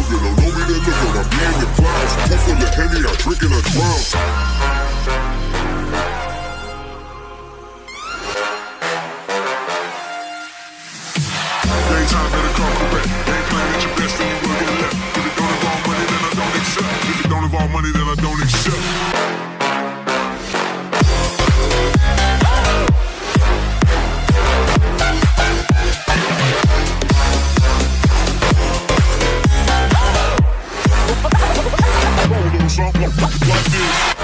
They don't know me, they look like I'm in the clouds. Pool full of Henny, I drink and I drown. Daytime better come correct. Ain't playing at your best, then you will get left. If it don't involve money, then I don't accept. If it don't involve money, then I don't accept. Something like this.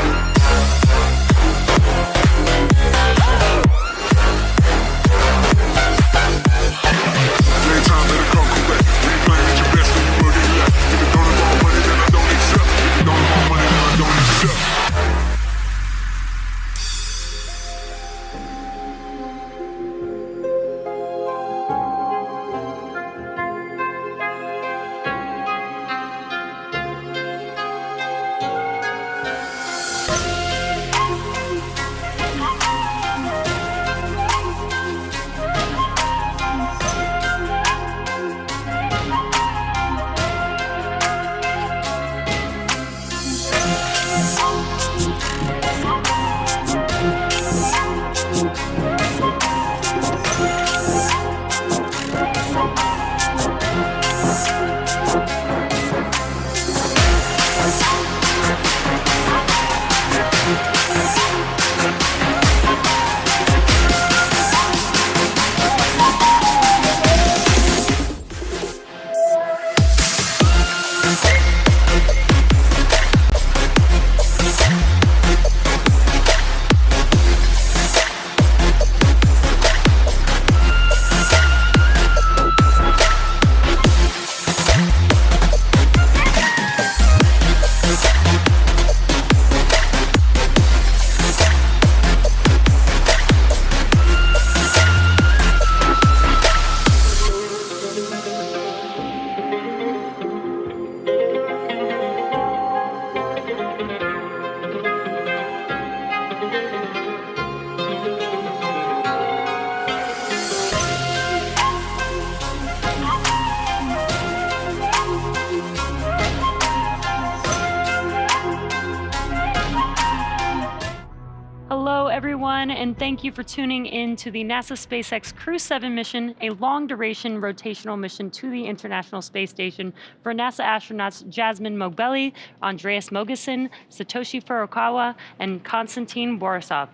And thank you for tuning in to the NASA SpaceX CREW-7 mission, a long-duration rotational mission to the International Space Station for NASA astronauts Jasmine Mogbelli, Andreas Mogensen, Satoshi Furukawa, and Konstantin Borisov.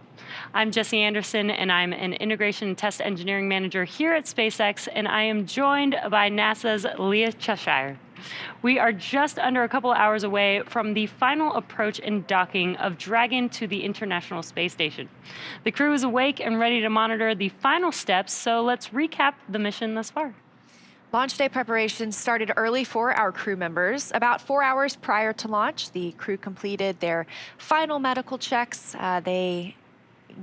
I'm Jesse Anderson, and I'm an Integration and Test Engineering Manager here at SpaceX, and I am joined by NASA's Leah Cheshire. We are just under a couple hours away from the final approach and docking of Dragon to the International Space Station. The crew is awake and ready to monitor the final steps, so let's recap the mission thus far. Launch day preparations started early for our crew members. About 4 hours prior to launch, the crew completed their final medical checks. They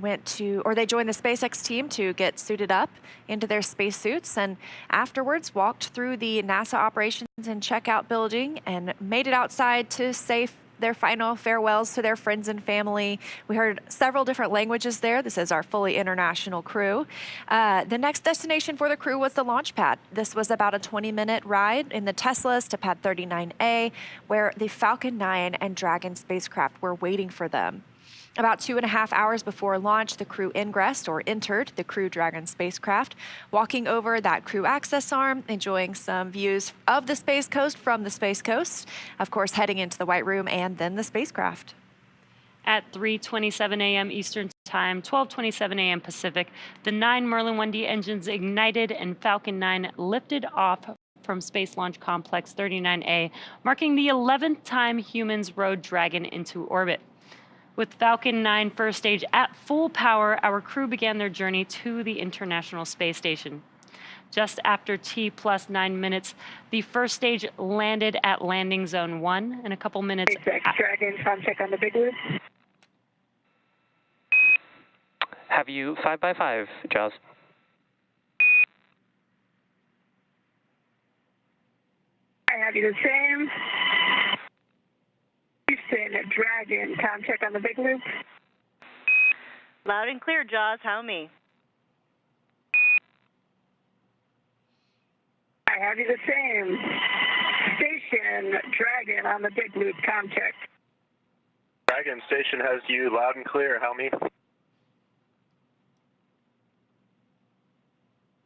joined the SpaceX team to get suited up into their spacesuits, and afterwards walked through the NASA operations and checkout building and made it outside to say their final farewells to their friends and family. We heard several different languages there. This is our fully international crew. The next destination for the crew was the launch pad. This was about a 20-minute ride in the Teslas to pad 39A, where the Falcon 9 and Dragon spacecraft were waiting for them. About 2.5 hours before launch, the crew ingressed or entered the Crew Dragon spacecraft, walking over that crew access arm, enjoying some views of the Space Coast from the Space Coast, of course heading into the White Room and then the spacecraft. At 3:27 a.m. Eastern Time, 12:27 a.m. Pacific, the 9 Merlin 1D engines ignited and Falcon 9 lifted off from Space Launch Complex 39A, marking the 11th time humans rode Dragon into orbit. With Falcon 9 first stage at full power, our crew began their journey to the International Space Station. Just after T plus 9 minutes, the first stage landed at landing zone 1, and a couple minutes. Dragon, contact on the big loop. Have you 5x5, Jaws? I have you the same. Houston, Dragon, contact on the big loop. Loud and clear, Jaws. How me? I have you the same. Station, Dragon on the big loop, com check. Dragon Station has you loud and clear. How me?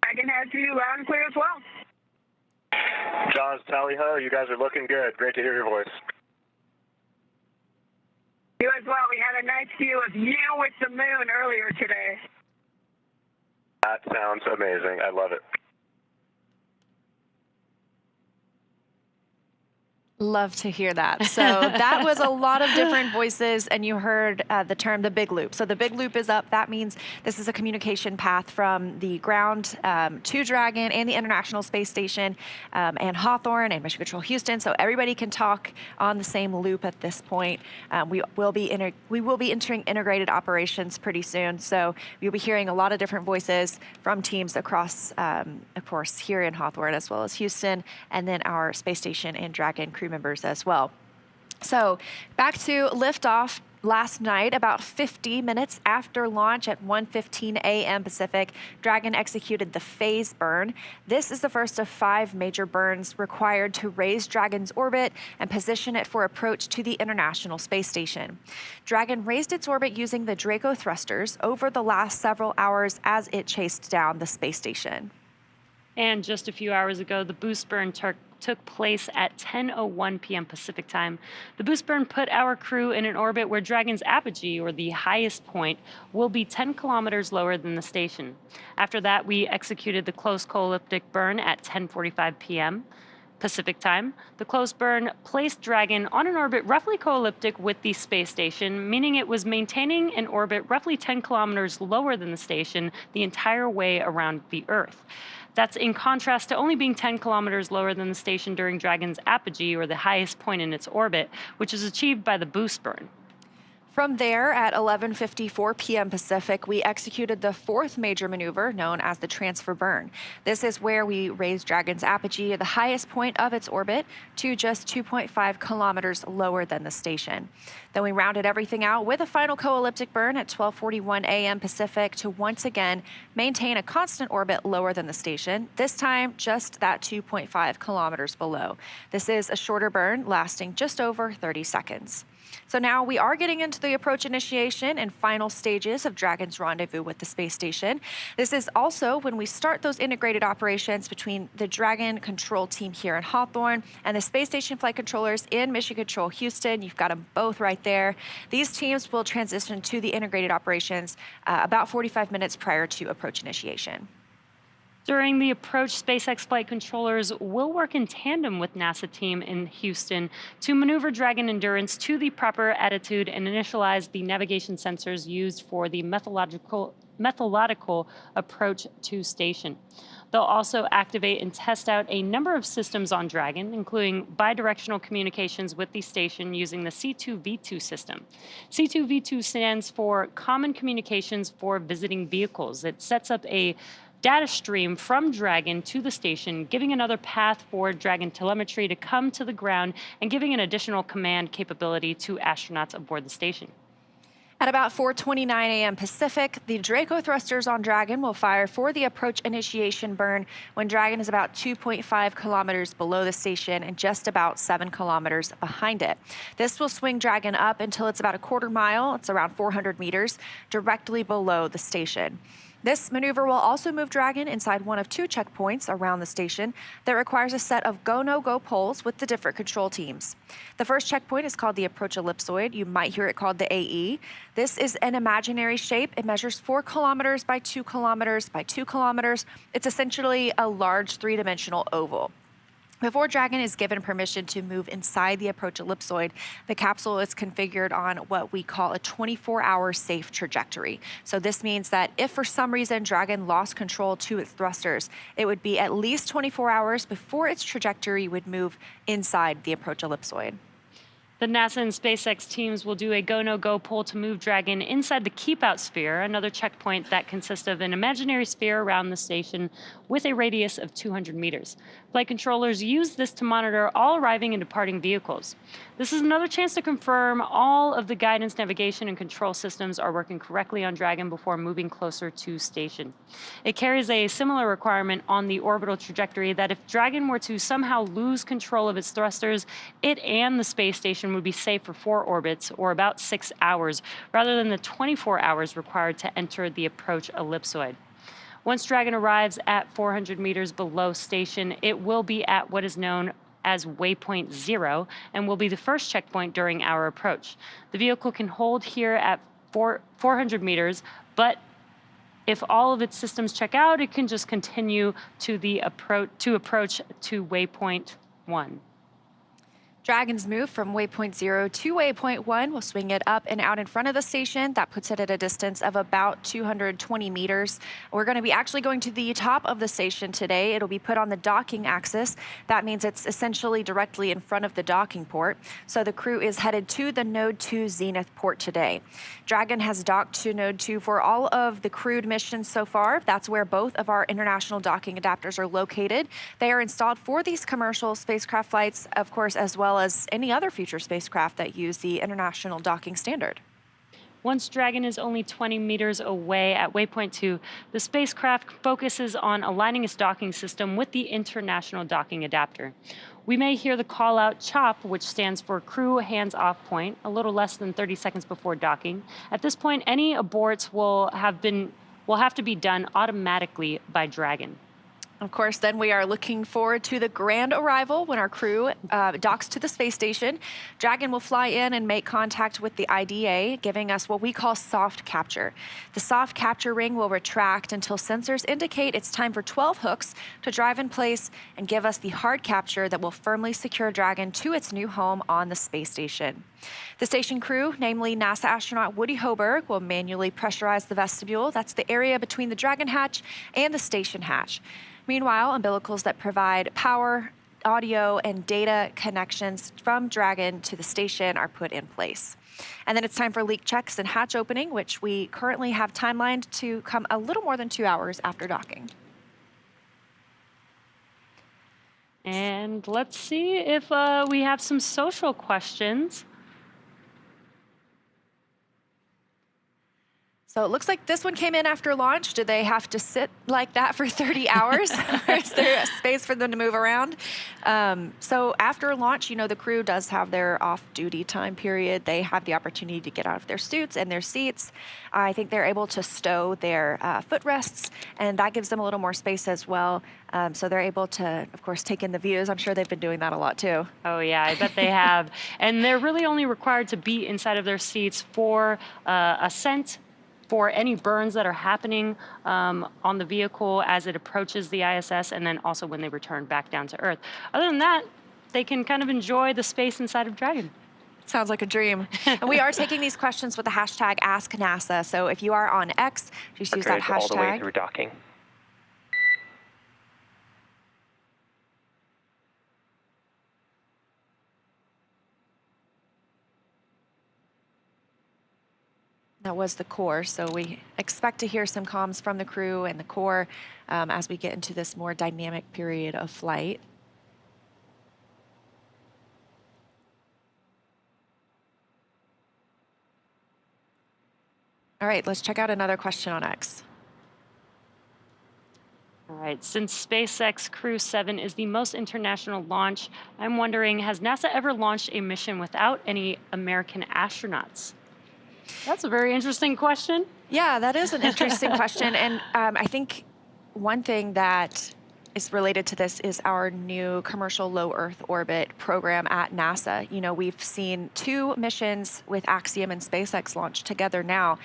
Dragon has you loud and clear as well. Jaws, tally ho, you guys are looking good. Great to hear your voice. You as well. We had a nice view of you with the moon earlier today. That sounds amazing. I love it. Love to hear that. So that was a lot of different voices, and you heard the term the big loop. So the big loop is up. That means this is a communication path from the ground to Dragon and the International Space Station and Hawthorne and Mission Control Houston. So everybody can talk on the same loop at this point. We will be entering integrated operations pretty soon. So you'll be hearing a lot of different voices from teams across, of course, here in Hawthorne as well as Houston, and then our space station and Dragon crew members as well. So back to liftoff last night, about 50 minutes after launch at 1:15 a.m. Pacific, Dragon executed the phase burn. This is the first of 5 major burns required to raise Dragon's orbit and position it for approach to the International Space Station. Dragon raised its orbit using the Draco thrusters over the last several hours as it chased down the space station. And just a few hours ago, the boost burn took place at 10:01 p.m. Pacific time. The boost burn put our crew in an orbit where Dragon's apogee, or the highest point, will be 10 kilometers lower than the station. After that, we executed the close co-elliptic burn at 10:45 p.m. Pacific time. The close burn placed Dragon on an orbit roughly co-elliptic with the space station, meaning it was maintaining an orbit roughly 10 kilometers lower than the station the entire way around the Earth. That's in contrast to only being 10 kilometers lower than the station during Dragon's apogee, or the highest point in its orbit, which is achieved by the boost burn. From there, at 11:54 p.m. Pacific, we executed the 4th major maneuver, known as the transfer burn. This is where we raised Dragon's apogee, the highest point of its orbit, to just 2.5 kilometers lower than the station. Then we rounded everything out with a final co-elliptic burn at 12:41 a.m. Pacific to once again maintain a constant orbit lower than the station, this time just that 2.5 kilometers below. This is a shorter burn lasting just over 30 seconds. So now we are getting into the approach initiation and final stages of Dragon's rendezvous with the space station. This is also when we start those integrated operations between the Dragon control team here in Hawthorne and the space station flight controllers in Mission Control Houston. You've got them both right there. These teams will transition to the integrated operations about 45 minutes prior to approach initiation. During the approach, SpaceX flight controllers will work in tandem with NASA team in Houston to maneuver Dragon Endurance to the proper attitude and initialize the navigation sensors used for the methodological approach to station. They'll also activate and test out a number of systems on Dragon, including bidirectional communications with the station using the C2V2 system. C2V2 stands for Common Communications for Visiting Vehicles. It sets up a data stream from Dragon to the station, giving another path for Dragon telemetry to come to the ground and giving an additional command capability to astronauts aboard the station. At about 4:29 a.m. Pacific, the Draco thrusters on Dragon will fire for the approach initiation burn when Dragon is about 2.5 kilometers below the station and just about 7 kilometers behind it. This will swing Dragon up until it's about a quarter mile, it's around 400 meters, directly below the station. This maneuver will also move Dragon inside one of 2 checkpoints around the station that requires a set of go-no-go poles with the different control teams. The first checkpoint is called the approach ellipsoid. You might hear it called the AE. This is an imaginary shape. It measures 4 kilometers by 2 kilometers by 2 kilometers. It's essentially a large 3-dimensional oval. Before Dragon is given permission to move inside the approach ellipsoid, the capsule is configured on what we call a 24-hour safe trajectory. So this means that if for some reason Dragon lost control to its thrusters, it would be at least 24 hours before its trajectory would move inside the approach ellipsoid. The NASA and SpaceX teams will do a go-no-go poll to move Dragon inside the keep-out sphere, another checkpoint that consists of an imaginary sphere around the station with a radius of 200 meters. Flight controllers use this to monitor all arriving and departing vehicles. This is another chance to confirm all of the guidance, navigation, and control systems are working correctly on Dragon before moving closer to station. It carries a similar requirement on the orbital trajectory that if Dragon were to somehow lose control of its thrusters, it and the space station would be safe for 4 orbits, or about 6 hours, rather than the 24 hours required to enter the approach ellipsoid. Once Dragon arrives at 400 meters below station, it will be at what is known as waypoint 0 and will be the first checkpoint during our approach. The vehicle can hold here at 400 meters, but if all of its systems check out, it can just continue to approach to waypoint 1. Dragon's move from waypoint 0 to waypoint 1 will swing it up and out in front of the station. That puts it at a distance of about 220 meters. We're going to be actually going to the top of the station today. It'll be put on the docking axis. That means it's essentially directly in front of the docking port. So the crew is headed to the Node 2 Zenith port today. Dragon has docked to Node 2 for all of the crewed missions so far. That's where both of our international docking adapters are located. They are installed for these commercial spacecraft flights, of course, as well as any other future spacecraft that use the international docking standard. Once Dragon is only 20 meters away at waypoint 2, the spacecraft focuses on aligning its docking system with the international docking adapter. We may hear the call-out CHOP, which stands for Crew Hands-Off Point, a little less than 30 seconds before docking. At this point, any aborts will have to be done automatically by Dragon. Of course, then we are looking forward to the grand arrival when our crew docks to the space station. Dragon will fly in and make contact with the IDA, giving us what we call soft capture. The soft capture ring will retract until sensors indicate it's time for 12 hooks to drive in place and give us the hard capture that will firmly secure Dragon to its new home on the space station. The station crew, namely NASA astronaut Woody Hoberg, will manually pressurize the vestibule. That's the area between the Dragon hatch and the station hatch. Meanwhile, umbilicals that provide power, audio, and data connections from Dragon to the station are put in place. And then it's time for leak checks and hatch opening, which we currently have timelined to come a little more than 2 hours after docking. And let's see if we have some social questions. So it looks like this one came in after launch. Do they have to sit like that for 30 hours? Or is there a space for them to move around? So after launch, you know, the crew does have their off-duty time period. They have the opportunity to get out of their suits and their seats. I think they're able to stow their footrests, and that gives them a little more space as well. So they're able to, of course, take in the views. I'm sure they've been doing that a lot too. Oh yeah, I bet they have. And they're really only required to be inside of their seats for ascent, for any burns that are happening on the vehicle as it approaches the ISS, and then also when they return back down to Earth. Other than that, they can kind of enjoy the space inside of Dragon. Sounds like a dream. And we are taking these questions with the hashtag #AskNASA. So if you are on X, just use that hashtag. All the way through docking. That was the core, so we expect to hear some comms from the crew and the core as we get into this more dynamic period of flight. All right, let's check out another question on X. All right, since SpaceX CREW-7 is the most international launch, I'm wondering, has NASA ever launched a mission without any American astronauts? That's a very interesting question. Yeah, that is an interesting question. And I think one thing that is related to this is our new commercial low Earth orbit program at NASA. You know, we've seen 2 missions with Axiom and SpaceX launch together now.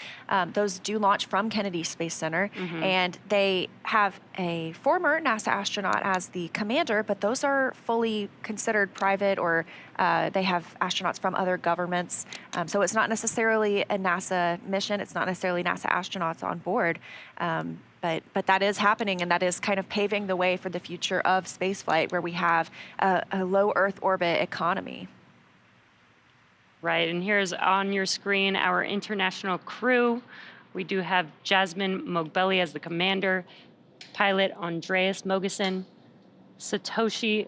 Those do launch from Kennedy Space Center, and they have a former NASA astronaut as the commander, but those are fully considered private, or they have astronauts from other governments. So it's not necessarily a NASA mission. It's not necessarily NASA astronauts on board. But that is happening, and that is kind of paving the way for the future of spaceflight, where we have a low Earth orbit economy. Right, and here's on your screen our international crew. We do have Jasmine Mogbelli as the commander, pilot Andreas Mogeson, Satoshi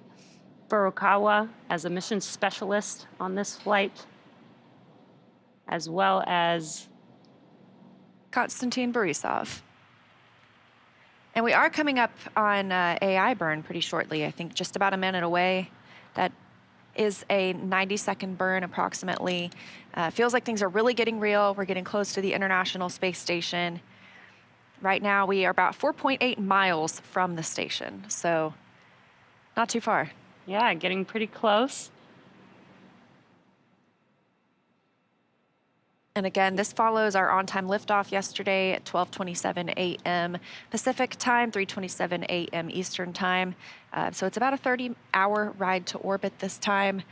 Furukawa as a mission specialist on this flight, as well as Konstantin Borisov. And we are coming up on AI burn pretty shortly, I think just about a minute away. That is a 90-second burn approximately. Feels like things are really getting real. We're getting close to the International Space Station. Right now we are about 4.8 miles from the station, so not too far. yeah, getting pretty close. And again, this follows our on-time liftoff yesterday at 12:27 a.m. Pacific time, 3:27 a.m. Eastern time. So it's about a 30-hour ride to orbit this time.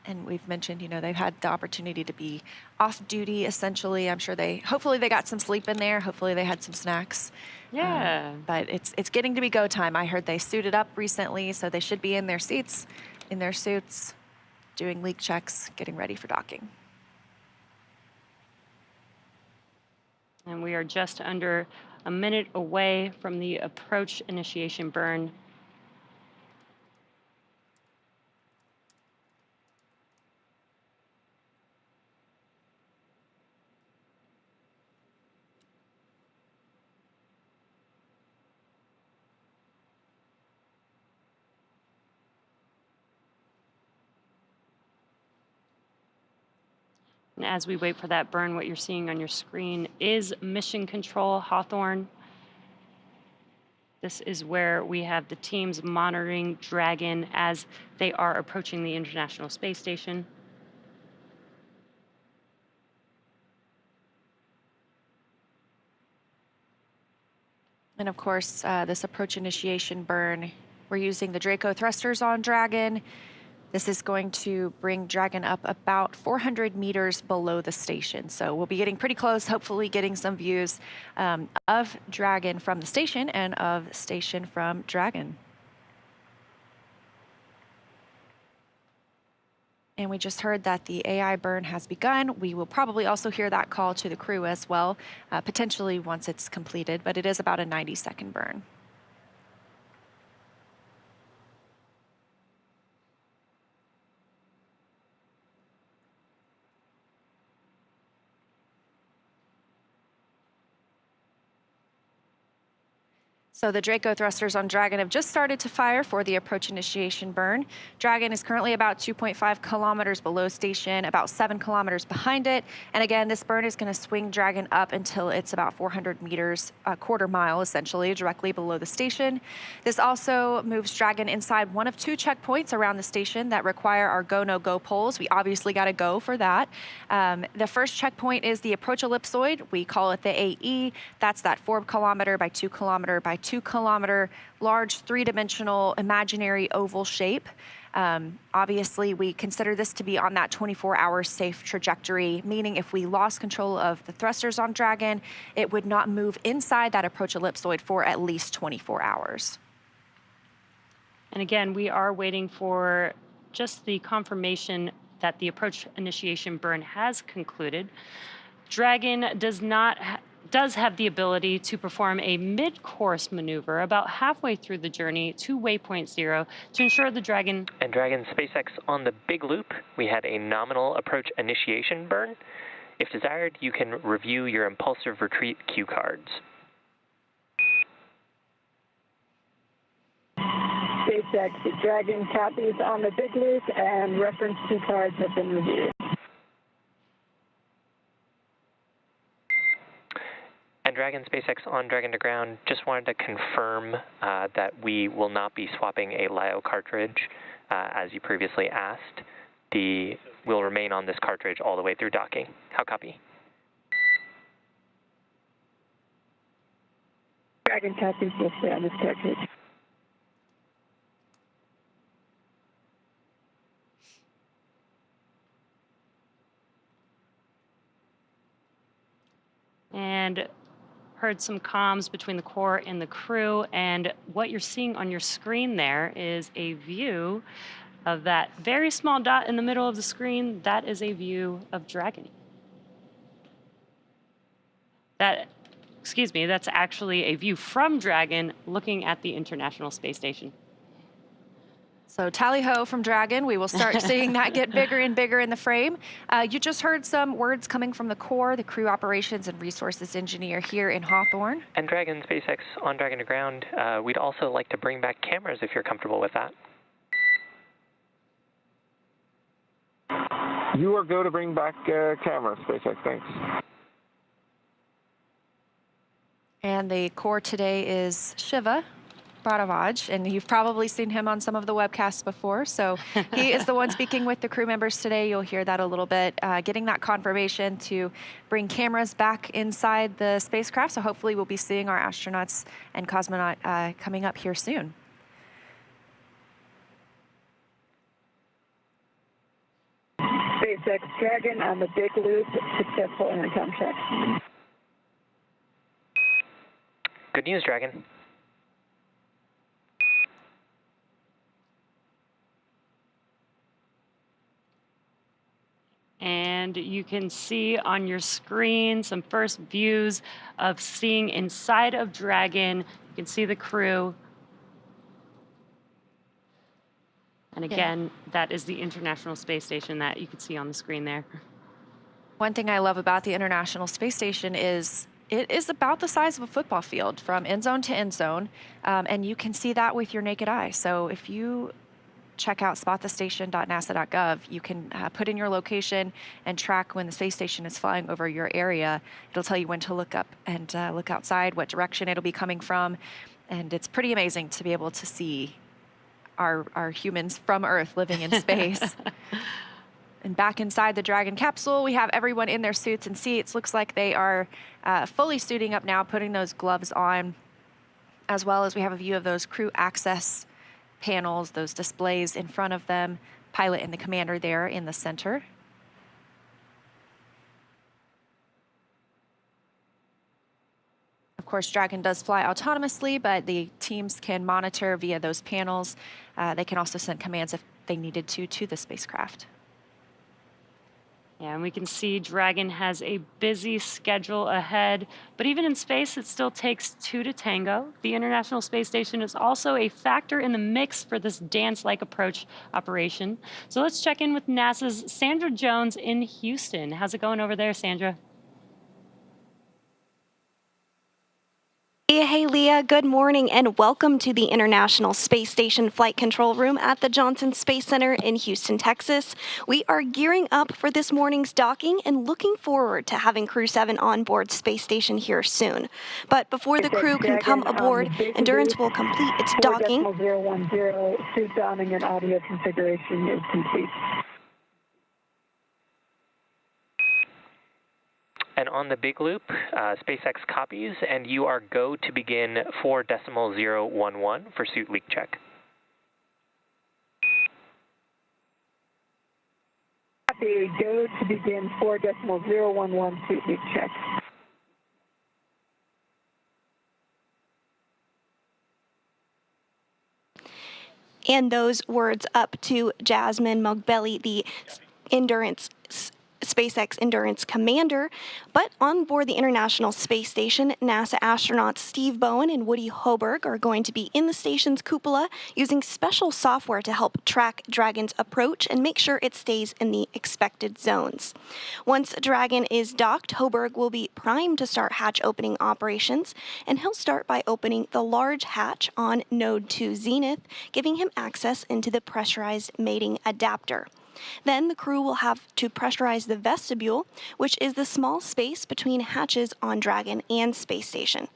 And we've mentioned, you know, they've had the opportunity to be off duty essentially. I'm sure hopefully they got some sleep in there. Hopefully they had some snacks. Yeah. But it's getting to be go time. I heard they suited up recently, so they should be in their seats, in their suits, doing leak checks, getting ready for docking. And we are just under a minute away from the approach initiation burn. And as we wait for that burn, what you're seeing on your screen is Mission Control Hawthorne. This is where we have the teams monitoring Dragon as they are approaching the International Space Station. And of course, this approach initiation burn, we're using the Draco thrusters on Dragon. This is going to bring Dragon up about 400 meters below the station. So we'll be getting pretty close, hopefully getting some views of Dragon from the station and of station from Dragon. And we just heard that the AI burn has begun. We will probably also hear that call to the crew as well, potentially once it's completed, but it is about a 90-second burn. So the Draco thrusters on Dragon have just started to fire for the approach initiation burn. Dragon is currently about 2.5 kilometers below station, about 7 kilometers behind it. And again, this burn is going to swing Dragon up until it's about 400 meters, a quarter mile essentially, directly below the station. This also moves Dragon inside one of 2 checkpoints around the station that require our go, no go poles. We obviously got to go for that. The first checkpoint is the approach ellipsoid. We call it the AE. That's that 4 kilometer by 2 kilometer by 2 kilometer large 3-dimensional imaginary oval shape. Obviously, we consider this to be on that 24-hour safe trajectory, meaning if we lost control of the thrusters on Dragon, it would not move inside that approach ellipsoid for at least 24 hours. And again, we are waiting for just the confirmation that the approach initiation burn has concluded. Dragon does have the ability to perform a mid-course maneuver about halfway through the journey to waypoint 0 to ensure the Dragon... And Dragon SpaceX on the big loop, we had a nominal approach initiation burn. If desired, you can review your impulsive retreat cue cards. SpaceX Dragon copies on the big loop and reference cue cards have been reviewed. And Dragon SpaceX on Dragon to ground, just wanted to confirm that we will not be swapping a LiO cartridge as you previously asked. We'll remain on this cartridge all the way through docking. How copy? Dragon copies will stay on this cartridge. And heard some comms between the core and the crew, and what you're seeing on your screen there is a view of that very small dot in the middle of the screen, that is a view of Dragon. That's actually a view from Dragon looking at the International Space Station. So tally-ho from Dragon. We will start seeing that get bigger and bigger in the frame. You just heard some words coming from the CREW, the Crew Operations and Resources Engineer here in Hawthorne. And Dragon SpaceX on Dragon to ground, we'd also like to bring back cameras if you're comfortable with that. You are go to bring back camera, SpaceX, thanks. And the core today is Shiva Bharavaj, and you've probably seen him on some of the webcasts before. So he is the one speaking with the crew members today. You'll hear that a little bit, getting that confirmation to bring cameras back inside the spacecraft. So hopefully we'll be seeing our astronauts and cosmonaut coming up here soon. SpaceX Dragon on the big loop, successful intercom check. Good news, Dragon. And you can see on your screen some first views of seeing inside of Dragon. You can see the crew. And again, that is the International Space Station that you can see on the screen there. One thing I love about the International Space Station is it is about the size of a football field from end zone to end zone, and you can see that with your naked eye. So if you check out spotthestation.nasa.gov, you can put in your location and track when the space station is flying over your area. It'll tell you when to look up and look outside, what direction it'll be coming from, and it's pretty amazing to be able to see our humans from Earth living in space. And back inside the Dragon capsule, we have everyone in their suits and seats. Looks like they are fully suiting up now, putting those gloves on, as well as we have a view of those crew access panels, those displays in front of them, pilot and the commander there in the center. Of course, Dragon does fly autonomously, but the teams can monitor via those panels. They can also send commands if they needed to the spacecraft. Yeah, and we can see Dragon has a busy schedule ahead, but even in space, it still takes two to tango. The International Space Station is also a factor in the mix for this dance-like approach operation. So let's check in with NASA's Sandra Jones in Houston. How's it going over there, Sandra? Hey, Leah, good morning and welcome to the International Space Station Flight Control Room at the Johnson Space Center in Houston, Texas. We are gearing up for this morning's docking and looking forward to having CREW-7 on board Space Station here soon. But before the crew can come aboard, Endurance will complete its docking. 4.010, suit donning and audio configuration is complete. And on the big loop, SpaceX copies, and you are go to begin 4.011 for suit leak check. Copy, go to begin 4.011 suit leak check. And those words up to Jasmine Mogbelli, the SpaceX Endurance Commander. But on board the International Space Station, NASA astronauts Steve Bowen and Woody Hoberg are going to be in the station's cupola using special software to help track Dragon's approach and make sure it stays in the expected zones. Once Dragon is docked, Hoberg will be primed to start hatch opening operations, and he'll start by opening the large hatch on Node 2 Zenith, giving him access into the pressurized mating adapter. Then the crew will have to pressurize the vestibule, which is the small space between hatches on Dragon and Space Station.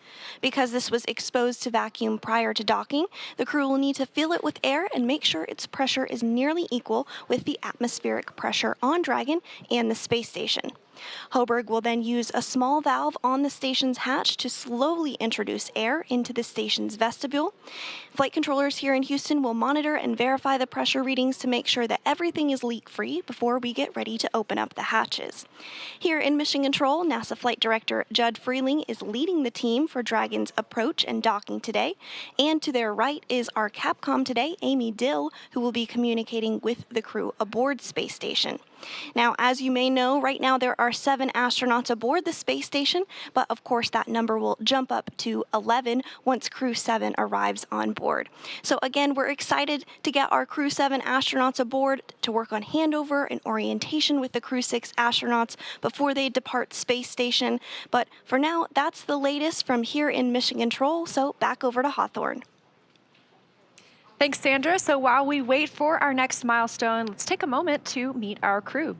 Because this was exposed to vacuum prior to docking, the crew will need to fill it with air and make sure its pressure is nearly equal with the atmospheric pressure on Dragon and the Space Station. Hoberg will then use a small valve on the station's hatch to slowly introduce air into the station's vestibule. Flight controllers here in Houston will monitor and verify the pressure readings to make sure that everything is leak-free before we get ready to open up the hatches. Here in Mission Control, NASA Flight Director Judd Freeling is leading the team for Dragon's approach and docking today. And to their right is our Capcom today, Amy Dill, who will be communicating with the crew aboard Space Station. Now, as you may know, right now there are 7 astronauts aboard the space station, but of course that number will jump up to 11 once CREW-7 arrives on board. So again, we're excited to get our CREW-7 astronauts aboard to work on handover and orientation with the CREW-6 astronauts before they depart space station. But for now, that's the latest from here in Mission Control, so back over to Hawthorne. Thanks, Sandra. So while we wait for our next milestone, let's take a moment to meet our crew.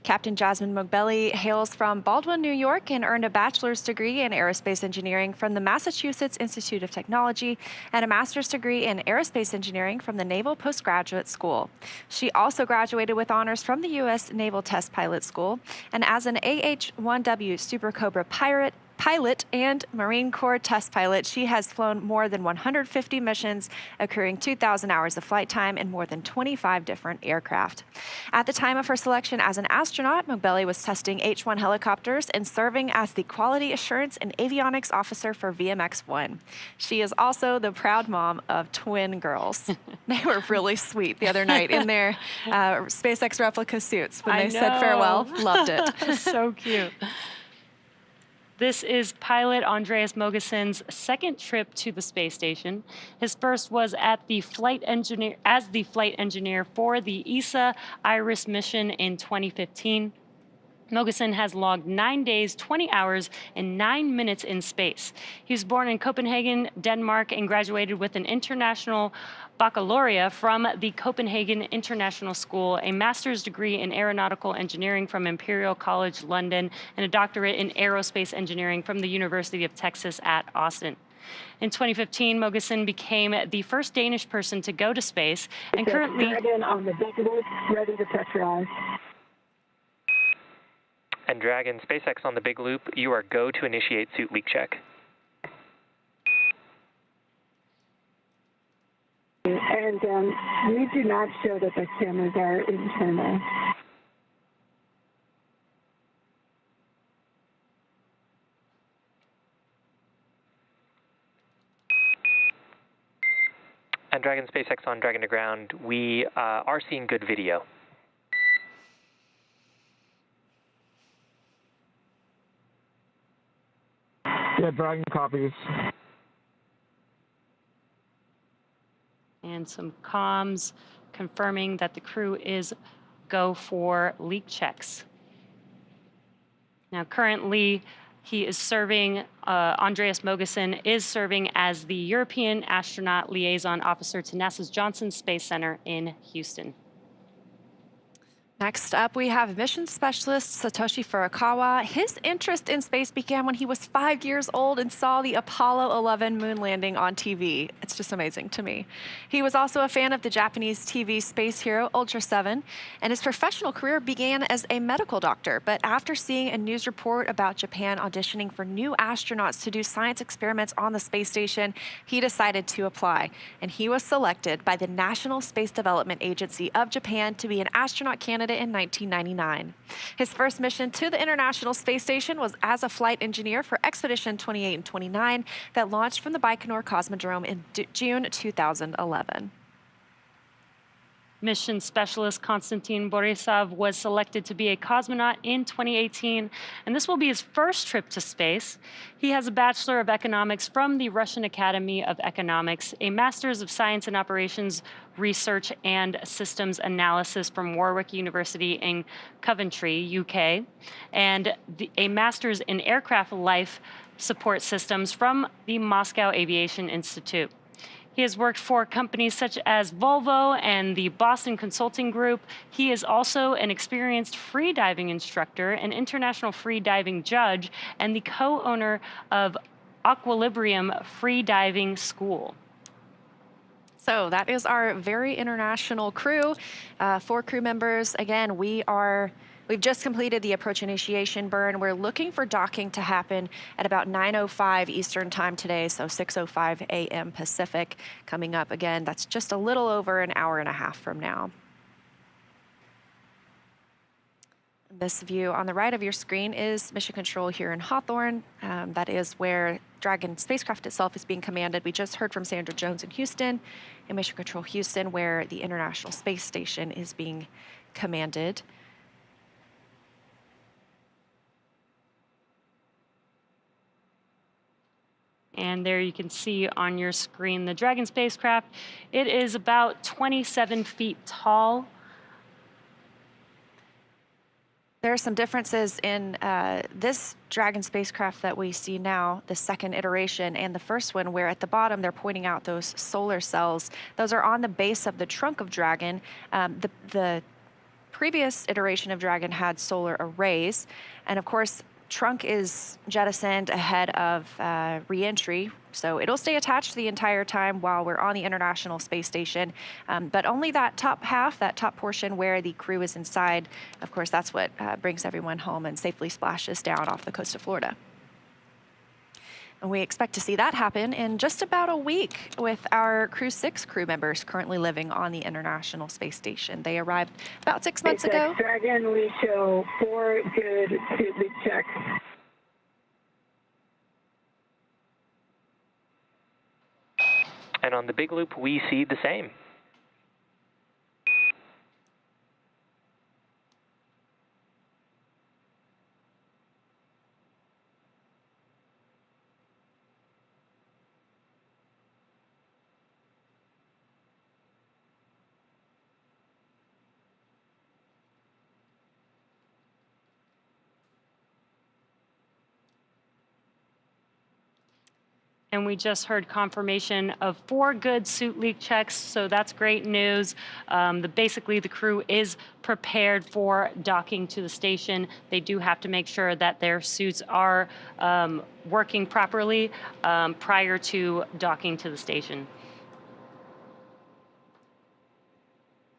Captain Jasmine Mogbelli hails from Baldwin, New York, and earned a bachelor's degree in aerospace engineering from the Massachusetts Institute of Technology and a master's degree in aerospace engineering from the Naval Postgraduate School. She also graduated with honors from the U.S. Naval Test Pilot School, and as an AH-1W Super Cobra pilot and Marine Corps test pilot, she has flown more than 150 missions, accruing 2,000 hours of flight time in more than 25 different aircraft. At the time of her selection as an astronaut, Mogbelli was testing H-1 helicopters and serving as the Quality Assurance and Avionics Officer for VMX-1. She is also the proud mom of twin girls. They were really sweet the other night in their SpaceX replica suits when they said farewell. Loved it. So cute. This is pilot Andreas Mogeson's second trip to the space station. His first was as the flight engineer for the ESA IRIS mission in 2015. Mogeson has logged 9 days, 20 hours, and 9 minutes in space. He was born in Copenhagen, Denmark, and graduated with an international baccalaureate from the Copenhagen International School, a master's degree in aeronautical engineering from Imperial College London, and a doctorate in aerospace engineering from the University of Texas at Austin. In 2015, Mogeson became the first Danish person to go to space, and currently... Dragon on the big loop, ready to pressurize. And Dragon, SpaceX on the big loop, you are go to initiate suit leak check. And we do not show that the cameras are internal. And Dragon, SpaceX on Dragon to ground, we are seeing good video. Yeah, Dragon copies. And some comms confirming that the crew is go for leak checks. Now, currently, he is serving, Andreas Mogeson is serving as the European Astronaut Liaison Officer to NASA's Johnson Space Center in Houston. Next up, we have mission specialist Satoshi Furukawa. His interest in space began when he was 5 years old and saw the Apollo 11 moon landing on TV. It's just amazing to me. He was also a fan of the Japanese TV space hero CREW-7, and his professional career began as a medical doctor. But after seeing a news report about Japan auditioning for new astronauts to do science experiments on the space station, he decided to apply. And he was selected by the National Space Development Agency of Japan to be an astronaut candidate in 1999. His first mission to the International Space Station was as a flight engineer for Expedition 28 and 29 that launched from the Baikonur Cosmodrome in June 2011. Mission specialist Konstantin Borisov was selected to be a cosmonaut in 2018, and this will be his first trip to space. He has a Bachelor of Economics from the Russian Academy of Economics, a Master's of Science and Operations Research and Systems Analysis from Warwick University in Coventry, UK, and a Master's in Aircraft Life Support Systems from the Moscow Aviation Institute. He has worked for companies such as Volvo and the Boston Consulting Group. He is also an experienced freediving instructor, an international freediving judge, and the co-owner of Equilibrium Freediving School. So that is our very international crew. 4 crew members. Again, we are We've just completed the approach initiation burn. We're looking for docking to happen at about 9:05 Eastern time today, so 6:05 a.m. Pacific coming up. Again, that's just a little over an hour and a half from now. This view on the right of your screen is Mission Control here in Hawthorne. That is where Dragon spacecraft itself is being commanded. We just heard from Sandra Jones in Houston, and Mission Control Houston, where the International Space Station is being commanded. And there you can see on your screen the Dragon spacecraft. It is about 27 feet tall. There are some differences in this Dragon spacecraft that we see now, the second iteration, and the first one, where at the bottom they're pointing out those solar cells. Those are on the base of the trunk of Dragon. The previous iteration of Dragon had solar arrays, and of course, trunk is jettisoned ahead of re-entry, so it'll stay attached the entire time while we're on the International Space Station, but only that top half, that top portion where the crew is inside, of course, that's what brings everyone home and safely splashes down off the coast of Florida. And we expect to see that happen in just about a week with our CREW-6 crew members currently living on the International Space Station. They arrived about 6 months ago. Dragon, we show 4 good suit leak checks. And on the big loop, we see the same. And we just heard confirmation of 4 good suit leak checks, so that's great news. Basically, the crew is prepared for docking to the station. They do have to make sure that their suits are working properly prior to docking to the station.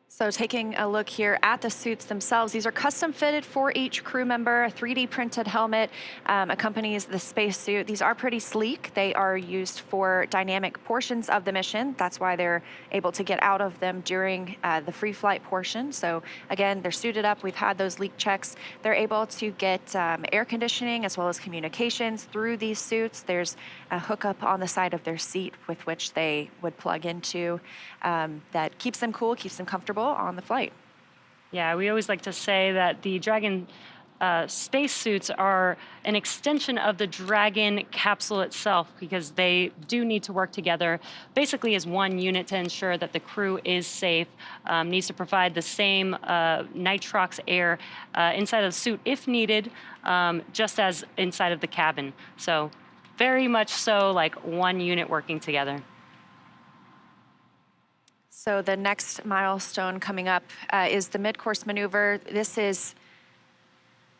So taking a look here at the suits themselves, these are custom fitted for each crew member. A 3D printed helmet accompanies the spacesuit. These are pretty sleek. They are used for dynamic portions of the mission. That's why they're able to get out of them during the free flight portion. So again, they're suited up. We've had those leak checks. They're able to get air conditioning as well as communications through these suits. There's a hookup on the side of their seat with which they would plug into that keeps them cool, keeps them comfortable on the flight. Yeah, we always like to say that the Dragon spacesuits are an extension of the Dragon capsule itself, because they do need to work together basically as one unit to ensure that the crew is safe. Needs to provide the same nitrox air inside of the suit if needed, just as inside of the cabin. So very much so like one unit working together. So the next milestone coming up is the mid-course maneuver.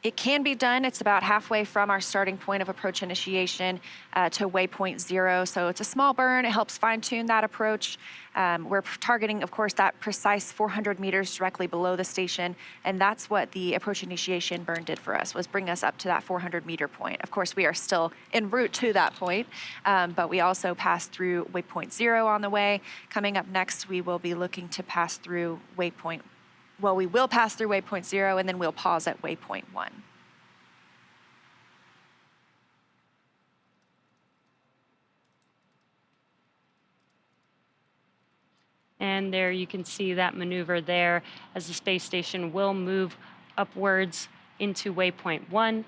It can be done. It's about halfway from our starting point of approach initiation to waypoint 0. So it's a small burn. It helps fine-tune that approach. We're targeting, of course, that precise 400 meters directly below the station. And that's what the approach initiation burn did for us, was bring us up to that 400-meter point. Of course, we are still en route to that point, but we also passed through waypoint 0 on the way. Coming up next, we will be looking to pass through waypoint. Well, we will pass through waypoint 0, and then we'll pause at waypoint 1. And there you can see that maneuver there as the space station will move upwards into waypoint 1.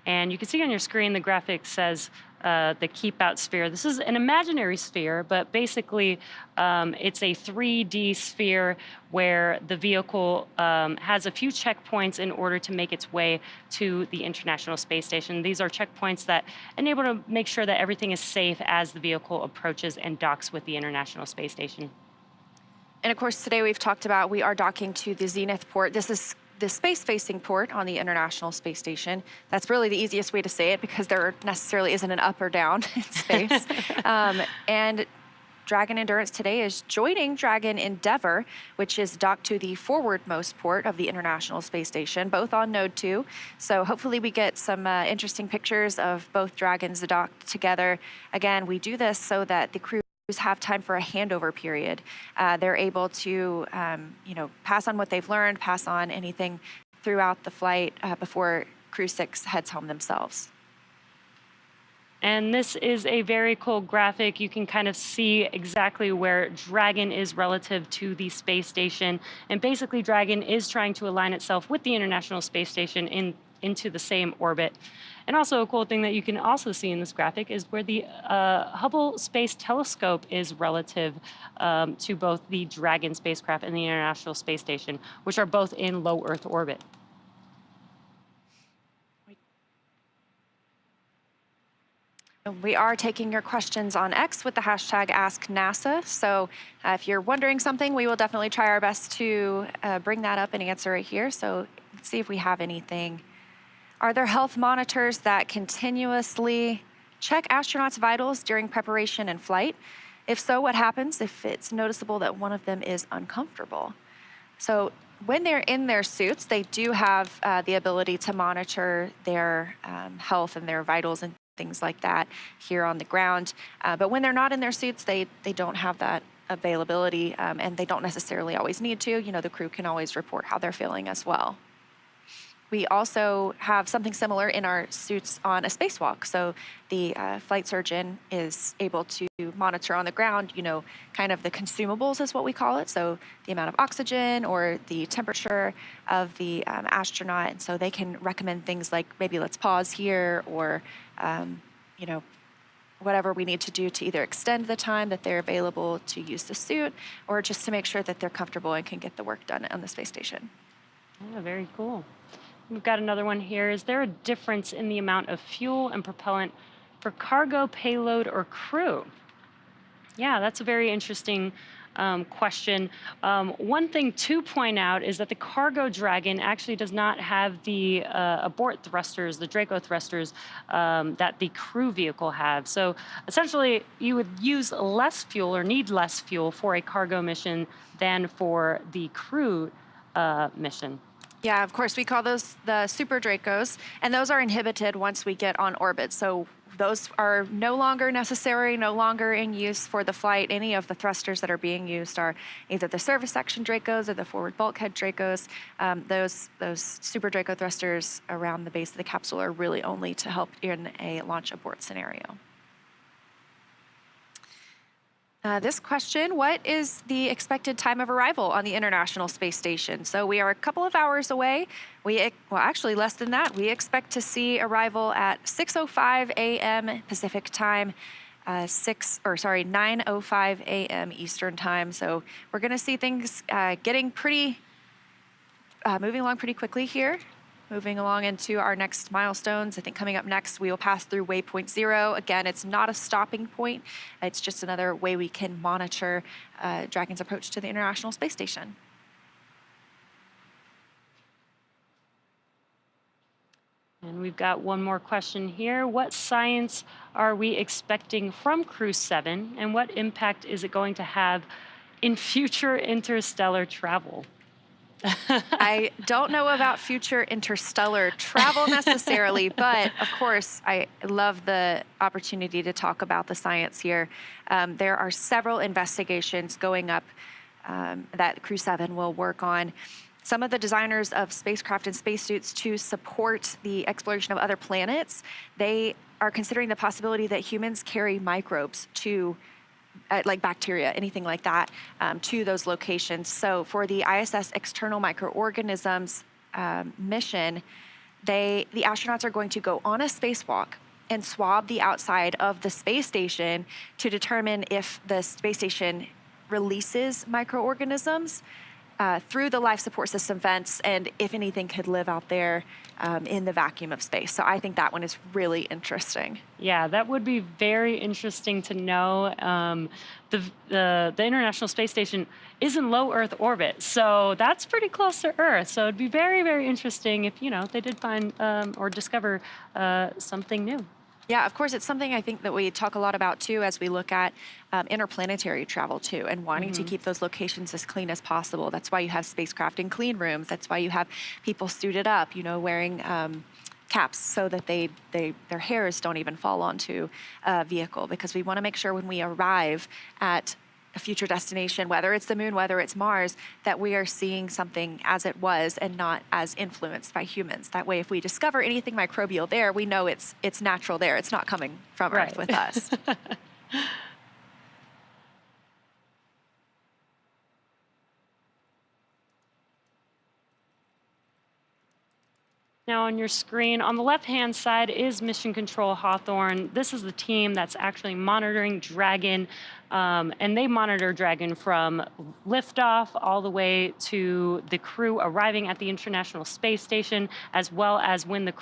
And you can see on your screen the graphic says the keep out sphere. This is an imaginary sphere, but basically it's a 3D sphere where the vehicle has a few checkpoints in order to make its way to the International Space Station. These are checkpoints that enable to make sure that everything is safe as the vehicle approaches and docks with the International Space Station. And of course, today we've talked about we are docking to the Zenith port. This is the space-facing port on the International Space Station. That's really the easiest way to say it, because there necessarily isn't an up or down in space. And Dragon Endurance today is joining Dragon Endeavour, which is docked to the forwardmost port of the International Space Station, both on Node 2. So hopefully we get some interesting pictures of both Dragons docked together. Again, we do this so that the crews have time for a handover period. They're able to, pass on what they've learned, pass on anything throughout the flight before CREW-6 heads home themselves. And this is a very cool graphic. You can kind of see exactly where Dragon is relative to the space station. And basically, Dragon is trying to align itself with the International Space Station into the same orbit. And also a cool thing that you can also see in this graphic is where the Hubble Space Telescope is relative to both the Dragon spacecraft and the International Space Station, which are both in low Earth orbit. We are taking your questions on X with the hashtag AskNASA. So if you're wondering something, we will definitely try our best to bring that up and answer it here. So let's see if we have anything. Are there health monitors that continuously check astronauts' vitals during preparation and flight? If so, what happens if it's noticeable that one of them is uncomfortable? So when they're in their suits, they do have the ability to monitor their health and their vitals and things like that here on the ground. But when they're not in their suits, they don't have that availability, and they don't necessarily always need to. The crew can always report how they're feeling as well. We also have something similar in our suits on a spacewalk. So the flight surgeon is able to monitor on the ground, kind of the consumables is what we call it. So the amount of oxygen or the temperature of the astronaut. And so they can recommend things like maybe let's pause here or, whatever we need to do to either extend the time that they're available to use the suit or just to make sure that they're comfortable and can get the work done on the space station. Yeah, very cool. We've got another one here. Is there a difference in the amount of fuel and propellant for cargo, payload, or crew? Yeah, that's a very interesting question. One thing to point out is that the cargo Dragon actually does not have the abort thrusters, the Draco thrusters, that the crew vehicle have. So essentially, you would use less fuel or need less fuel for a cargo mission than for the crew mission. Yeah, of course, we call those the Super Dracos, and those are inhibited once we get on orbit. So those are no longer necessary, no longer in use for the flight. Any of the thrusters that are being used are either the service section Dracos or the forward bulkhead Dracos. Those Super Draco thrusters around the base of the capsule are really only to help in a launch abort scenario. This question, what is the expected time of arrival on the International Space Station? So we are a couple of hours away. Well, actually less than that. We expect to see arrival at 6:05 a.m. Pacific time, 9:05 a.m. Eastern time. So we're going to see things getting moving along pretty quickly here. Moving along into our next milestones. I think coming up next, we will pass through waypoint 0. Again, it's not a stopping point. It's just another way we can monitor Dragon's approach to the International Space Station. And we've got one more question here. What science are we expecting from CREW-7, and what impact is it going to have in future interstellar travel? I don't know about future interstellar travel necessarily, but of course, I love the opportunity to talk about the science here. There are several investigations going up that CREW-7 will work on. Some of the designers of spacecraft and spacesuits to support the exploration of other planets, they are considering the possibility that humans carry microbes to like bacteria, anything like that, to those locations. So for the ISS external microorganisms mission, the astronauts are going to go on a spacewalk and swab the outside of the space station to determine if the space station releases microorganisms through the life support system vents and if anything could live out there in the vacuum of space. So I think that one is really interesting. Yeah, that would be very interesting to know. The International Space Station is in low Earth orbit, so that's pretty close to Earth. So it'd be very, very interesting if they did find or discover something new. Yeah, of course, it's something I think that we talk a lot about too as we look at interplanetary travel too, and wanting to keep those locations as clean as possible. That's why you have spacecraft in clean rooms. That's why you have people suited up, wearing caps so that their hairs don't even fall onto a vehicle, because we want to make sure when we arrive at a future destination, whether it's the moon, whether it's Mars, that we are seeing something as it was and not as influenced by humans. That way, if we discover anything microbial there, we know it's natural there. It's not coming from Earth with us. Now on your screen, on the left-hand side is Mission Control Hawthorne. This is the team that's actually monitoring Dragon, and they monitor Dragon from liftoff all the way to the crew arriving at the International Space Station, as well as when the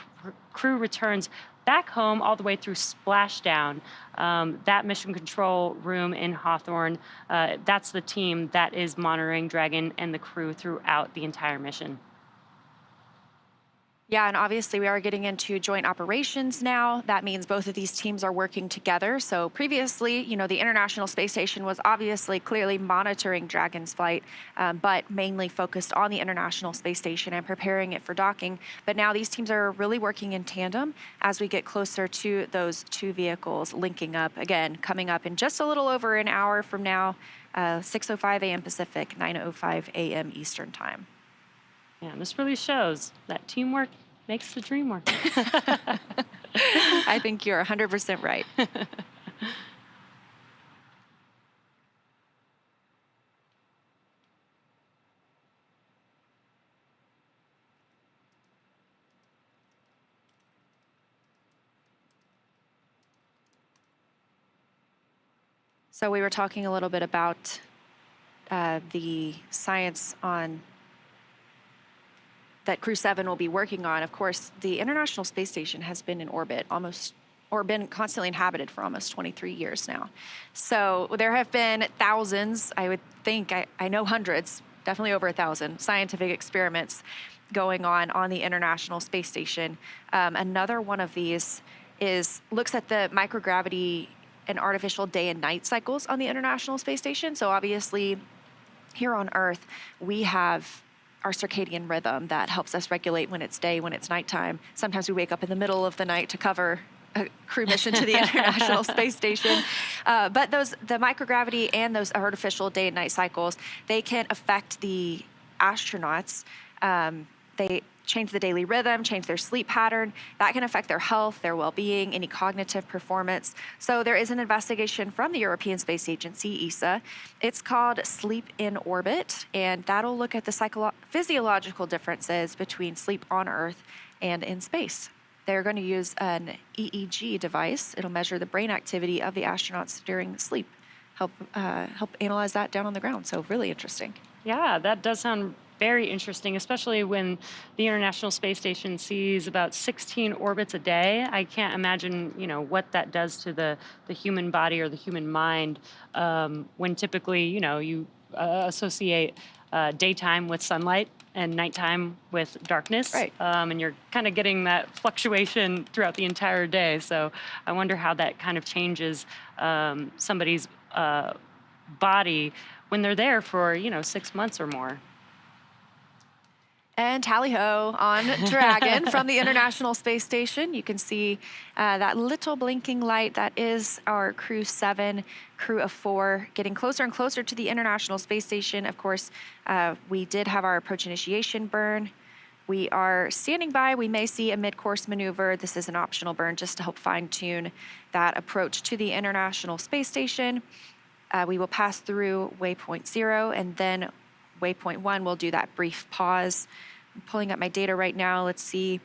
crew returns back home all the way through splashdown. That mission control room in Hawthorne, that's the team that is monitoring Dragon and the crew throughout the entire mission. Yeah, and obviously we are getting into joint operations now. That means both of these teams are working together. So previously, the International Space Station was obviously clearly monitoring Dragon's flight, but mainly focused on the International Space Station and preparing it for docking. But now these teams are really working in tandem as we get closer to those two vehicles linking up. Again, coming up in just a little over an hour from now, 6:05 a.m. Pacific, 9:05 a.m. Eastern Time. Yeah, and this really shows that teamwork makes the dream work. I think you're 100% right. So we were talking a little bit about the science on that CREW-7 will be working on. Of course, the International Space Station has been in orbit been constantly inhabited for almost 23 years now. So there have been thousands, I would think, I know hundreds, definitely over 1,000 scientific experiments going on the International Space Station. Another one of these looks at the microgravity and artificial day and night cycles on the International Space Station. So obviously, here on Earth, we have our circadian rhythm that helps us regulate when it's day, when it's nighttime. Sometimes we wake up in the middle of the night to cover a crew mission to the International Space Station. But the microgravity and those artificial day and night cycles, they can affect the astronauts. They change the daily rhythm, change their sleep pattern. That can affect their health, their well-being, any cognitive performance. So there is an investigation from the European Space Agency, ESA. It's called Sleep in Orbit, and that'll look at the physiological differences between sleep on Earth and in space. They're going to use an EEG device. It'll measure the brain activity of the astronauts during sleep, help analyze that down on the ground. So really interesting. Yeah, that does sound very interesting, especially when the International Space Station sees about 16 orbits a day. I can't imagine, what that does to the human body or the human mind when typically, you associate daytime with sunlight and nighttime with darkness. Right. And you're kind of getting that fluctuation throughout the entire day. So I wonder how that kind of changes somebody's body when they're there for, 6 months or more. And tally-ho on Dragon from the International Space Station. You can see that little blinking light. That is our CREW-7 crew of 4 getting closer and closer to the International Space Station. Of course, we did have our approach initiation burn. We are standing by. We may see a mid-course maneuver. This is an optional burn just to help fine-tune that approach to the International Space Station. We will pass through waypoint 0, and then waypoint 1, we'll do that brief pause. I'm pulling up my data right now. Let's see.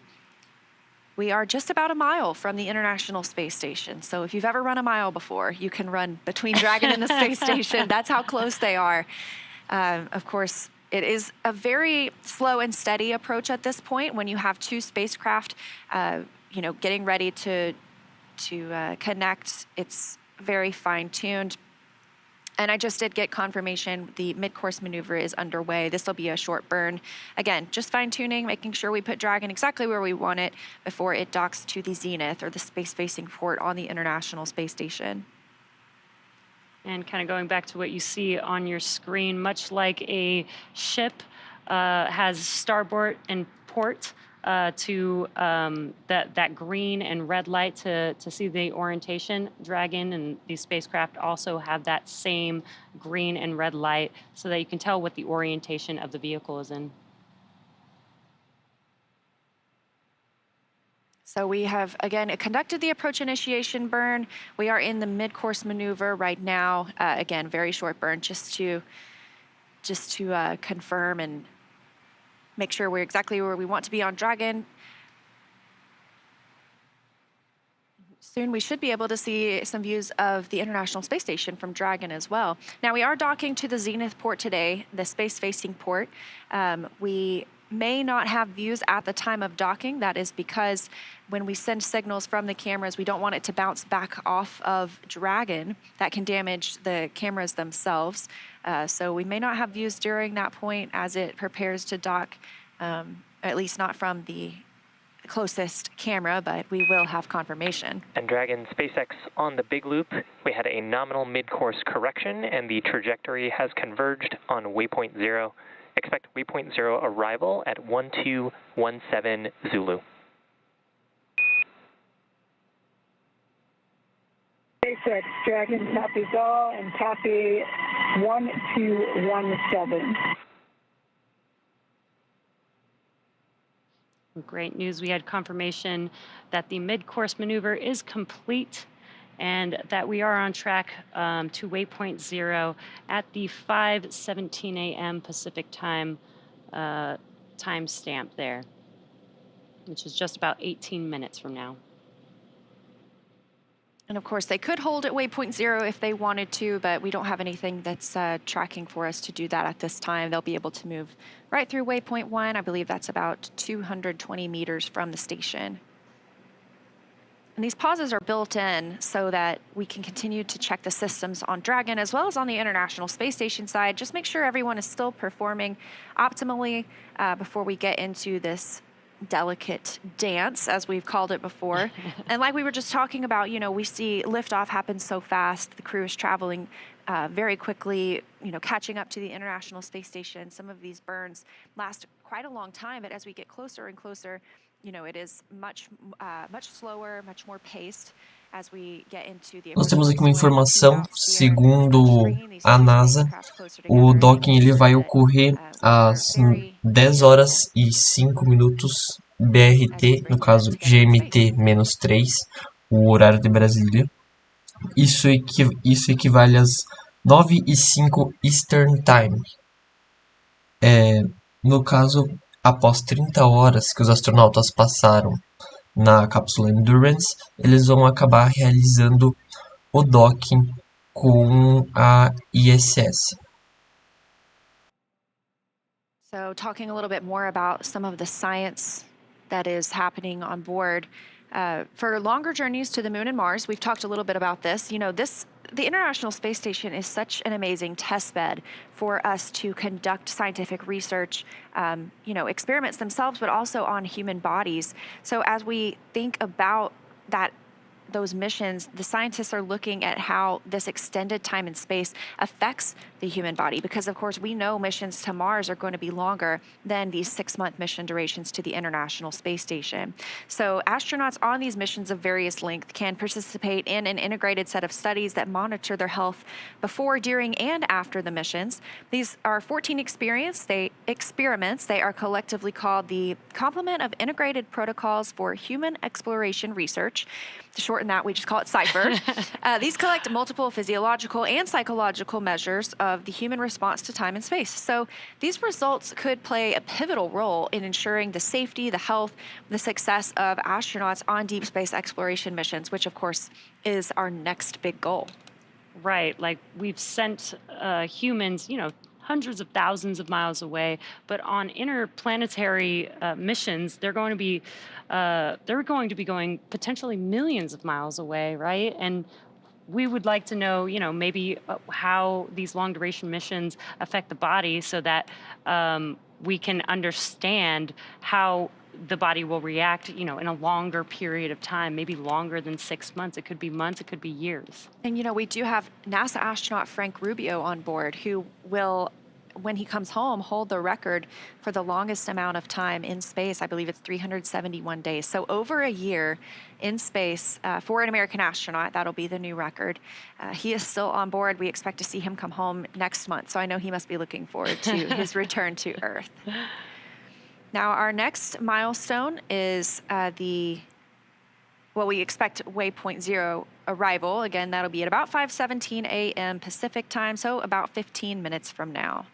We are just about a mile from the International Space Station. So if you've ever run a mile before, you can run between Dragon and the space station. That's how close they are. Of course, it is a very slow and steady approach at this point when you have two spacecraft, getting ready to connect. It's very fine-tuned. And I just did get confirmation the mid-course maneuver is underway. This will be a short burn. Again, just fine-tuning, making sure we put Dragon exactly where we want it before it docks to the zenith or the space-facing port on the International Space Station. And kind of going back to what you see on your screen, much like a ship has starboard and port to that green and red light to see the orientation. Dragon and these spacecraft also have that same green and red light so that you can tell what the orientation of the vehicle is in. So we have, again, conducted the approach initiation burn. We are in the mid-course maneuver right now. Again, very short burn just to confirm and make sure we're exactly where we want to be on Dragon. Soon we should be able to see some views of the International Space Station from Dragon as well. Now we are docking to the zenith port today, the space-facing port. We may not have views at the time of docking. That is because when we send signals from the cameras, we don't want it to bounce back off of Dragon. That can damage the cameras themselves. So we may not have views during that point as it prepares to dock, at least not from the closest camera, but we will have confirmation. And Dragon SpaceX on the big loop, we had a nominal mid-course correction and the trajectory has converged on waypoint 0. Expect waypoint 0 arrival at 1217 Zulu. SpaceX Dragon copies all and copy 1217. Great news. We had confirmation that the mid-course maneuver is complete and that we are on track to waypoint 0 at the 5:17 a.m. Pacific time timestamp there, which is just about 18 minutes from now. And of course, they could hold at waypoint 0 if they wanted to, but we don't have anything that's tracking for us to do that at this time. They'll be able to move right through waypoint 1. I believe that's about 220 meters from the station. And these pauses are built in so that we can continue to check the systems on Dragon as well as on the International Space Station side. Just make sure everyone is still performing optimally before we get into this delicate dance, as we've called it before. And like we were just talking about, you know, we see liftoff happen so fast. The crew is traveling very quickly, you know, catching up to the International Space Station. Some of these burns last quite a long time, but as we get closer and closer, you know, it is much slower, much more paced as we get into the. Nós temos aqui uma informação, segundo a NASA, o docking ele vai ocorrer às 10 horas e 5 minutos BRT, no caso GMT-3, o horário de Brasília. Isso equivale às 9h05 Eastern Time. No caso, após 30 horas que os astronautas passaram na cápsula Endurance, eles vão acabar realizando o docking com a ISS. So talking a little bit more about some of the science that is happening on board. For longer journeys to the moon and Mars, we've talked a little bit about this. You know, the International Space Station is such an amazing test bed for us to conduct scientific research, you know, experiments themselves, but also on human bodies. So as we think about those missions, the scientists are looking at how this extended time and space affects the human body, because of course we know missions to Mars are going to be longer than these 6-month mission durations to the International Space Station. So astronauts on these missions of various length can participate in an integrated set of studies that monitor their health before, during, and after the missions. These are 14 experiments. They are collectively called the Complement of Integrated Protocols for Human Exploration Research. To shorten that, we just call it CIPHER. These collect multiple physiological and psychological measures of the human response to time and space. So these results could play a pivotal role in ensuring the safety, the health, the success of astronauts on deep space exploration missions, which of course is our next big goal. Right, like we've sent humans, you know, hundreds of thousands of miles away, but on interplanetary missions, they're going to be going potentially millions of miles away, right? And we would like to know, maybe how these long duration missions affect the body so that we can understand how the body will react, in a longer period of time, maybe longer than 6 months. It could be months, it could be years. And we do have NASA astronaut Frank Rubio on board, who will, when he comes home, hold the record for the longest amount of time in space. I believe it's 371 days. So over a year in space for an American astronaut. That'll be the new record. He is still on board. We expect to see him come home next month. So I know he must be looking forward to his return to Earth. Now, our next milestone is we expect waypoint 0 arrival. Again, that'll be at about 5:17 a.m. Pacific time, so about 15 minutes from now.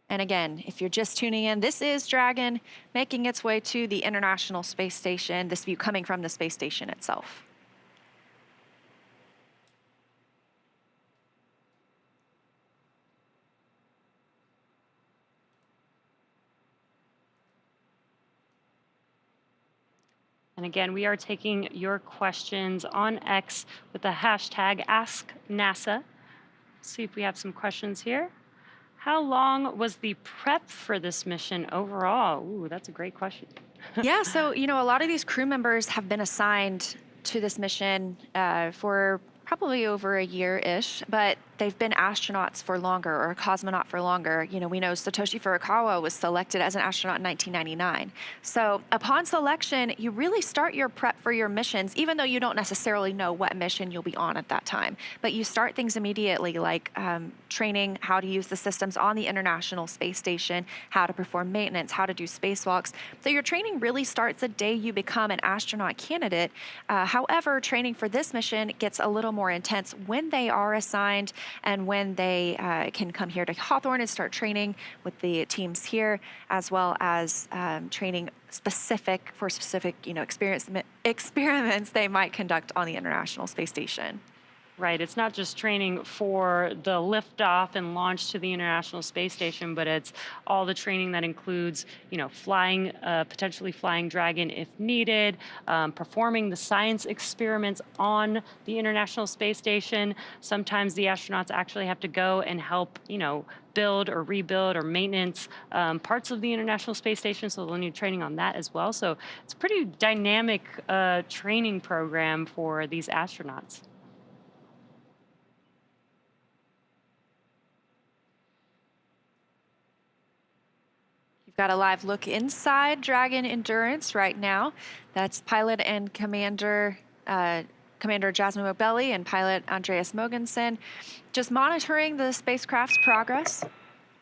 And again, if you're just tuning in, this is Dragon making its way to the International Space Station, this view coming from the space station itself. And again, we are taking your questions on X with the hashtag AskNASA. See if we have some questions here. How long was the prep for this mission overall? Ooh, that's a great question. Yeah, so, a lot of these crew members have been assigned to this mission for probably over a year-ish, but they've been astronauts for longer, or a cosmonaut for longer. We know Satoshi Furukawa was selected as an astronaut in 1999. So upon selection, you really start your prep for your missions, even though you don't necessarily know what mission you'll be on at that time. But you start things immediately, like training how to use the systems on the International Space Station, how to perform maintenance, how to do spacewalks. So your training really starts the day you become an astronaut candidate. However, training for this mission gets a little more intense when they are assigned and when they can come here to Hawthorne and start training with the teams here, as well as training specific experiments they might conduct on the International Space Station. Right, it's not just training for the liftoff and launch to the International Space Station, but it's all the training that includes, flying, potentially flying Dragon if needed, performing the science experiments on the International Space Station. Sometimes the astronauts actually have to go and help, build or rebuild or maintenance parts of the International Space Station, so they'll need training on that as well. So it's a pretty dynamic training program for these astronauts. We've got a live look inside Dragon Endurance right now. That's pilot and Commander Jasmine Mobelli and pilot Andreas Mogensen, just monitoring the spacecraft's progress.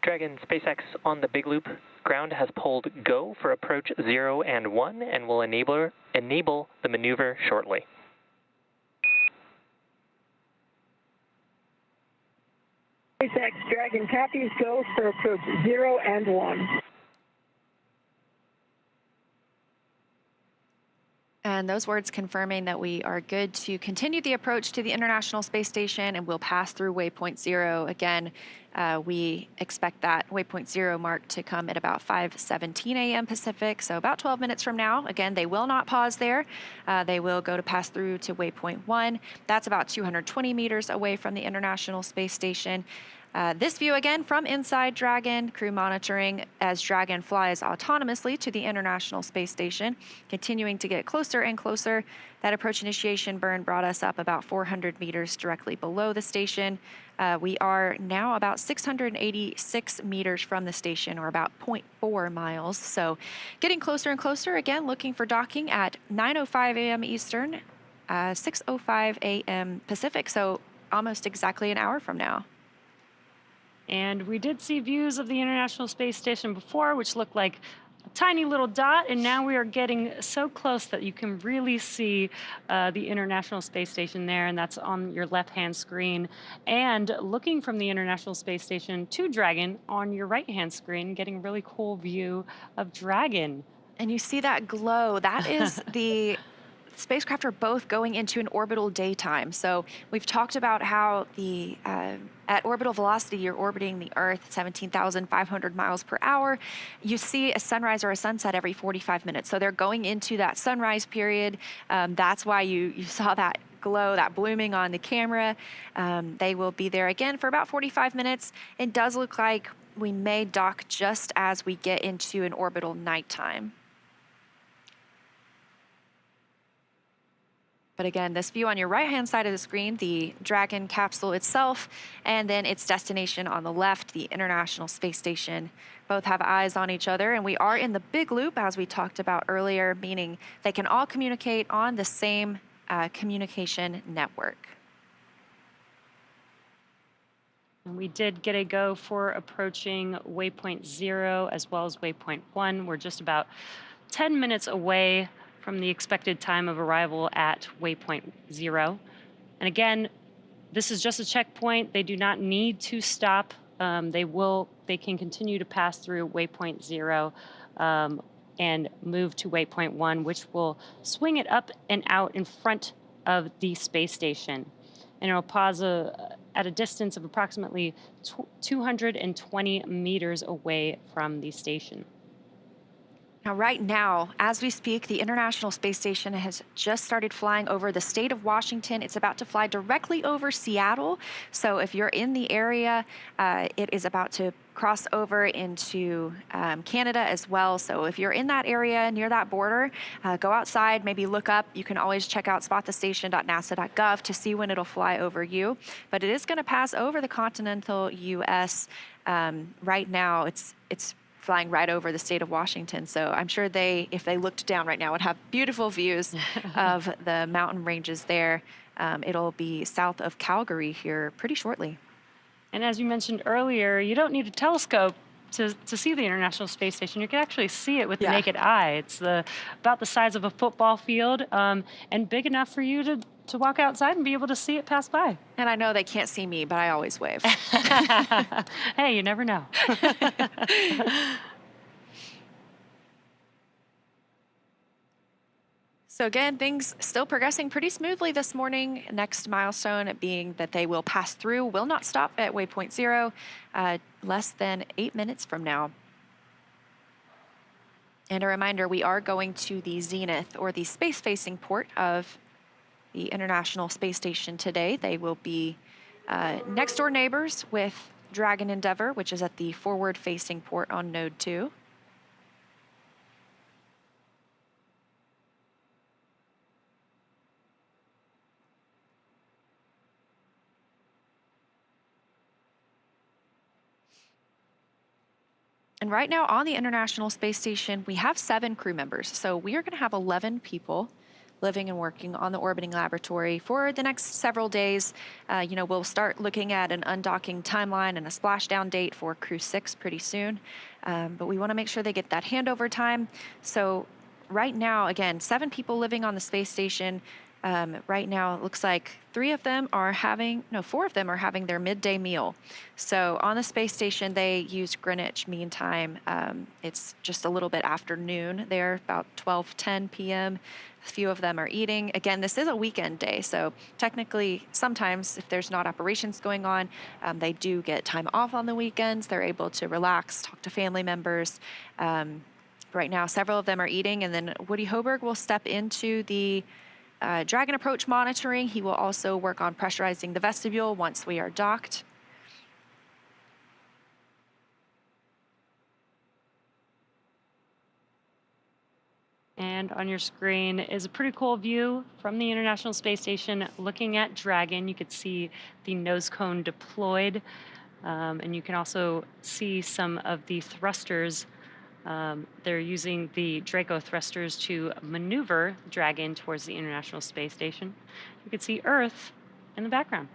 Dragon SpaceX on the Big Loop. Ground has pulled go for approach 0 and 1 and will enable the maneuver shortly. SpaceX Dragon copies, go for approach 0 and 1. And those words confirming that we are good to continue the approach to the International Space Station, and we'll pass through waypoint 0. Again, we expect that waypoint 0 mark to come at about 5:17 a.m. Pacific, so about 12 minutes from now. Again, they will not pause there. They will go to pass through to waypoint 1. That's about 220 meters away from the International Space Station. This view again from inside Dragon, crew monitoring as Dragon flies autonomously to the International Space Station, continuing to get closer and closer. That approach initiation burn brought us up about 400 meters directly below the station. We are now about 686 meters from the station, or about 0.4 miles. So getting closer and closer, again, looking for docking at 9:05 a.m. Eastern, 6:05 a.m. Pacific, so almost exactly an hour from now. And we did see views of the International Space Station before, which looked like a tiny little dot, and now we are getting so close that you can really see the International Space Station there, and that's on your left-hand screen. And looking from the International Space Station to Dragon on your right-hand screen, getting a really cool view of Dragon. And you see that glow. That is spacecraft are both going into an orbital daytime. So we've talked about how the at orbital velocity, you're orbiting the Earth at 17,500 miles per hour. You see a sunrise or a sunset every 45 minutes. So they're going into that sunrise period. That's why you saw that glow, that blooming on the camera. They will be there again for about 45 minutes. It does look like we may dock just as we get into an orbital nighttime. But again, this view on your right-hand side of the screen, the Dragon capsule itself, and then its destination on the left, the International Space Station, both have eyes on each other. And we are in the big loop, as we talked about earlier, meaning they can all communicate on the same communication network. And we did get a go for approaching waypoint 0 as well as waypoint 1. We're just about 10 minutes away from the expected time of arrival at waypoint 0. And again, this is just a checkpoint. They do not need to stop. They can continue to pass through waypoint 0 and move to waypoint 1, which will swing it up and out in front of the space station. And it'll pause at a distance of approximately 220 meters away from the station. Now, right now, as we speak, the International Space Station has just started flying over the state of Washington. It's about to fly directly over Seattle. So if you're in the area, it is about to cross over into Canada as well. So if you're in that area near that border, go outside, maybe look up. You can always check out spotthestation.nasa.gov to see when it'll fly over you. But it is going to pass over the continental U.S. Right now. It's flying right over the state of Washington. So I'm sure if they looked down right now, would have beautiful views of the mountain ranges there. It'll be south of Calgary here pretty shortly. And as you mentioned earlier, you don't need a telescope to see the International Space Station. You can actually see it with the naked eye. It's about the size of a football field and big enough for you to walk outside and be able to see it pass by. And I know they can't see me, but I always wave. Hey, you never know. So again, things still progressing pretty smoothly this morning. Next milestone being that they will pass through, will not stop at waypoint 0, less than 8 minutes from now. And a reminder, we are going to the zenith, or the space-facing port of the International Space Station today. They will be next-door neighbors with Dragon Endeavour, which is at the forward-facing port on Node 2. And right now on the International Space Station, we have 7 crew members. So we are going to have 11 people living and working on the orbiting laboratory for the next several days. We'll start looking at an undocking timeline and a splashdown date for CREW-7 pretty soon. But we want to make sure they get that handover time. So right now, again, 7 people living on the space station. Right now, it looks like 4 of them are having their midday meal. So on the space station, they use Greenwich Mean Time. It's just a little bit after noon there, about 12:10 p.m. A few of them are eating. Again, this is a weekend day, so technically, sometimes if there's not operations going on, they do get time off on the weekends. They're able to relax, talk to family members. Right now, several of them are eating, and then Woody Hoberg will step into the Dragon approach monitoring. He will also work on pressurizing the vestibule once we are docked. And on your screen is a pretty cool view from the International Space Station looking at Dragon. You could see the nose cone deployed, and you can also see some of the thrusters. They're using the Draco thrusters to maneuver Dragon towards the International Space Station. You can see Earth in the background.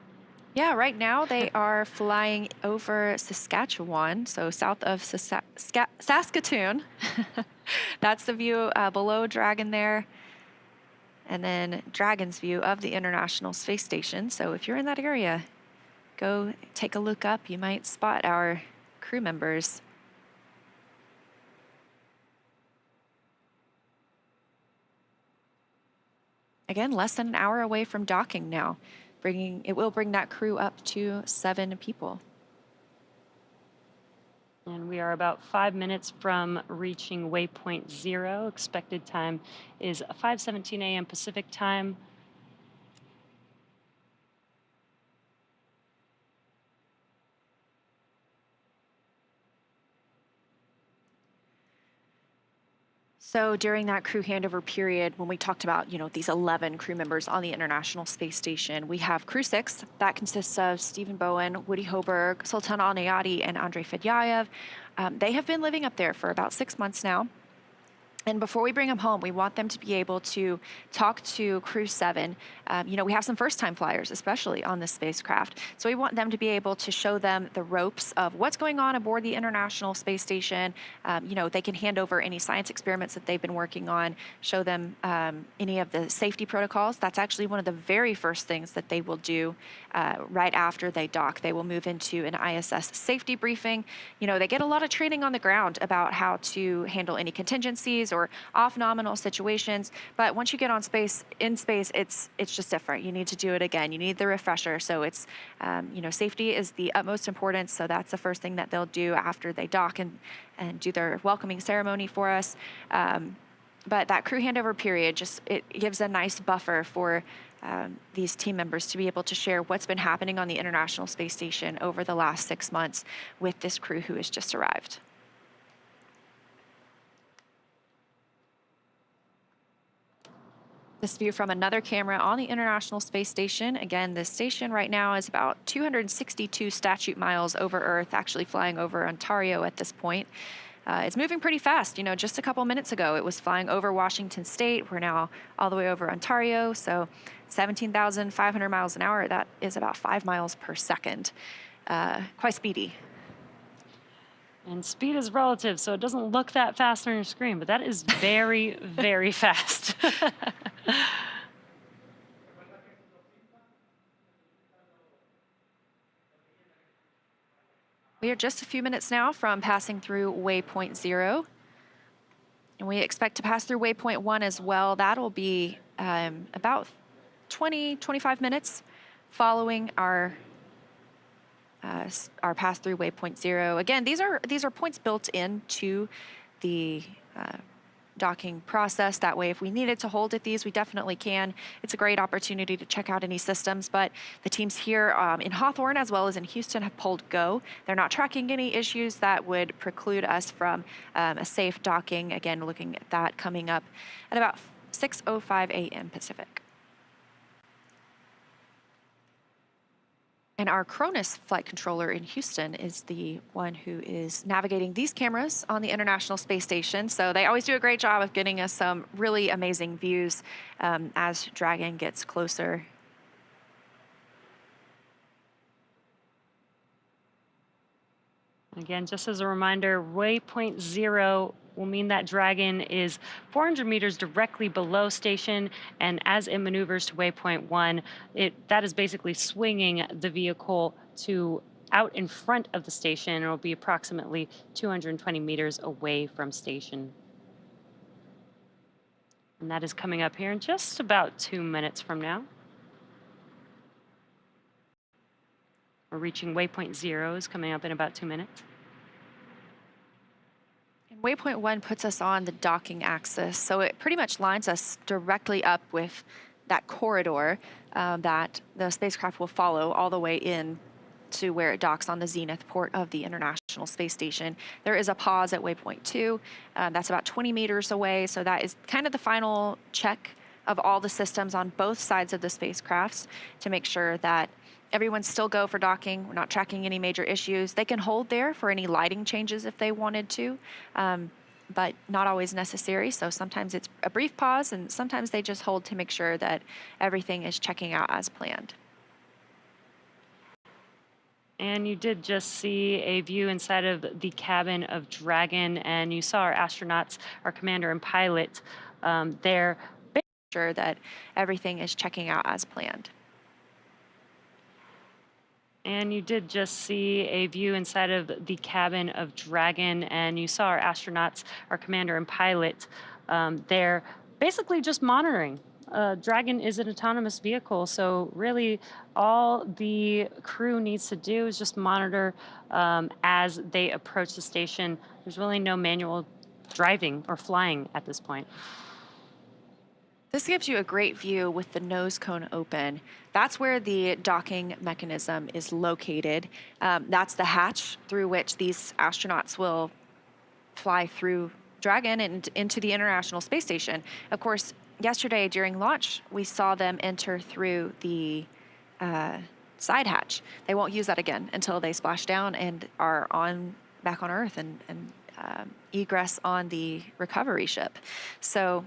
Yeah, right now they are flying over Saskatchewan, so south of Saskatoon. That's the view below Dragon there. And then Dragon's view of the International Space Station. So if you're in that area, go take a look up. You might spot our crew members. again, less than an hour away from docking now. It will bring that crew up to 7 people. And we are about 5 minutes from reaching waypoint 0. Expected time is 5:17 a.m. Pacific time. So during that crew handover period, when we talked about, these 11 crew members on the International Space Station, we have Crew-6. That consists of Stephen Bowen, Woody Hoberg, Sultan Al-Nayati, and Andrei Fedyayev. They have been living up there for about 6 months now. And before we bring them home, we want them to be able to talk to CREW-7. We have some first-time flyers, especially on this spacecraft. So we want them to be able to show them the ropes of what's going on aboard the International Space Station. They can hand over any science experiments that they've been working on, show them any of the safety protocols. That's actually one of the very first things that they will do right after they dock. They will move into an ISS safety briefing. They get a lot of training on the ground about how to handle any contingencies or off-nominal situations, but once you get in space, it's just different. You need to do it again. You need the refresher. So it's, safety is the utmost importance. So that's the first thing that they'll do after they dock and do their welcoming ceremony for us. But that crew handover period, it gives a nice buffer for these team members to be able to share what's been happening on the International Space Station over the last 6 months with this crew who has just arrived. This view from another camera on the International Space Station. Again, this station right now is about 262 statute miles over Earth, actually flying over Ontario at this point. It's moving pretty fast. Just a couple minutes ago, it was flying over Washington State. We're now all the way over Ontario, so 17,500 miles an hour. That is about 5 miles per second. Quite speedy. And speed is relative, so it doesn't look that fast on your screen, but that is very, very fast. We are just a few minutes now from passing through waypoint 0. And we expect to pass through waypoint 1 as well. That'll be about 25 minutes following our pass through waypoint 0. Again, these are points built into the docking process. That way, if we needed to hold at these, we definitely can. It's a great opportunity to check out any systems, but the teams here in Hawthorne as well as in Houston have pulled go. They're not tracking any issues that would preclude us from a safe docking. Again, looking at that coming up at about 6:05 a.m. Pacific. And our Cronus flight controller in Houston is the one who is navigating these cameras on the International Space Station. So they always do a great job of getting us some really amazing views as Dragon gets closer. Again, just as a reminder, waypoint 0 will mean that Dragon is 400 meters directly below station, and as it maneuvers to waypoint 1, that is basically swinging the vehicle to out in front of the station. It will be approximately 220 meters away from station. And that is coming up here in just about 2 minutes from now. We're reaching waypoint 0 is coming up in about 2 minutes. And waypoint 1 puts us on the docking axis, so it pretty much lines us directly up with that corridor that the spacecraft will follow all the way in to where it docks on the zenith port of the International Space Station. There is a pause at waypoint 2. That's about 20 meters away, so that is kind of the final check of all the systems on both sides of the spacecrafts to make sure that everyone's still go for docking. We're not tracking any major issues. They can hold there for any lighting changes if they wanted to, but not always necessary. So sometimes it's a brief pause, and sometimes they just hold to make sure that everything is checking out as planned. And you did just see a view inside of the cabin of Dragon, and you saw our astronauts, our commander and pilot there, making sure that everything is checking out as planned. And you did just see a view inside of the cabin of Dragon, and you saw our astronauts, our commander and pilot there, basically just monitoring Dragon is an autonomous vehicle, so really all the crew needs to do is just monitor as they approach the station. There's really no manual driving or flying at this point. This gives you a great view with the nose cone open. That's where the docking mechanism is located. That's the hatch through which these astronauts will fly through Dragon and into the International Space Station. Of course, yesterday during launch, we saw them enter through the side hatch. They won't use that again until they splash down and are back on Earth and egress on the recovery ship. So,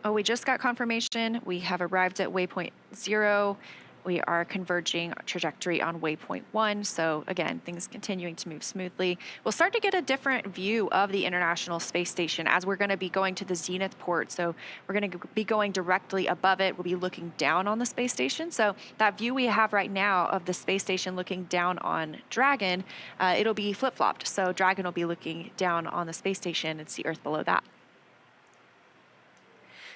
we just got confirmation. We have arrived at waypoint 0. We are converging our trajectory on waypoint 1. So again, things continuing to move smoothly. We'll start to get a different view of the International Space Station as we're going to be going to the zenith port. So we're going to be going directly above it. We'll be looking down on the space station. So that view we have right now of the space station looking down on Dragon, it'll be flip-flopped. So Dragon will be looking down on the space station and see Earth below that.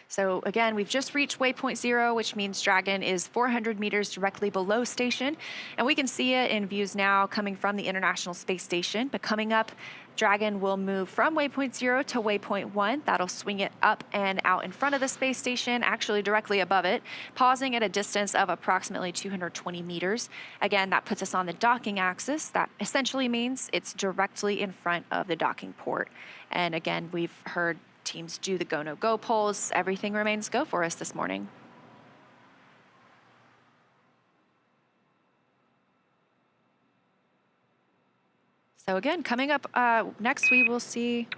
So again, we've just reached waypoint 0, which means Dragon is 400 meters directly below station. And we can see it in views now coming from the International Space Station. But coming up, Dragon will move from waypoint 0 to waypoint 1. That'll swing it up and out in front of the space station, actually directly above it, pausing at a distance of approximately 220 meters. Again, that puts us on the docking axis. That essentially means it's directly in front of the docking port. And again, we've heard teams do the go, no go polls. Everything remains go for us this morning. So again, coming up next, we will see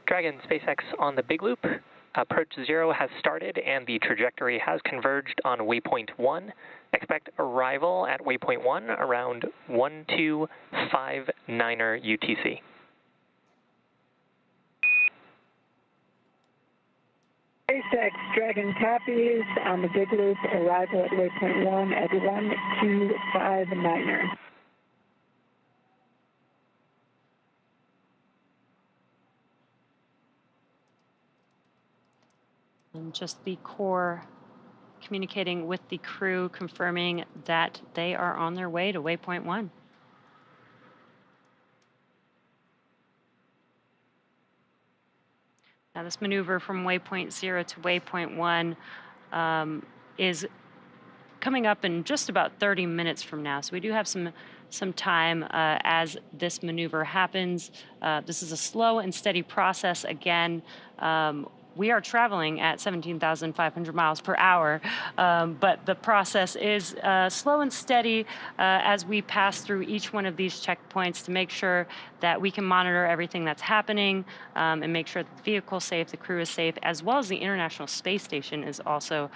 Dragon SpaceX on the big loop. Approach 0 has started and the trajectory has converged on waypoint 1. Expect arrival at waypoint 1 around 1259er UTC. SpaceX Dragon copies on the big loop, arrival at waypoint 1 at 1259er. And just the core communicating with the crew, confirming that they are on their way to waypoint 1. Now this maneuver from waypoint 0 to waypoint 1 is coming up in just about 30 minutes from now. So we do have some time as this maneuver happens. This is a slow and steady process. Again, we are traveling at 17,500 miles per hour, but the process is slow and steady as we pass through each one of these checkpoints to make sure that we can monitor everything that's happening and make sure that the vehicle's safe, the crew is safe, as well as the International Space Station is also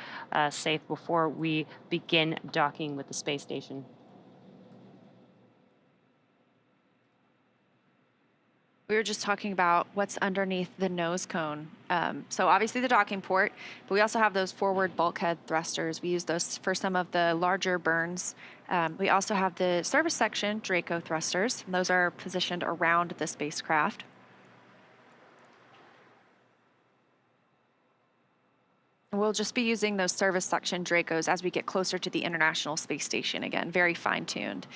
safe before we begin docking with the space station. We were just talking about what's underneath the nose cone. So obviously the docking port, but we also have those forward bulkhead thrusters. We use those for some of the larger burns. We also have the service section Draco thrusters. Those are positioned around the spacecraft. We'll just be using those service section Dracos as we get closer to the International Space Station. Again, very fine-tuned.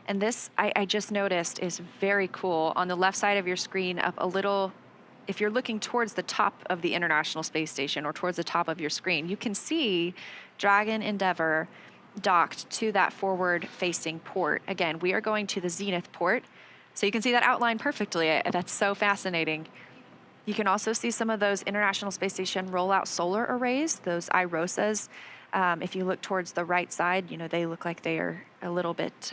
And this, I just noticed, is very cool. On the left side of your screen, up a little, if you're looking towards the top of the International Space Station or towards the top of your screen, you can see Dragon Endeavour docked to that forward-facing port. Again, we are going to the zenith port, so you can see that outline perfectly. That's so fascinating. You can also see some of those International Space Station rollout solar arrays, those IROSAs. If you look towards the right side, you know, they look like they are a little bit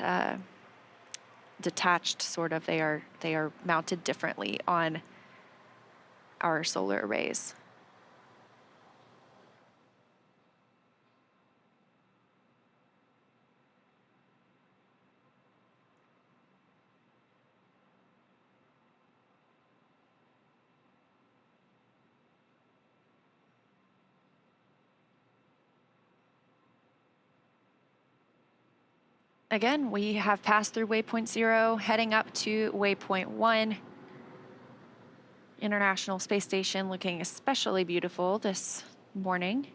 detached, sort of. They are mounted differently on our solar arrays. Again, we have passed through waypoint 0, heading up to waypoint 1. International Space Station looking especially beautiful this morning.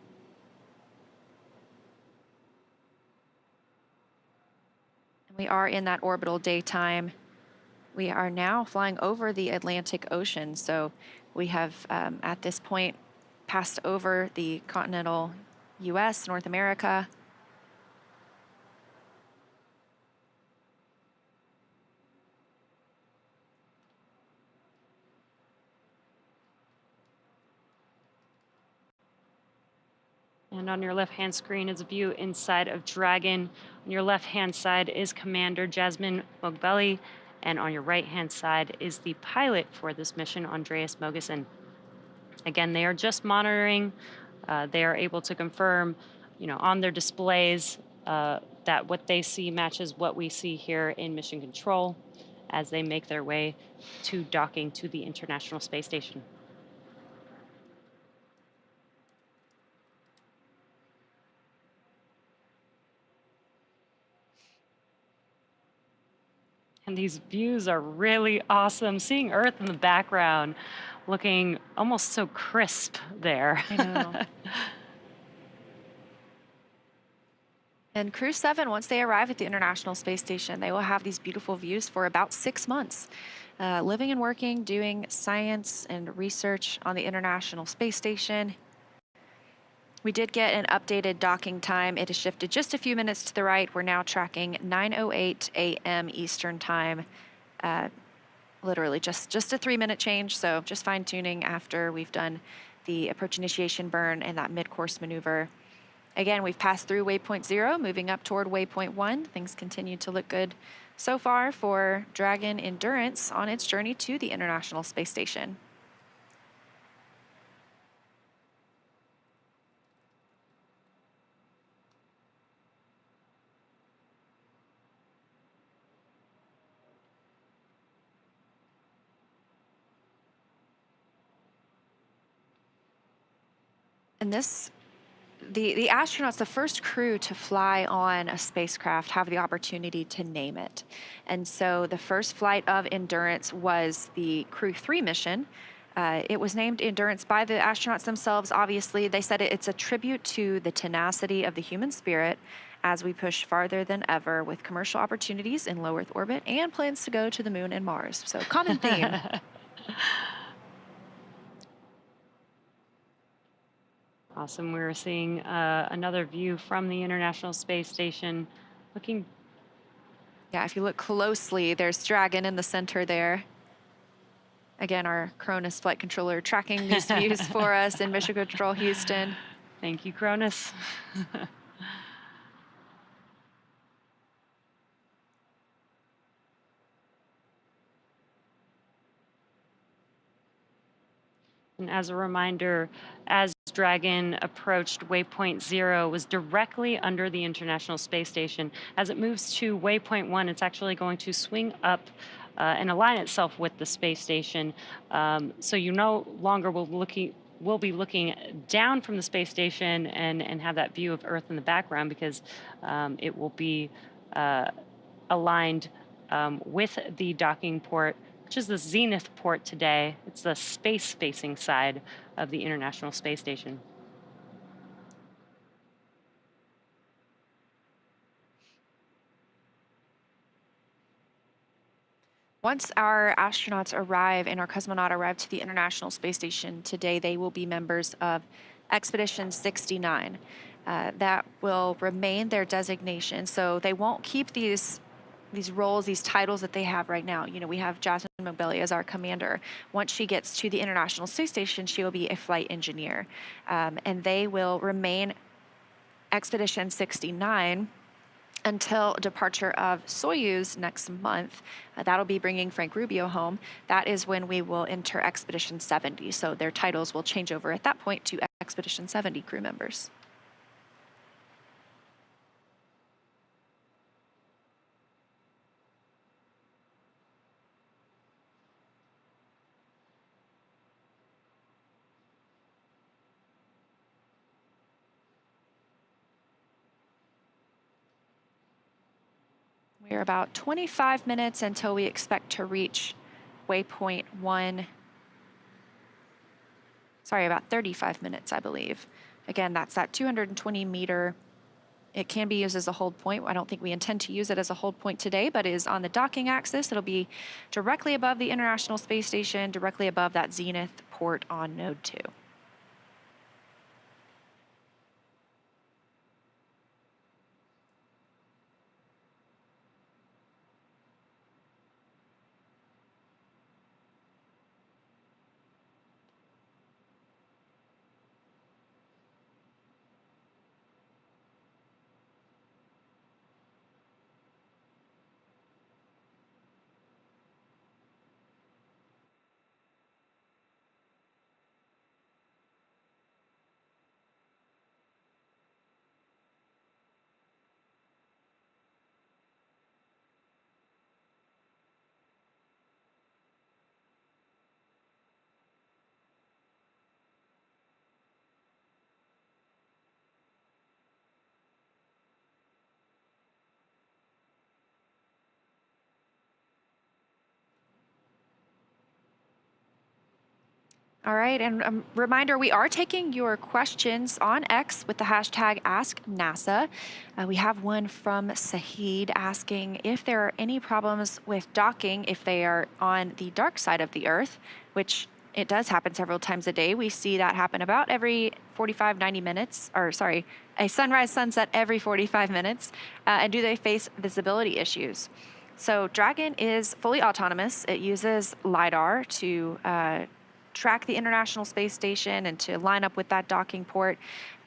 We are in that orbital daytime. We are now flying over the Atlantic Ocean, so we have at this point passed over the continental US, North America. And on your left-hand screen is a view inside of Dragon. On your left-hand side is Commander Jasmine Mogbelli, and on your right-hand side is the pilot for this mission, Andreas Mogensen. Again, they are just monitoring. They are able to confirm, on their displays that what they see matches what we see here in Mission Control as they make their way to docking to the International Space Station. And these views are really awesome. Seeing Earth in the background, looking almost so crisp there. I know. And CREW-7, once they arrive at the International Space Station, they will have these beautiful views for about 6 months, living and working, doing science and research on the International Space Station. We did get an updated docking time. It has shifted just a few minutes to the right. We're now tracking 9:08 a.m. Eastern Time. Literally just a 3-minute change, so just fine-tuning after we've done the approach initiation burn and that mid-course maneuver. Again, we've passed through waypoint 0, moving up toward waypoint 1. Things continue to look good so far for Dragon Endurance on its journey to the International Space Station. And the astronauts, the first crew to fly on a spacecraft, have the opportunity to name it. And so the first flight of Endurance was the CREW-3 mission. It was named Endurance by the astronauts themselves. Obviously, they said it's a tribute to the tenacity of the human spirit as we push farther than ever with commercial opportunities in low Earth orbit and plans to go to the moon and Mars. So common theme. Awesome. We're seeing another view from the International Space Station. Looking. Yeah, if you look closely, there's Dragon in the center there. Again, our Cronus flight controller tracking these views for us in Mission Control Houston. Thank you, Cronus. And as a reminder, as Dragon approached waypoint 0, was directly under the International Space Station. As it moves to waypoint 1, it's actually going to swing up and align itself with the space station. So you no longer will be looking down from the space station and have that view of Earth in the background, because it will be aligned with the docking port, which is the zenith port today. It's the space-facing side of the International Space Station. Once our astronauts arrive and our cosmonaut arrive to the International Space Station today, they will be members of Expedition 69. That will remain their designation, so they won't keep these roles, these titles that they have right now. We have Jasmine Mogbelli as our commander. Once she gets to the International Space Station, she will be a flight engineer. And they will remain Expedition 69 until departure of Soyuz next month. That'll be bringing Frank Rubio home. That is when we will enter Expedition 70. So their titles will change over at that point to Expedition 70 crew members. We're about 25 minutes until we expect to reach waypoint 1. Sorry, about 35 minutes, I believe. Again, that's that 220-meter It can be used as a hold point. I don't think we intend to use it as a hold point today, but it is on the docking axis. It'll be directly above the International Space Station, directly above that Zenith port on Node 2. All right, and a reminder, we are taking your questions on X with the hashtag AskNASA. We have one from Sahid asking if there are any problems with docking if they are on the dark side of the Earth, which it does happen several times a day. We see that happen about every 45, 90 minutes, or sorry, a sunrise, sunset every 45 minutes. And do they face visibility issues? So Dragon is fully autonomous. It uses LiDAR to track the International Space Station and to line up with that docking port.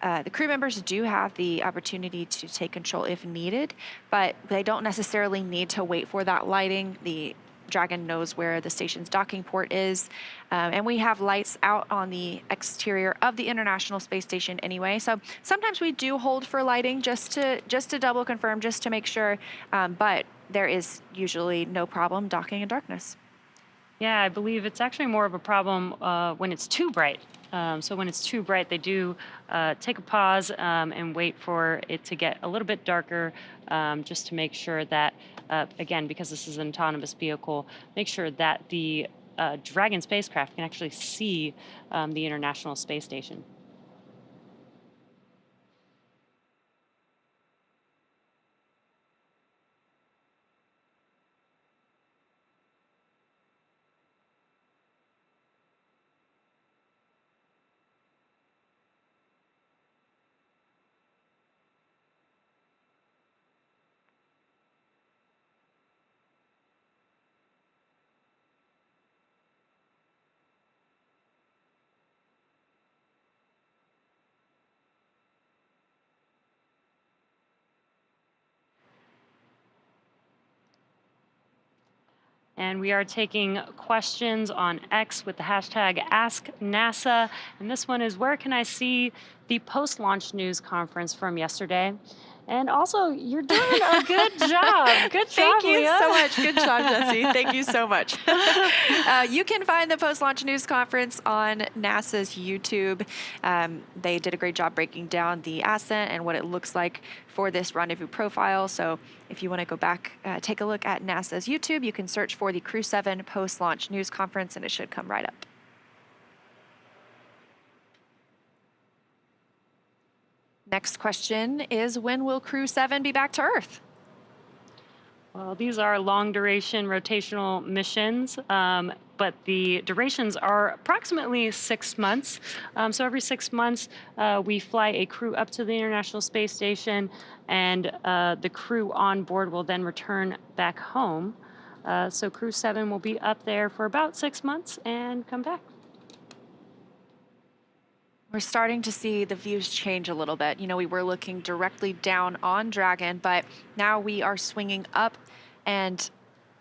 The crew members do have the opportunity to take control if needed, but they don't necessarily need to wait for that lighting. The Dragon knows where the station's docking port is, and we have lights out on the exterior of the International Space Station anyway. So sometimes we do hold for lighting just to double confirm, just to make sure, but there is usually no problem docking in darkness. Yeah, I believe it's actually more of a problem when it's too bright. So when it's too bright, they do take a pause and wait for it to get a little bit darker, just to make sure that, again, because this is an autonomous vehicle, make sure that the Dragon spacecraft can actually see the International Space Station. And we are taking questions on X with the hashtag AskNASA. And this one is, where can I see the post-launch news conference from yesterday? And also, you're doing a good job. Good job, Thank you Leah. so much. Good job, Jesse. Thank you so much. You can find the post-launch news conference on NASA's YouTube. They did a great job breaking down the ascent and what it looks like for this rendezvous profile. So if you want to go back, take a look at NASA's YouTube, you can search for the CREW-7 post-launch news conference, and it should come right up. Next question is, when will CREW-7 be back to Earth? Well, these are long-duration rotational missions, but the durations are approximately 6 months. So every 6 months, we fly a crew up to the International Space Station, and the crew on board will then return back home. So CREW-7 will be up there for about 6 months and come back. We're starting to see the views change a little bit. You know, we were looking directly down on Dragon, but now we are swinging up and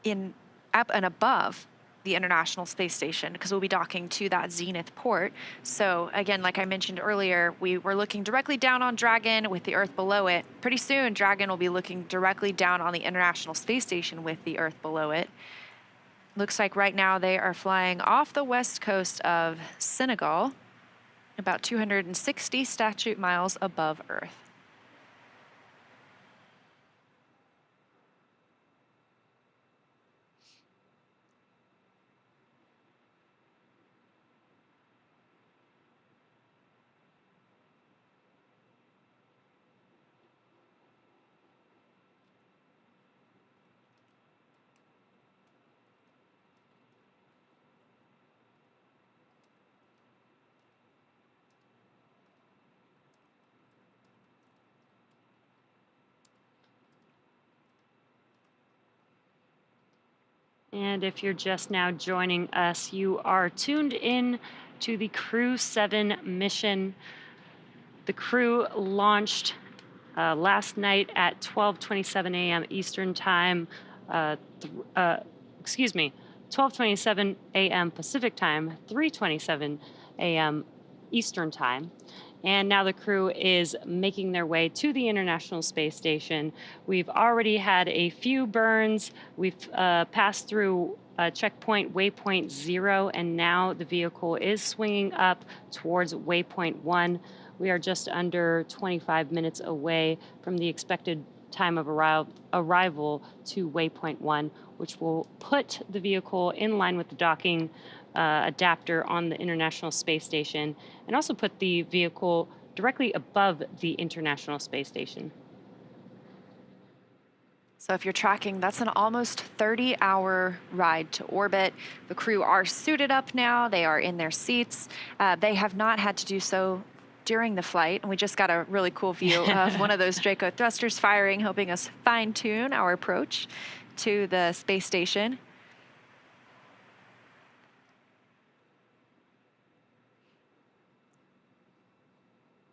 above the International Space Station, because we'll be docking to that Zenith port. So again, like I mentioned earlier, we were looking directly down on Dragon with the Earth below it. Pretty soon, Dragon will be looking directly down on the International Space Station with the Earth below it. Looks like right now they are flying off the west coast of Senegal, about 260 statute miles above Earth. And if you're just now joining us, you are tuned in to the CREW-7 mission. The crew launched last night at 12:27 a.m. Eastern Time. 12:27 a.m. Pacific Time, 3:27 a.m. Eastern Time. And now the crew is making their way to the International Space Station. We've already had a few burns. We've passed through checkpoint waypoint 0, and now the vehicle is swinging up towards waypoint 1. We are just under 25 minutes away from the expected time of arrival to waypoint 1, which will put the vehicle in line with the docking adapter on the International Space Station, and also put the vehicle directly above the International Space Station. So if you're tracking, that's an almost 30-hour ride to orbit. The crew are suited up now. They are in their seats. They have not had to do so during the flight, and we just got a really cool view of one of those Draco thrusters firing, helping us fine-tune our approach to the space station.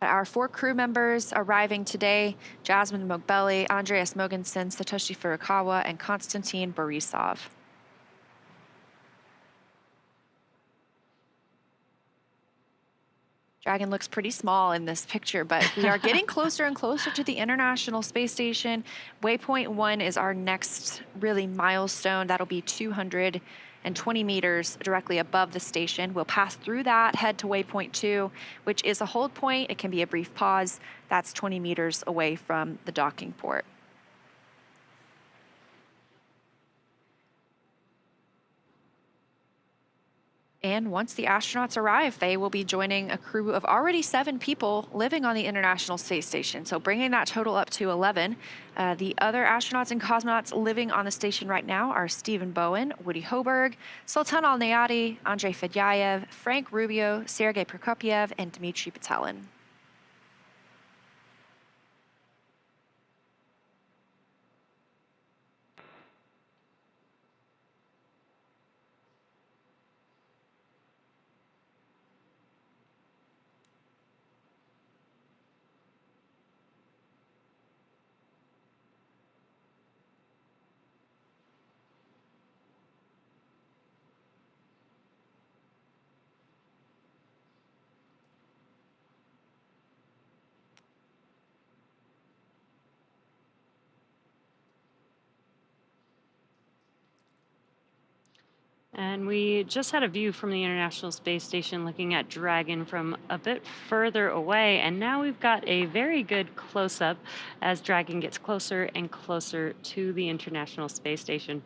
Our 4 crew members arriving today: Jasmine Mogbelli, Andreas Mogensen, Satoshi Furukawa, and Konstantin Borisov. Dragon looks pretty small in this picture, but we are getting closer and closer to the International Space Station. Waypoint 1 is our next really milestone. That'll be 220 meters directly above the station. We'll pass through that, head to waypoint 2, which is a hold point. It can be a brief pause. That's 20 meters away from the docking port. And once the astronauts arrive, they will be joining a crew of already 7 people living on the International Space Station, so bringing that total up to 11. The other astronauts and cosmonauts living on the station right now are Stephen Bowen, Woody Hoberg, Sultan Al-Nayati, Andrei Fedyaev, Frank Rubio, Sergei Prokopyev, and Dmitry Petelin. And we just had a view from the International Space Station looking at Dragon from a bit further away, and now we've got a very good close-up as Dragon gets closer and closer to the International Space Station.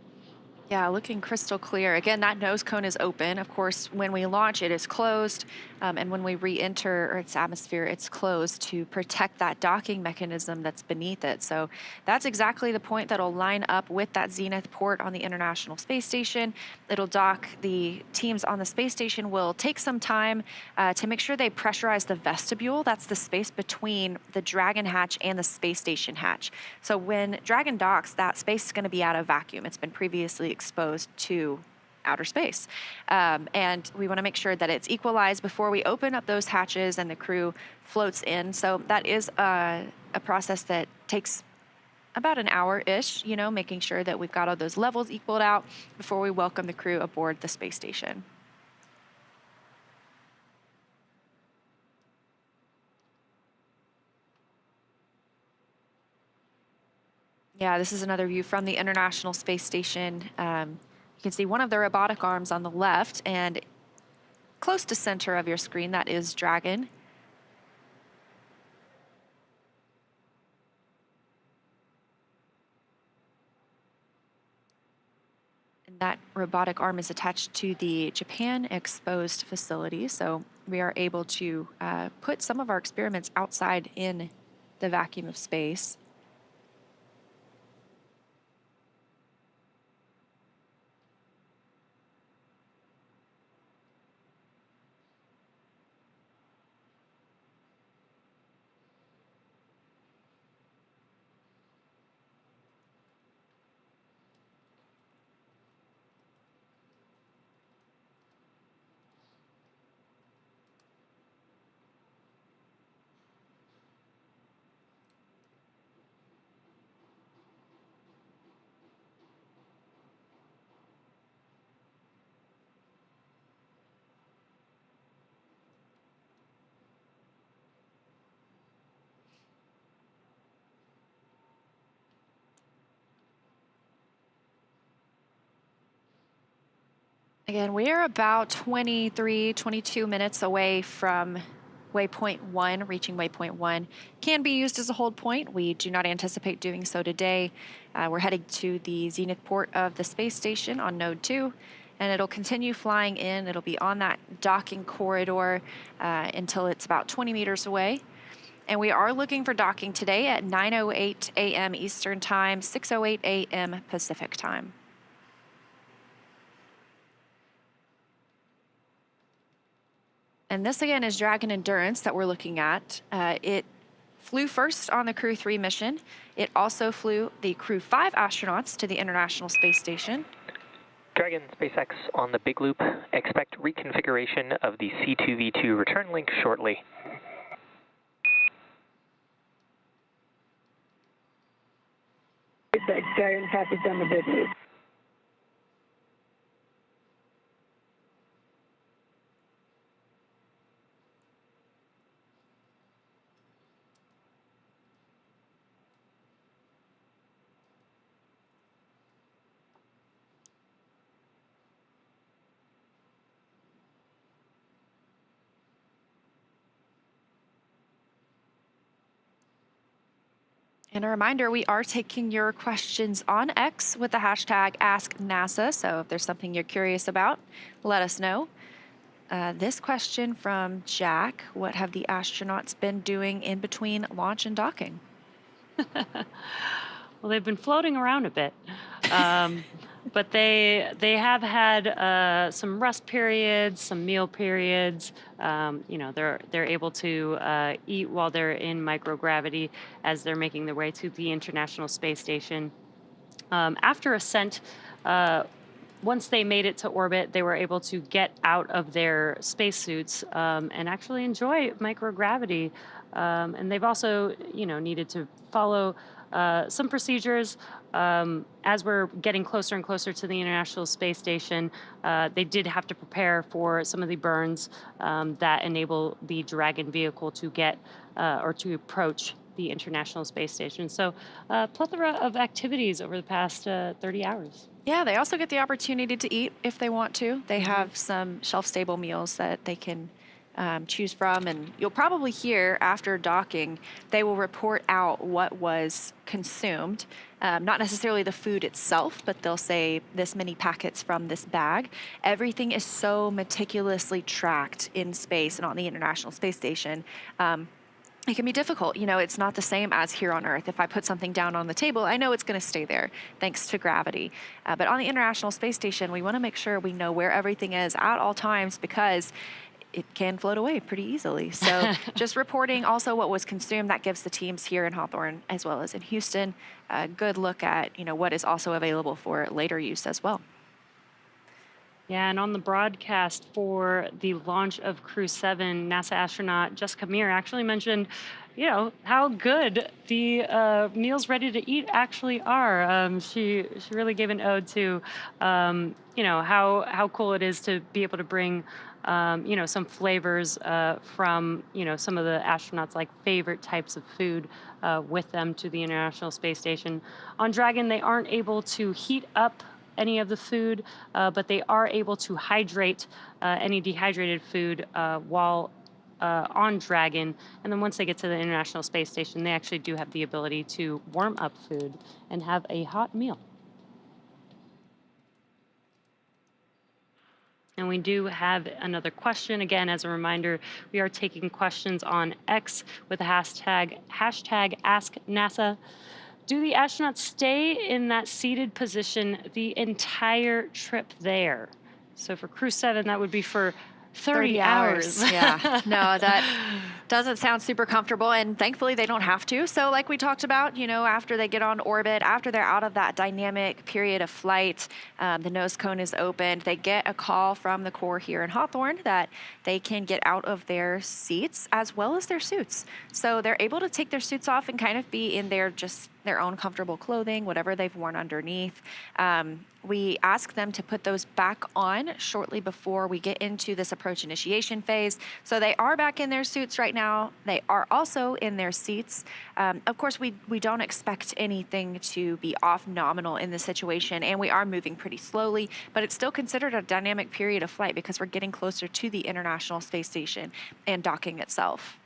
Yeah, looking crystal clear. Again, that nose cone is open. Of course, when we launch, it is closed. And when we re-enter its atmosphere, it's closed to protect that docking mechanism that's beneath it. So that's exactly the point that'll line up with that Zenith port on the International Space Station. It'll dock. The teams on the space station will take some time to make sure they pressurize the vestibule. That's the space between the Dragon hatch and the space station hatch. So when Dragon docks, that space is going to be out of vacuum. It's been previously exposed to outer space. And we want to make sure that it's equalized before we open up those hatches and the crew floats in. So that is a process that takes about an hour-ish, you know, making sure that we've got all those levels equaled out before we welcome the crew aboard the space station. Yeah, this is another view from the International Space Station. You can see one of the robotic arms on the left, and close to center of your screen, that is Dragon. And that robotic arm is attached to the Japan exposed facility, so we are able to put some of our experiments outside in the vacuum of space. Again, we are about 23, 22 minutes away from waypoint 1, reaching waypoint 1. Can be used as a hold point. We do not anticipate doing so today. We're heading to the zenith port of the space station on node 2, and it'll continue flying in. It'll be on that docking corridor until it's about 20 meters away. And we are looking for docking today at 9:08 a.m. Eastern Time, 6:08 a.m. Pacific Time. And this again is Dragon Endurance that we're looking at. It flew first on the Crew-3 mission. It also flew the Crew-5 astronauts to the International Space Station. Dragon SpaceX on the Big Loop. Expect reconfiguration of the C2V2 return link shortly. SpaceX Dragon copies on the Big Loop. And a reminder, we are taking your questions on X with the hashtag AskNASA. So if there's something you're curious about, let us know. This question from Jack: what have the astronauts been doing in between launch and docking? Well, they've been floating around a bit, but they have had some rest periods, some meal periods. They're able to eat while they're in microgravity as they're making their way to the International Space Station. After ascent, once they made it to orbit, they were able to get out of their spacesuits and actually enjoy microgravity. And they've also, needed to follow some procedures. As we're getting closer and closer to the International Space Station, they did have to prepare for some of the burns that enable the Dragon vehicle to get or to approach the International Space Station. So a plethora of activities over the past 30 hours. Yeah, they also get the opportunity to eat if they want to. They have some shelf-stable meals that they can choose from, and you'll probably hear after docking, they will report out what was consumed. Not necessarily the food itself, but they'll say this many packets from this bag. Everything is so meticulously tracked in space and on the International Space Station. It can be difficult. It's not the same as here on Earth. If I put something down on the table, I know it's going to stay there thanks to gravity. But on the International Space Station, we want to make sure we know where everything is at all times, because it can float away pretty easily. So just reporting also what was consumed, that gives the teams here in Hawthorne as well as in Houston a good look at what is also available for later use as well. Yeah, and on the broadcast for the launch of Crew-7, NASA astronaut Jessica Meir actually mentioned, how good the meals ready to eat actually are. She really gave an ode to, how cool it is to be able to bring, some flavors from, some of the astronauts' favorite types of food with them to the International Space Station. On Dragon, they aren't able to heat up any of the food, but they are able to hydrate any dehydrated food while on Dragon. And then once they get to the International Space Station, they actually do have the ability to warm up food and have a hot meal. And we do have another question. Again, as a reminder, we are taking questions on X with the hashtag AskNASA. Do the astronauts stay in that seated position the entire trip there? So for Crew-7, that would be for 30 hours. Yeah, no, that doesn't sound super comfortable, and thankfully they don't have to. So like we talked about, after they get on orbit, after they're out of that dynamic period of flight, the nose cone is opened, they get a call from the Corps here in Hawthorne that they can get out of their seats as well as their suits. So they're able to take their suits off and kind of be in their their own comfortable clothing, whatever they've worn underneath. We ask them to put those back on shortly before we get into this approach initiation phase. So they are back in their suits right now. They are also in their seats. Of course, we don't expect anything to be off nominal in this situation, and we are moving pretty slowly, but it's still considered a dynamic period of flight because we're getting closer to the International Space Station and docking itself.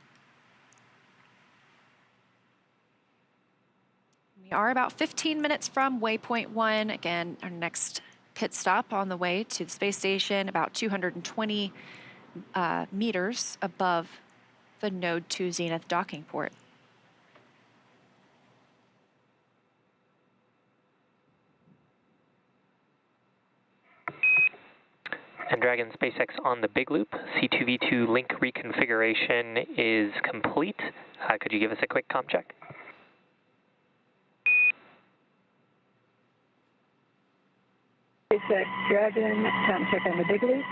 We are about 15 minutes from waypoint 1. Again, our next pit stop on the way to the space station, about 220 meters above the Node 2 Zenith docking port. And Dragon SpaceX on the big loop. C2V2 link reconfiguration is complete. Could you give us a quick comm check? SpaceX Dragon, time check on the big loop.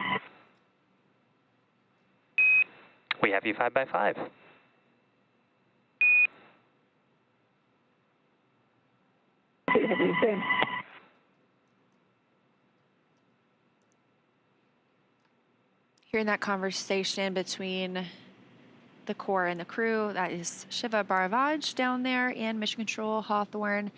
We have you 5 by 5. Have you seen? Hearing that conversation between the core and the crew, that is Shiva Bharavaj down there in Mission Control, Hawthorne.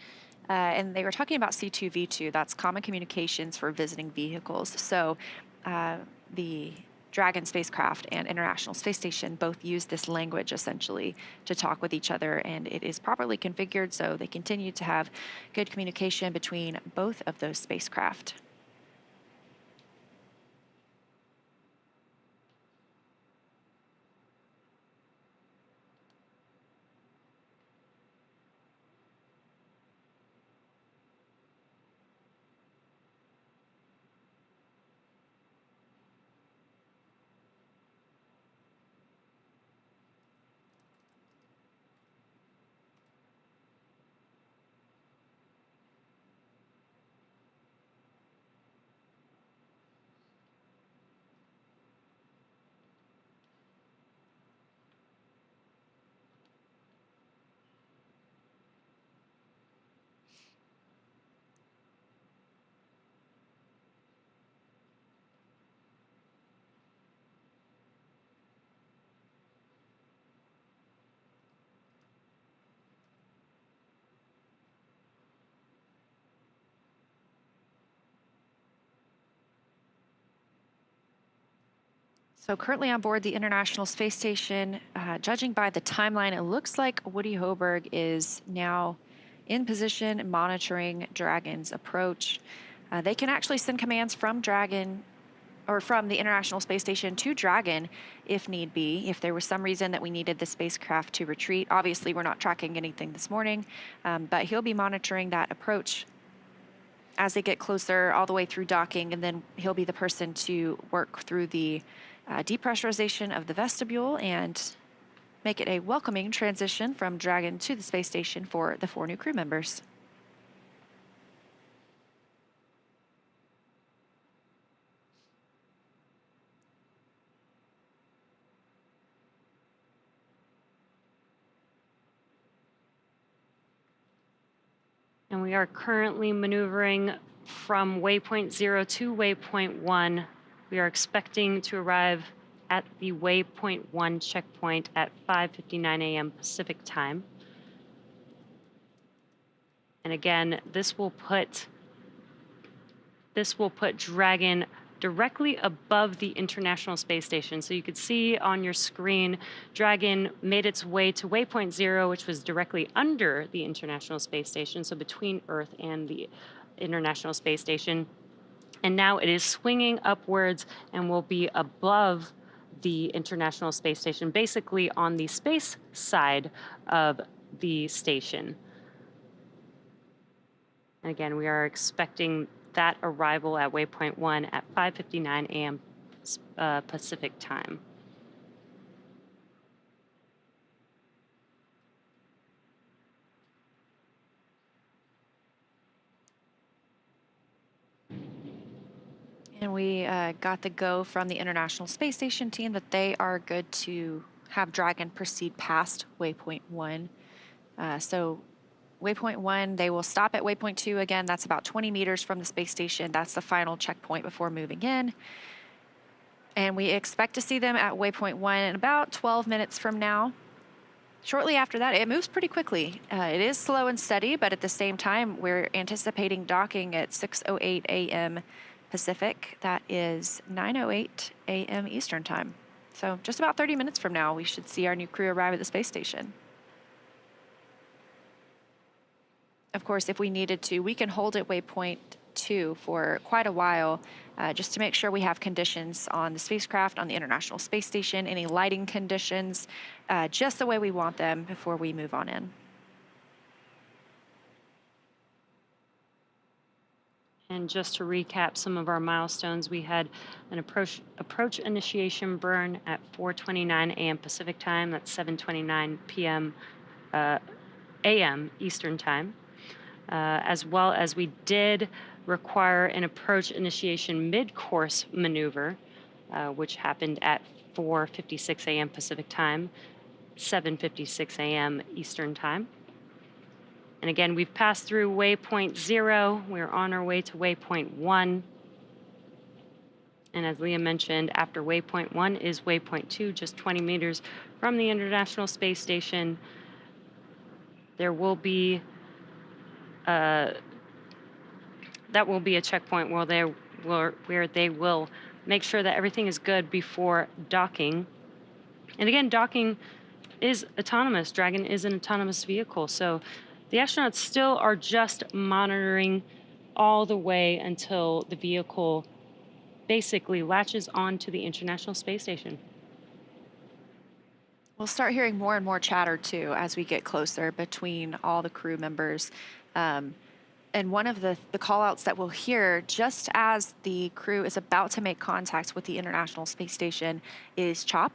And they were talking about C2V2, that's common communications for visiting vehicles. So the Dragon spacecraft and International Space Station both use this language essentially to talk with each other, and it is properly configured so they continue to have good communication between both of those spacecraft. So currently on board the International Space Station, judging by the timeline, it looks like Woody Hoberg is now in position monitoring Dragon's approach. They can actually send commands from Dragon or from the International Space Station to Dragon if need be, if there was some reason that we needed the spacecraft to retreat. Obviously, we're not tracking anything this morning, but he'll be monitoring that approach as they get closer all the way through docking, and then he'll be the person to work through the depressurization of the vestibule and make it a welcoming transition from Dragon to the space station for the 4 new crew members. And we are currently maneuvering from waypoint 0 to waypoint 1. We are expecting to arrive at the waypoint 1 checkpoint at 5:59 a.m. Pacific time. And again, this will put Dragon directly above the International Space Station. So you could see on your screen, Dragon made its way to waypoint 0, which was directly under the International Space Station, so between Earth and the International Space Station. And now it is swinging upwards and will be above the International Space Station, basically on the space side of the station. And again, we are expecting that arrival at waypoint 1 at 5:59 a.m. Pacific time. And we got the go from the International Space Station team that they are good to have Dragon proceed past waypoint 1. So Waypoint 1, they will stop at Waypoint 2. Again, that's about 20 meters from the space station. That's the final checkpoint before moving in. And we expect to see them at Waypoint 1 in about 12 minutes from now. Shortly after that, it moves pretty quickly. It is slow and steady, but at the same time, we're anticipating docking at 6:08 a.m. Pacific. That is 9:08 a.m. Eastern time. So just about 30 minutes from now, we should see our new crew arrive at the space station. Of course, if we needed to, we can hold at Waypoint 2 for quite a while, just to make sure we have conditions on the spacecraft, on the International Space Station, any lighting conditions, just the way we want them before we move on in. And just to recap some of our milestones, we had an approach initiation burn at 4:29 a.m. Pacific time. That's 7:29 p.m. a.m. Eastern time. As well as we did require an approach initiation mid-course maneuver, which happened at 4:56 a.m. Pacific time, 7:56 a.m. Eastern time. And again, we've passed through waypoint 0. We're on our way to waypoint 1. And as Leah mentioned, after waypoint 1 is waypoint 2, just 20 meters from the International Space Station. There will be that will be a checkpoint where they will make sure that everything is good before docking. And again, docking is autonomous. Dragon is an autonomous vehicle. So the astronauts still are just monitoring all the way until the vehicle basically latches onto the International Space Station. We'll start hearing more and more chatter too as we get closer between all the crew members. And one of the call-outs that we'll hear just as the crew is about to make contact with the International Space Station is CHOP,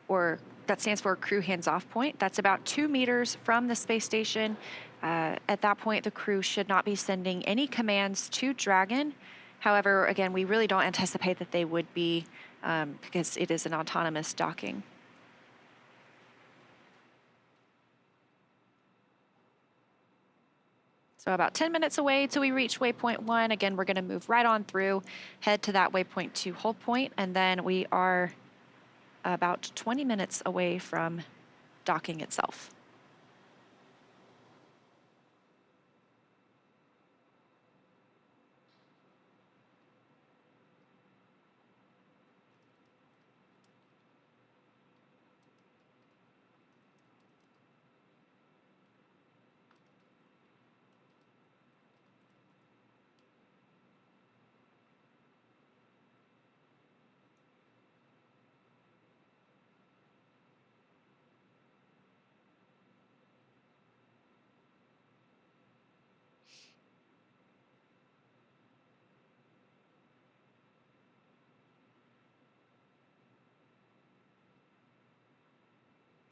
or that stands for Crew Hands-Off Point. That's about 2 meters from the space station. At that point, the crew should not be sending any commands to Dragon. However, again, we really don't anticipate that they would be because it is an autonomous docking. So about 10 minutes away till we reach waypoint 1. Again, we're going to move right on through, head to that waypoint 2 hold point, and then we are about 20 minutes away from docking itself.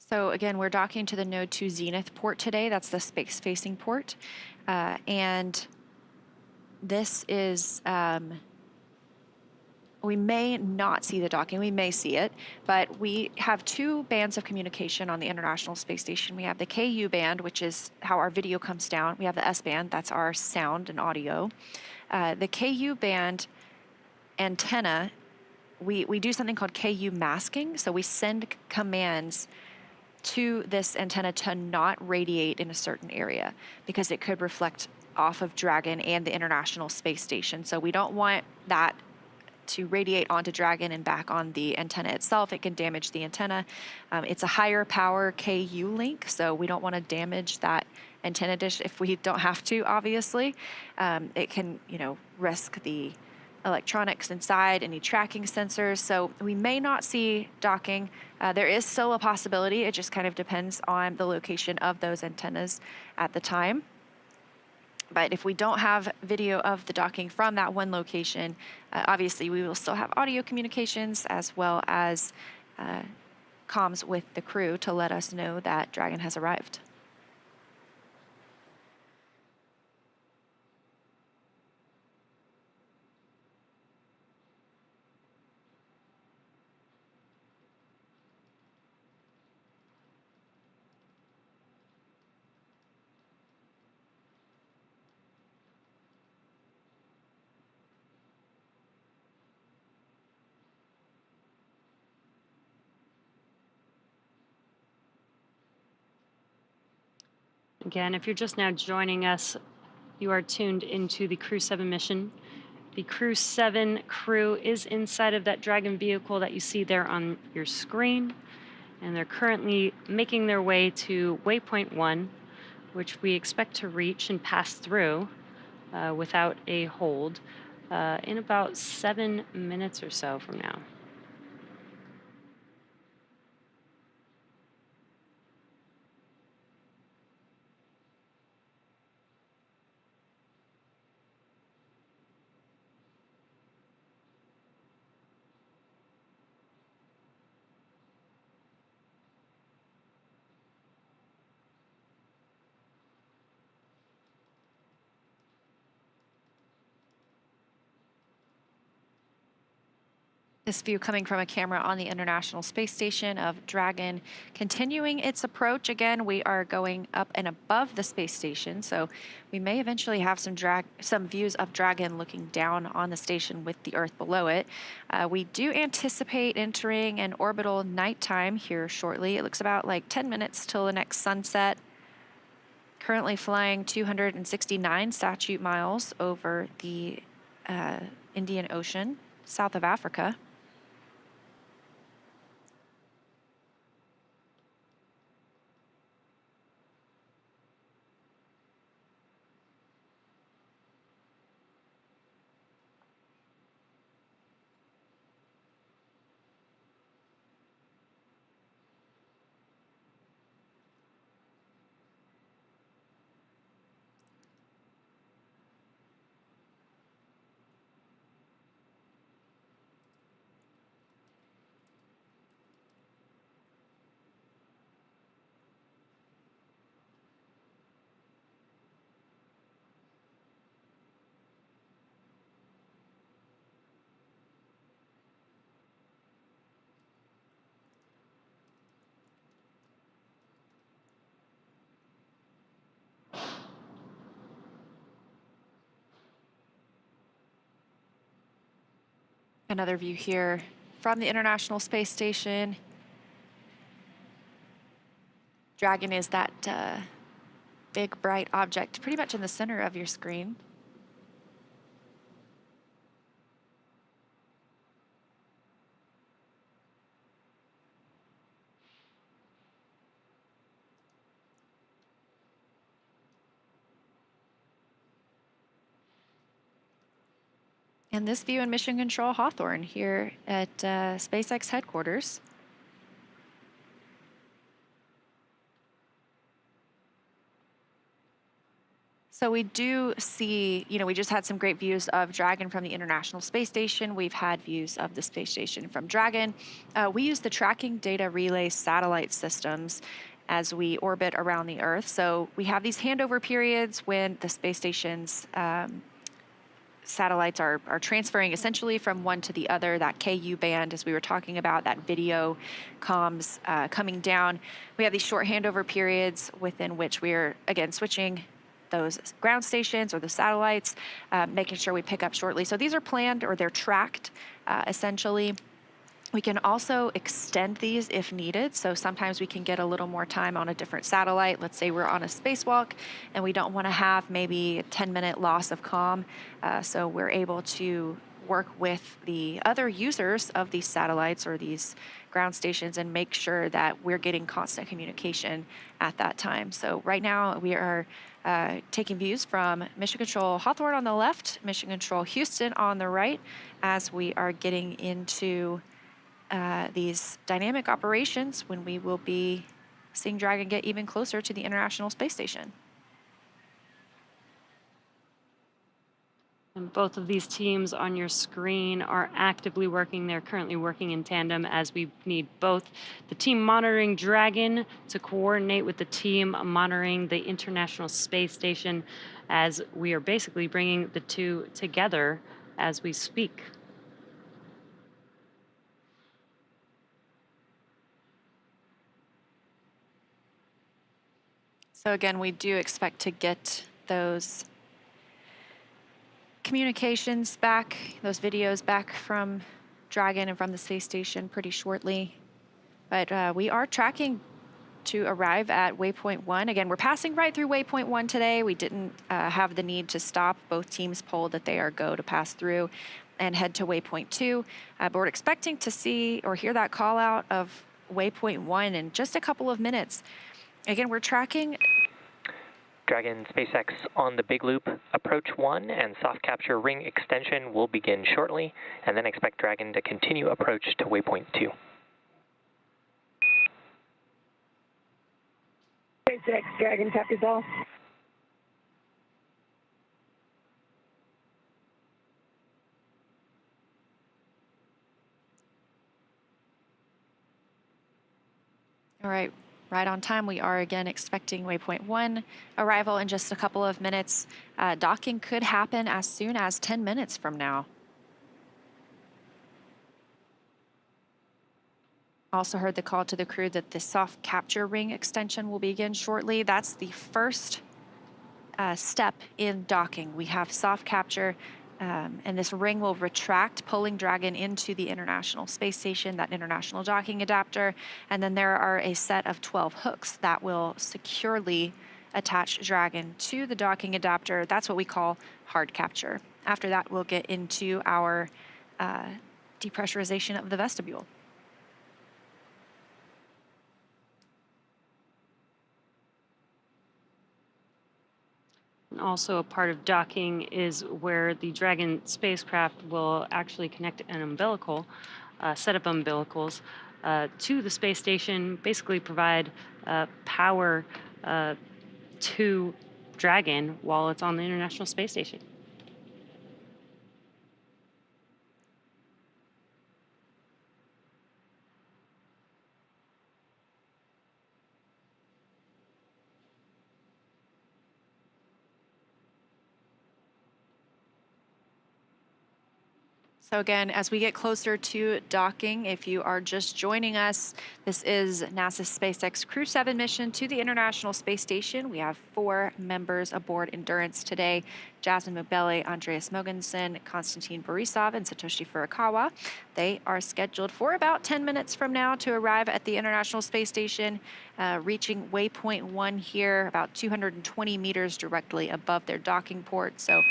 So again, we're docking to the Node 2 Zenith port today. That's the space-facing port. And this is, we may not see the docking. We may see it. But we have 2 bands of communication on the International Space Station. We have the KU band, which is how our video comes down. We have the S band. That's our sound and audio. The KU band antenna, we do something called KU masking. So we send commands to this antenna to not radiate in a certain area because it could reflect off of Dragon and the International Space Station. So we don't want that to radiate onto Dragon and back on the antenna itself. It can damage the antenna. It's a higher power KU link, so we don't want to damage that antenna dish if we don't have to, obviously. It can, risk the electronics inside, any tracking sensors. So we may not see docking. There is still a possibility. It just kind of depends on the location of those antennas at the time. But if we don't have video of the docking from that one location, obviously we will still have audio communications as well as comms with the crew to let us know that Dragon has arrived. Again, if you're just now joining us, you are tuned into the CREW-7 mission. The CREW-7 crew is inside of that Dragon vehicle that you see there on your screen, and they're currently making their way to waypoint 1, which we expect to reach and pass through without a hold in about 7 minutes or so from now. This view coming from a camera on the International Space Station of Dragon continuing its approach. Again, we are going up and above the space station, so we may eventually have some views of Dragon looking down on the station with the Earth below it. We do anticipate entering an orbital nighttime here shortly. It looks about like 10 minutes till the next sunset. Currently flying 269 statute miles over the Indian Ocean, south of Africa. Another view here from the International Space Station. Dragon is that big bright object pretty much in the center of your screen. And this view in Mission Control Hawthorne here at SpaceX headquarters. So we do see, we just had some great views of Dragon from the International Space Station. We've had views of the space station from Dragon. We use the Tracking Data Relay satellite systems as we orbit around the Earth. So we have these handover periods when the space station's satellites are transferring essentially from one to the other, that KU band, as we were talking about, that video comms coming down. We have these short handover periods within which we're, again, switching those ground stations or the satellites, making sure we pick up shortly. So these are planned, or they're tracked, essentially. We can also extend these if needed. So sometimes we can get a little more time on a different satellite. Let's say we're on a spacewalk and we don't want to have maybe a 10-minute loss of comm. So we're able to work with the other users of these satellites or these ground stations and make sure that we're getting constant communication at that time. So right now we are taking views from Mission Control Hawthorne on the left, Mission Control Houston on the right, as we are getting into these dynamic operations when we will be seeing Dragon get even closer to the International Space Station. And both of these teams on your screen are actively working. They're currently working in tandem, as we need both the team monitoring Dragon to coordinate with the team monitoring the International Space Station, as we are basically bringing the two together as we speak. So again, we do expect to get those communications back, those videos back from Dragon and from the space station pretty shortly. But we are tracking to arrive at waypoint 1. Again, we're passing right through waypoint 1 today. We didn't have the need to stop. Both teams polled that they are go to pass through and head to waypoint 2. But we're expecting to see or hear that call out of waypoint 1 in just a couple of minutes. Again, we're tracking Dragon SpaceX on the big loop, approach 1 and soft capture ring extension will begin shortly, and then expect Dragon to continue approach to waypoint 2. SpaceX, Dragon, copies all. All right, right on time. We are again expecting waypoint 1 arrival in just a couple of minutes. Docking could happen as soon as 10 minutes from now. Also heard the call to the crew that the soft capture ring extension will begin shortly. That's the first step in docking. We have soft capture, and this ring will retract, pulling Dragon into the International Space Station, that international docking adapter. And then there are a set of 12 hooks that will securely attach Dragon to the docking adapter. That's what we call hard capture. After that, we'll get into our depressurization of the vestibule. Also, a part of docking is where the Dragon spacecraft will actually connect an umbilical, set of umbilicals, to the space station, basically provide power to Dragon while it's on the International Space Station. So again, as we get closer to docking, if you are just joining us, this is NASA's SpaceX CREW-7 mission to the International Space Station. We have 4 members aboard Endurance today: Jasmine Mobelli, Andreas Mogensen, Konstantin Borisov, and Satoshi Furukawa. They are scheduled for about 10 minutes from now to arrive at the International Space Station, reaching waypoint 1 here, about 220 meters directly above their docking port. So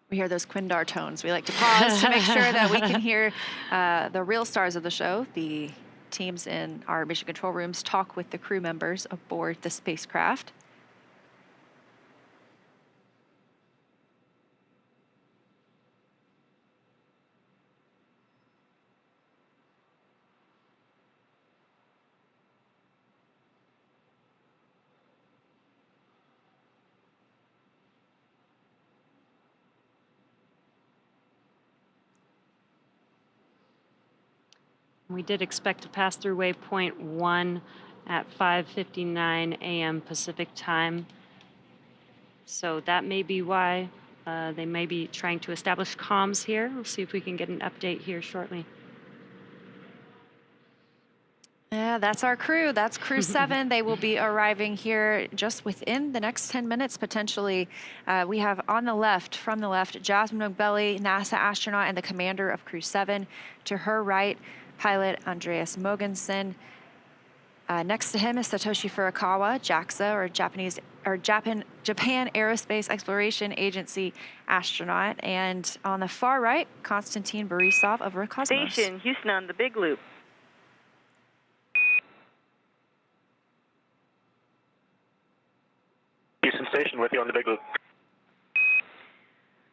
we hear those Quindar tones. We like to pause to make sure that we can hear the real stars of the show. The teams in our mission control rooms talk with the crew members aboard the spacecraft. We did expect to pass through waypoint 1 at 5:59 a.m. Pacific time. So that may be why they may be trying to establish comms here. We'll see if we can get an update here shortly. Yeah, that's our crew. That's CREW-7. They will be arriving here just within the next 10 minutes, potentially. We have on the left, from the left, Jasmine Mobelli, NASA astronaut and the commander of CREW-7. To her right, pilot Andreas Mogensen. Next to him is Satoshi Furukawa, JAXA, or Japan Aerospace Exploration Agency astronaut. And on the far right, Konstantin Borisov of Roscosmos. Station, Houston on the big loop. Houston Station with you on the big loop.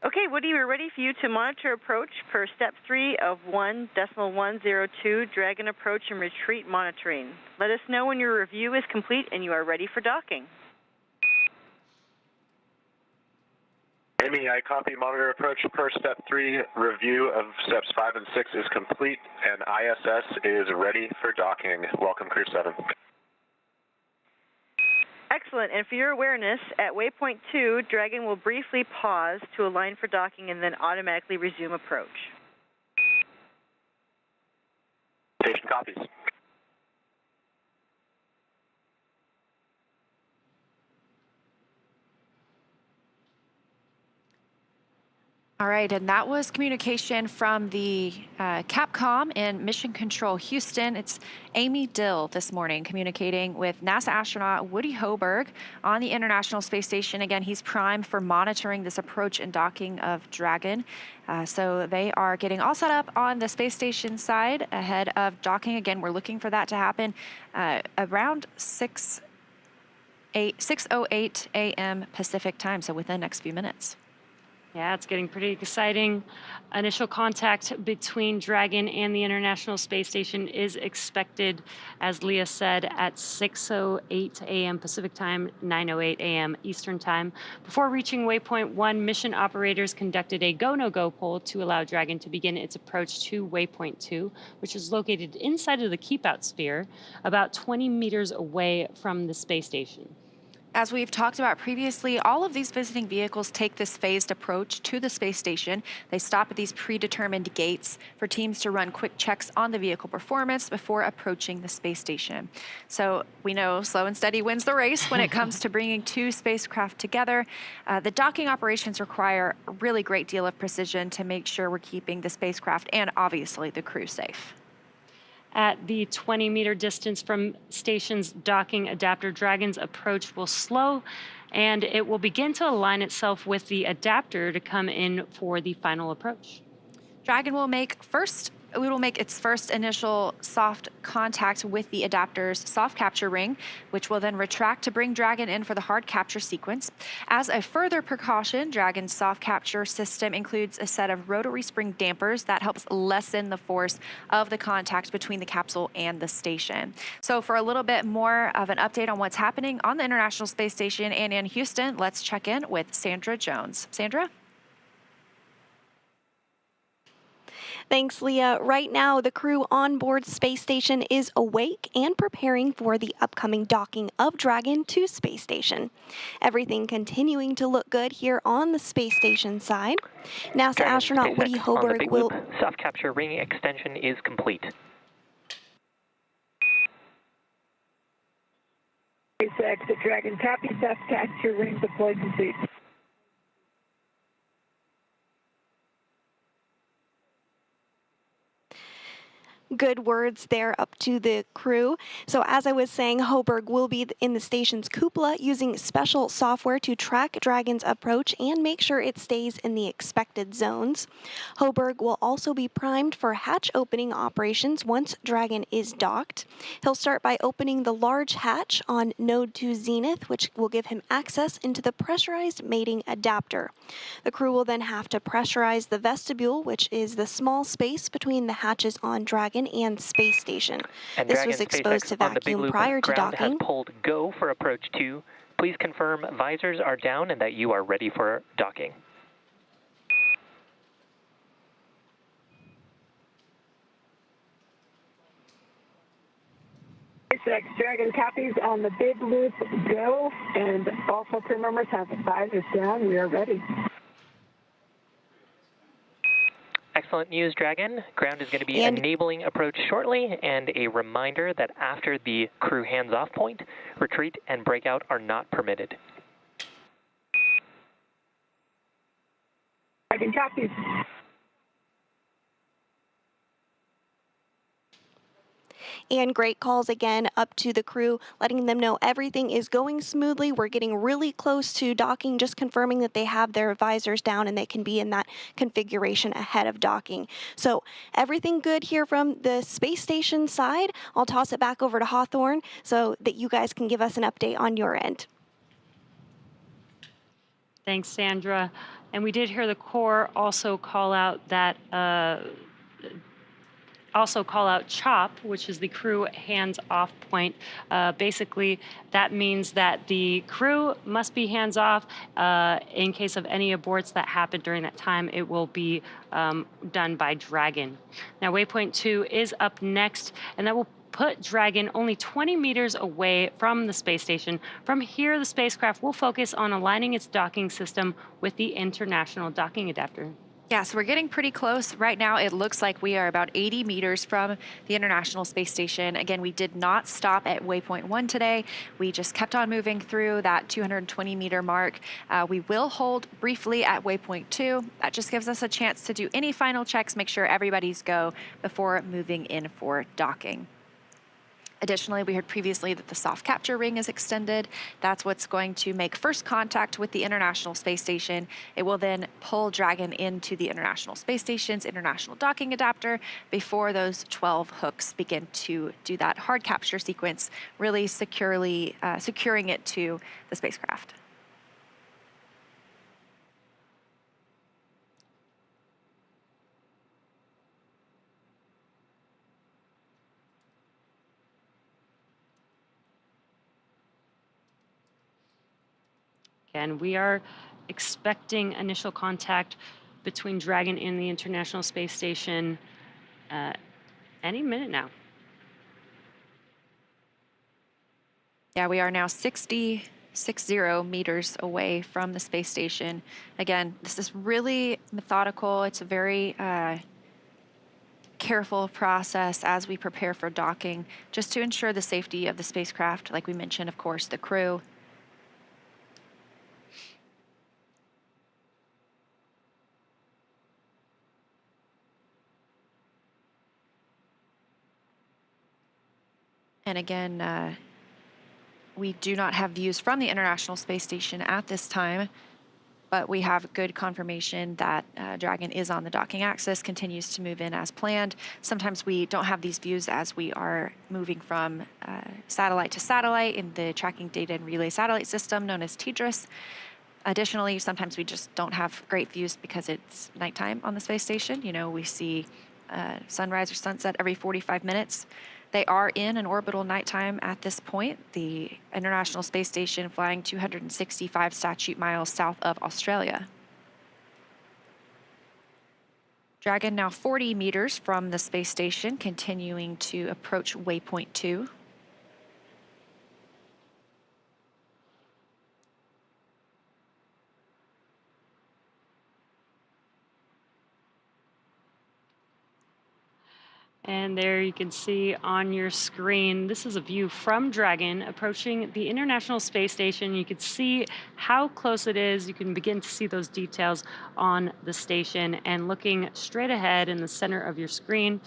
Okay, Woody, we're ready for you to monitor approach per step 3 of 1.102 Dragon approach and retreat monitoring. Let us know when your review is complete and you are ready for docking. Amy, I copy monitor approach per step 3. Review of steps 5 and 6 is complete, and ISS is ready for docking. Welcome, CREW-7. Excellent, and for your awareness, at waypoint 2, Dragon will briefly pause to align for docking and then automatically resume approach. Station copies. All right, and that was communication from the Capcom in Mission Control Houston. It's Amy Dill this morning communicating with NASA astronaut Woody Hoberg on the International Space Station. Again, he's primed for monitoring this approach and docking of Dragon. So they are getting all set up on the space station side ahead of docking. Again, we're looking for that to happen around 6:08 a.m. Pacific time, so within the next few minutes. Yeah, it's getting pretty exciting. Initial contact between Dragon and the International Space Station is expected, as Leah said, at 6:08 a.m. Pacific time, 9:08 a.m. Eastern time. Before reaching Waypoint 1, mission operators conducted a go-no-go poll to allow Dragon to begin its approach to Waypoint 2, which is located inside of the keep-out sphere, about 20 meters away from the space station. As we've talked about previously, all of these visiting vehicles take this phased approach to the space station. They stop at these predetermined gates for teams to run quick checks on the vehicle performance before approaching the space station. So we know slow and steady wins the race when it comes to bringing two spacecraft together. The docking operations require a really great deal of precision to make sure we're keeping the spacecraft and obviously the crew safe. At the 20-meter distance from station's docking adapter, Dragon's approach will slow, and it will begin to align itself with the adapter to come in for the final approach. Dragon will make its first initial soft contact with the adapter's soft capture ring, which will then retract to bring Dragon in for the hard capture sequence. As a further precaution, Dragon's soft capture system includes a set of rotary spring dampers that helps lessen the force of the contact between the capsule and the station. So for a little bit more of an update on what's happening on the International Space Station and in Houston, let's check in with Sandra Jones. Sandra? Thanks, Leah. Right now, the crew on board Space Station is awake and preparing for the upcoming docking of Dragon to Space Station. Everything continuing to look good here on the Space Station side. NASA Dragon astronaut Woody SpaceX on the Hoberg big will... loop. Soft capture ring extension is complete. SpaceX at Dragon copy, soft capture ring deployed complete. Good words there up to the crew. So as I was saying, Hoberg will be in the station's cupola using special software to track Dragon's approach and make sure it stays in the expected zones. Hoberg will also be primed for hatch opening operations once Dragon is docked. He'll start by opening the large hatch on Node 2 Zenith, which will give him access into the pressurized mating adapter. The crew will then have to pressurize the vestibule, which is the small space between the hatches on Dragon and Space Station. And This Dragon was exposed to SpaceX on the big vacuum loop. prior to Ground docking. has pulled go for approach 2. Please confirm visors are down and that you are ready for docking. SpaceX Dragon copies on the big loop go, and also crew members have visors down. We are ready. Excellent news, Dragon. Ground is going to be enabling approach shortly, and a reminder that after the crew hands-off point, retreat and breakout are not permitted. Dragon copies. And great calls again up to the crew, letting them know everything is going smoothly. We're getting really close to docking, just confirming that they have their visors down and they can be in that configuration ahead of docking. So everything good here from the space station side. I'll toss it back over to Hawthorne so that you guys can give us an update on your end. Thanks, Sandra. And we did hear the Corps also call out that CHOP, which is the crew hands-off point. Basically, that means that the crew must be hands-off. In case of any aborts that happen during that time, it will be done by Dragon. Now, Waypoint 2 is up next, and that will put Dragon only 20 meters away from the space station. From here, the spacecraft will focus on aligning its docking system with the International Docking Adapter. Yeah, so we're getting pretty close. Right now, it looks like we are about 80 meters from the International Space Station. Again, we did not stop at waypoint 1 today. We just kept on moving through that 220-meter mark. We will hold briefly at waypoint 2. That just gives us a chance to do any final checks, make sure everybody's go before moving in for docking. Additionally, we heard previously that the soft capture ring is extended. That's what's going to make first contact with the International Space Station. It will then pull Dragon into the International Space Station's international docking adapter before those 12 hooks begin to do that hard capture sequence, really securely securing it to the spacecraft. And we are expecting initial contact between Dragon and the International Space Station any minute now. Yeah, we are now 60 meters away from the space station. Again, this is really methodical. It's a very careful process as we prepare for docking, just to ensure the safety of the spacecraft. Like we mentioned, of course, the crew. And again, we do not have views from the International Space Station at this time, but we have good confirmation that Dragon is on the docking axis, continues to move in as planned. Sometimes we don't have these views as we are moving from satellite to satellite in the Tracking Data and Relay Satellite System known as TDRS. Additionally, sometimes we just don't have great views because it's nighttime on the space station. You know, we see sunrise or sunset every 45 minutes. They are in an orbital nighttime at this point. The International Space Station flying 265 statute miles south of Australia. Dragon now 40 meters from the space station, continuing to approach waypoint 2. And there you can see on your screen, this is a view from Dragon approaching the International Space Station. You can see how close it is. You can begin to see those details on the station. And looking straight ahead in the center of your screen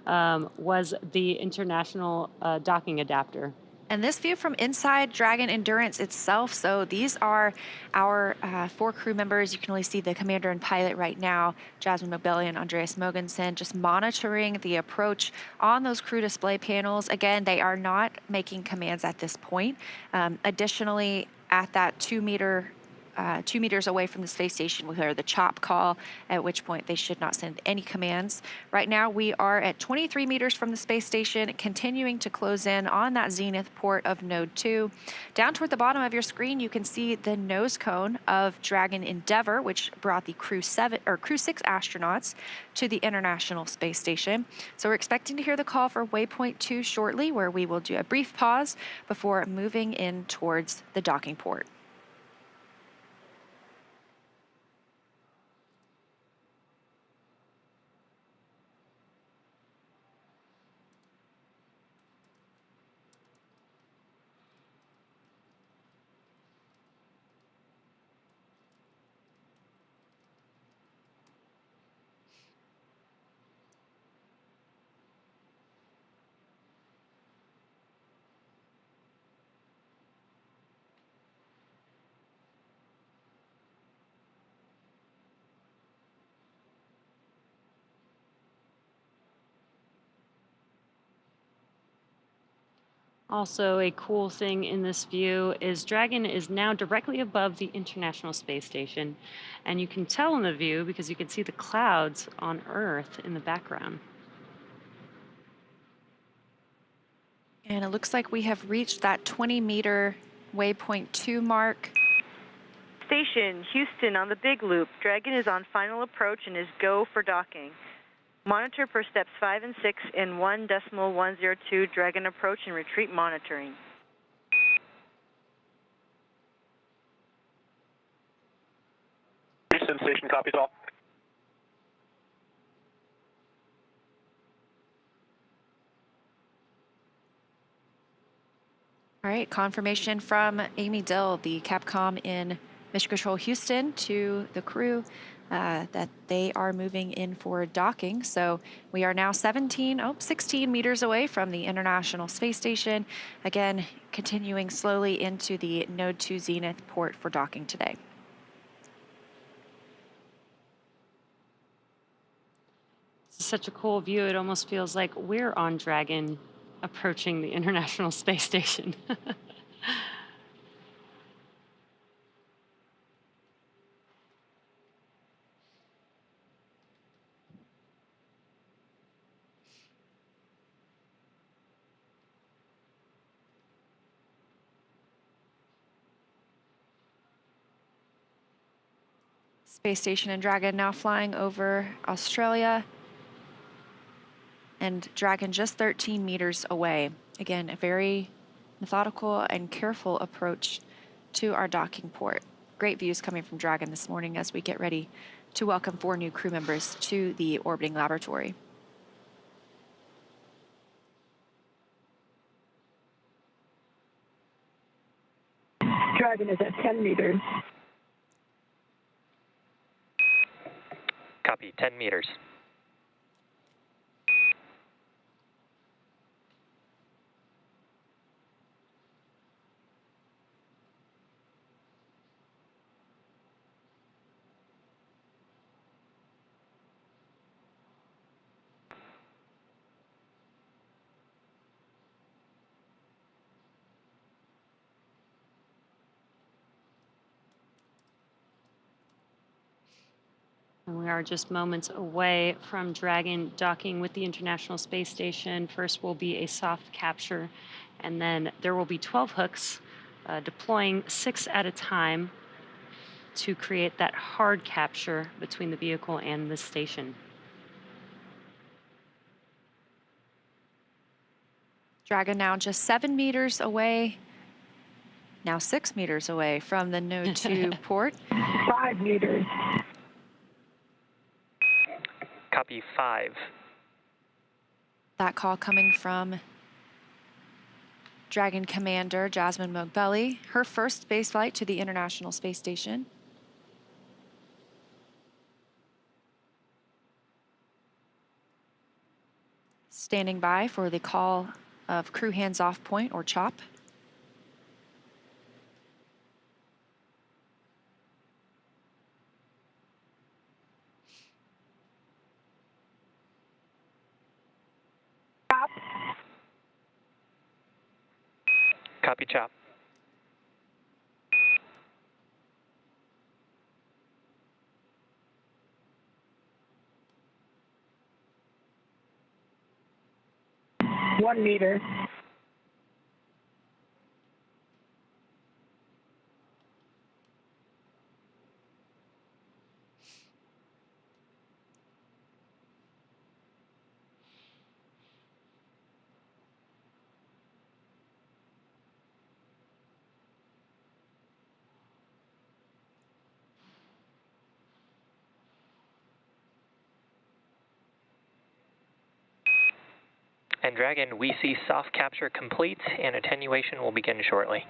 was the International Docking Adapter. And this view from inside Dragon Endurance itself. So these are our 4 crew members. You can only see the commander and pilot right now, Jasmine Mogbelli and Andreas Mogensen, just monitoring the approach on those crew display panels. Again, they are not making commands at this point. Additionally, at that 2 meters away from the space station, we hear the chop call, at which point they should not send any commands. Right now, we are at 23 meters from the space station, continuing to close in on that zenith port of Node 2. Down toward the bottom of your screen, you can see the nose cone of Dragon Endeavour, which brought the CREW-7 or CREW-6 astronauts to the International Space Station. So we're expecting to hear the call for waypoint 2 shortly, where we will do a brief pause before moving in towards the docking port. Also, a cool thing in this view is Dragon is now directly above the International Space Station. And you can tell in the view because you can see the clouds on Earth in the background. And it looks like we have reached that 20-meter waypoint 2 mark. Station, Houston on the Big Loop. Dragon is on final approach and is go for docking. Monitor per steps 5 and 6 in 1.102 Dragon approach and retreat monitoring. Houston Station copies all. All right, confirmation from Amy Dill, the Capcom in Mission Control Houston, to the crew that they are moving in for docking. So we are now 16 meters away from the International Space Station. Again, continuing slowly into the Node 2 Zenith port for docking today. It's such a cool view. It almost feels like we're on Dragon approaching the International Space Station. Space Station and Dragon now flying over Australia. And Dragon just 13 meters away. Again, a very methodical and careful approach to our docking port. Great views coming from Dragon this morning as we get ready to welcome 4 new crew members to the orbiting laboratory. Dragon is at 10 meters. Copy, 10 meters. And we are just moments away from Dragon docking with the International Space Station. First will be a soft capture, and then there will be 12 hooks deploying 6 at a time to create that hard capture between the vehicle and the station. Dragon now just 7 meters away, now 6 meters away from the Node 2 port. 5 meters. Copy, 5. That call coming from Dragon Commander Jasmine Mogbelli, her first space flight to the International Space Station. Standing by for the call of crew hands-off point, or CHOP. Stop. Copy, chop. One meter. And Dragon, we see soft capture complete, and attenuation will begin shortly.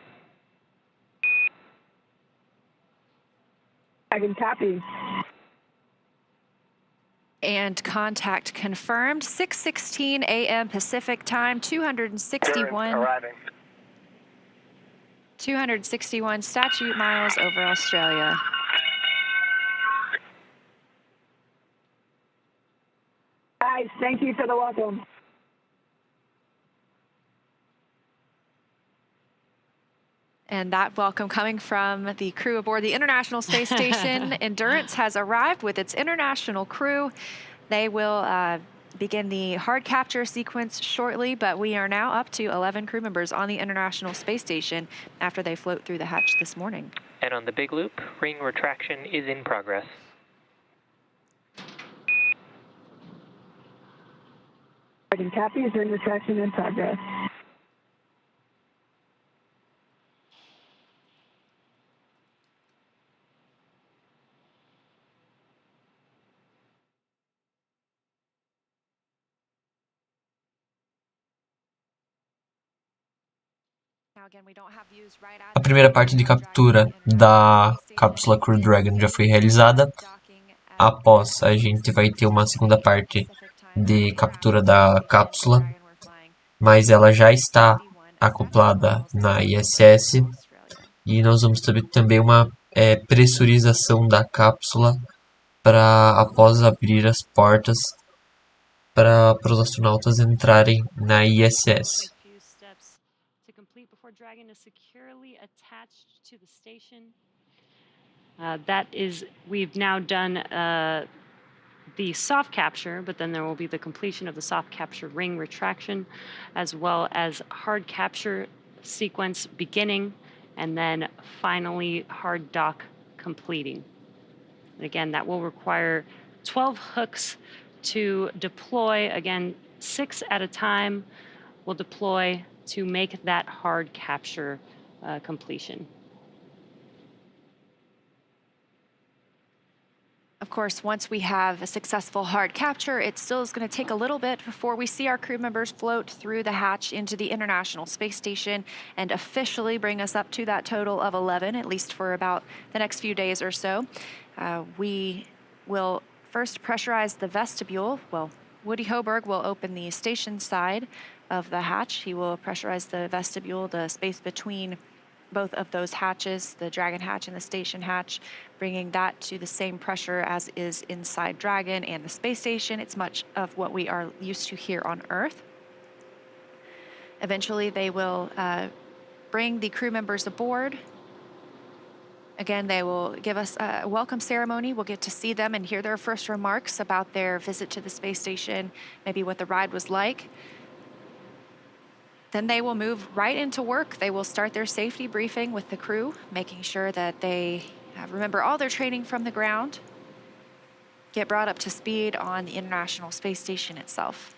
Dragon copies. And contact confirmed, 6:16 a.m. Pacific time, 261 statute miles over Australia. Guys, thank you for the welcome. And that welcome coming from the crew aboard the International Space Station. Endurance has arrived with its international crew. They will begin the hard capture sequence shortly, but we are now up to 11 crew members on the International Space Station after they float through the hatch this morning. And on the big loop, ring retraction is in progress. Dragon copies, ring retraction in progress. Now A primeira parte de captura da cápsula Crew-7 já foi realizada. Após, a gente vai ter uma segunda parte de captura da cápsula, mas ela já está acoplada na ISS e nós vamos ter também uma pressurização da cápsula para após abrir as portas para os astronautas entrarem na ISS. That is, we've now done the soft capture, but then there will be the completion of the soft capture ring retraction, as well as hard capture sequence beginning, and then finally hard dock completing. Again, that will require 12 hooks to deploy. Again, 6 at a time will deploy to make that hard capture completion. Of course, once we have a successful hard capture, it still is going to take a little bit before we see our crew members float through the hatch into the International Space Station and officially bring us up to that total of 11, at least for about the next few days or so. We will first pressurize the vestibule. Well, Woody Hoberg will open the station side of the hatch. He will pressurize the vestibule, the space between both of those hatches, the Dragon hatch and the station hatch, bringing that to the same pressure as is inside Dragon and the space station. It's much of what we are used to here on Earth. Eventually, they will bring the crew members aboard. Again, they will give us a welcome ceremony. We'll get to see them and hear their first remarks about their visit to the space station, maybe what the ride was like. Then they will move right into work. They will start their safety briefing with the crew, making sure that they remember all their training from the ground, get brought up to speed on the International Space Station itself.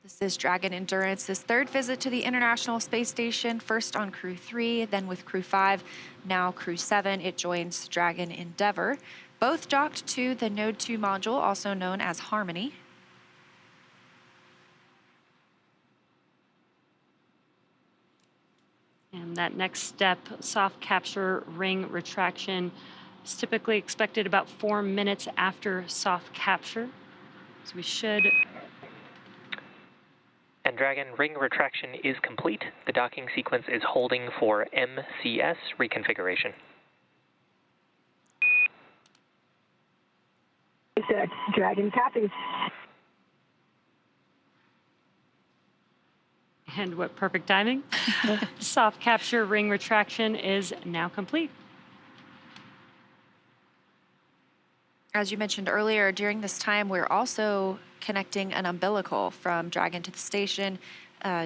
This is Dragon Endurance's third visit to the International Space Station, first on CREW-3, then with CREW-5, now CREW-7. It joins Dragon Endeavour, both docked to the Node 2 module, also known as Harmony. And that next step, soft capture ring retraction, is typically expected about 4 minutes after soft capture. So we should... And Dragon, ring retraction is complete. The docking sequence is holding for MCS reconfiguration. Dragon copies. And what perfect timing. Soft capture ring retraction is now complete. As you mentioned earlier, during this time, we're also connecting an umbilical from Dragon to the station.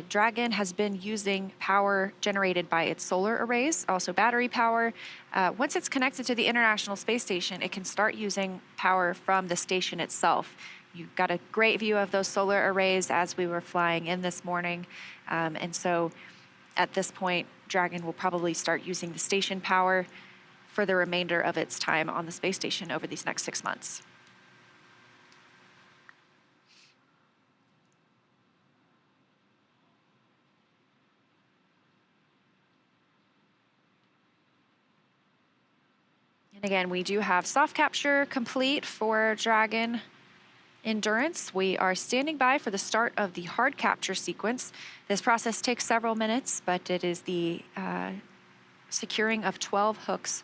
Dragon has been using power generated by its solar arrays, also battery power. Once it's connected to the International Space Station, it can start using power from the station itself. You got a great view of those solar arrays as we were flying in this morning. And so at this point, Dragon will probably start using the station power for the remainder of its time on the space station over these next 6 months. And again, we do have soft capture complete for Dragon Endurance. We are standing by for the start of the hard capture sequence. This process takes several minutes, but it is the securing of 12 hooks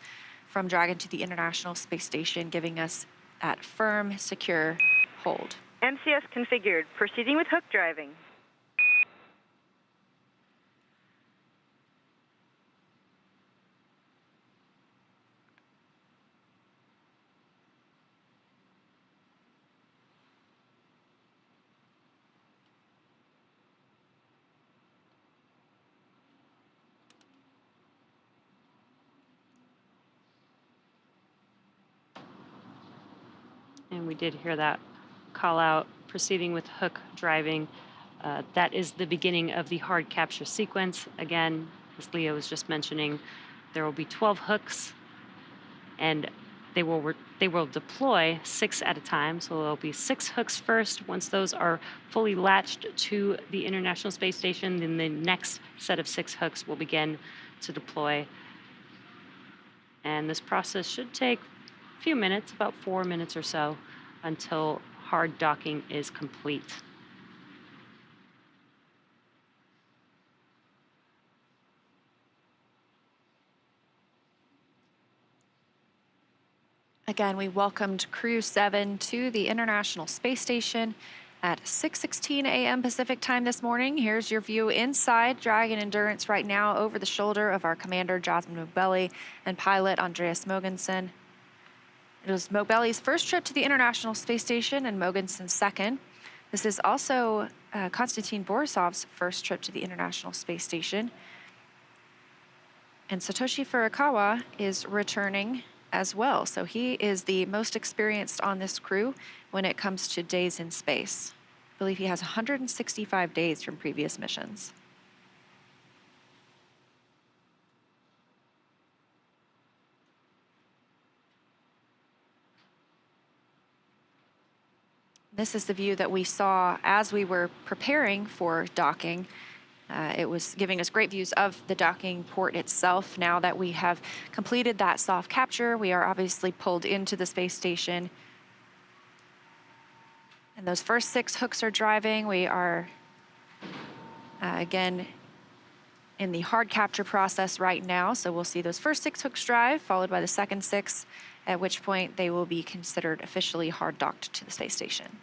from Dragon to the International Space Station, giving us that firm, secure hold. MCS configured. Proceeding with hook driving. And we did hear that call out, proceeding with hook driving. That is the beginning of the hard capture sequence. Again, as Leo was just mentioning, there will be 12 hooks, and they will deploy 6 at a time. So there'll be 6 hooks first. Once those are fully latched to the International Space Station, then the next set of 6 hooks will begin to deploy. And this process should take a few minutes, about 4 minutes or so, until hard docking is complete. Again, we welcomed CREW-7 to the International Space Station at 6:16 a.m. Pacific time this morning. Here's your view inside Dragon Endurance right now over the shoulder of our commander, Jasmine Mogbelli, and pilot, Andreas Mogensen. It was Mogbelli's first trip to the International Space Station and Mogensen's second. This is also Konstantin Borisov's first trip to the International Space Station. And Satoshi Furukawa is returning as well. So he is the most experienced on this crew when it comes to days in space. I believe he has 165 days from previous missions. This is the view that we saw as we were preparing for docking. It was giving us great views of the docking port itself. Now that we have completed that soft capture, we are obviously pulled into the space station. And those first 6 hooks are driving. We are, again, in the hard capture process right now. So we'll see those first 6 hooks drive, followed by the second 6, at which point they will be considered officially hard docked to the space station.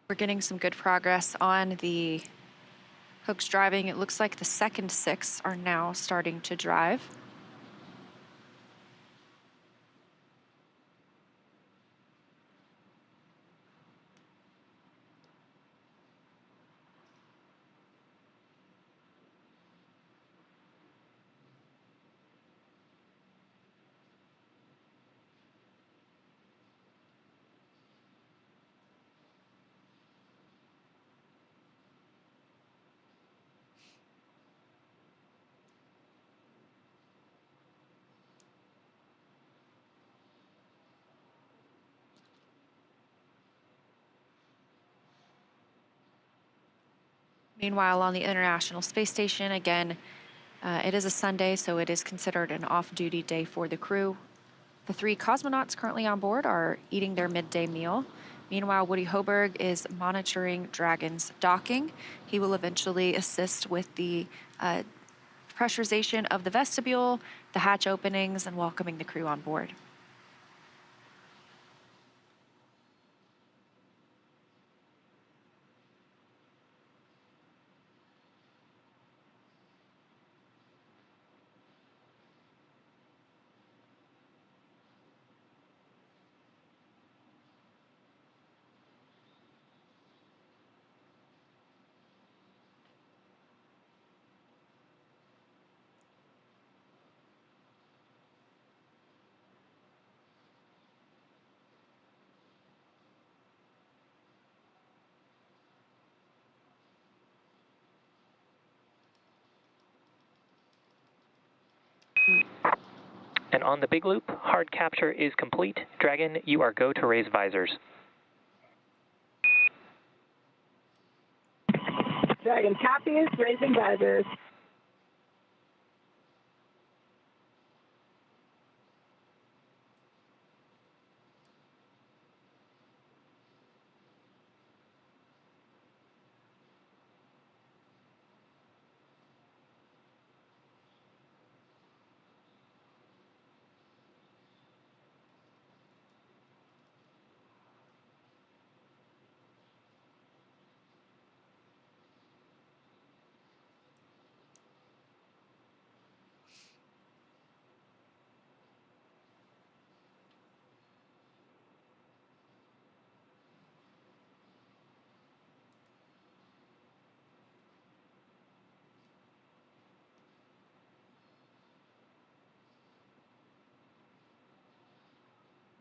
We're getting some good progress on the hooks driving. It looks like the second 6 are now starting to drive. Meanwhile, on the International Space Station, again, it is a Sunday, so it is considered an off-duty day for the crew. The 3 cosmonauts currently on board are eating their midday meal. Meanwhile, Woody Hoberg is monitoring Dragon's docking. He will eventually assist with the pressurization of the vestibule, the hatch openings, and welcoming the crew on board. And on the big loop, hard capture is complete. Dragon, you are go to raise visors. Dragon copies, raising visors.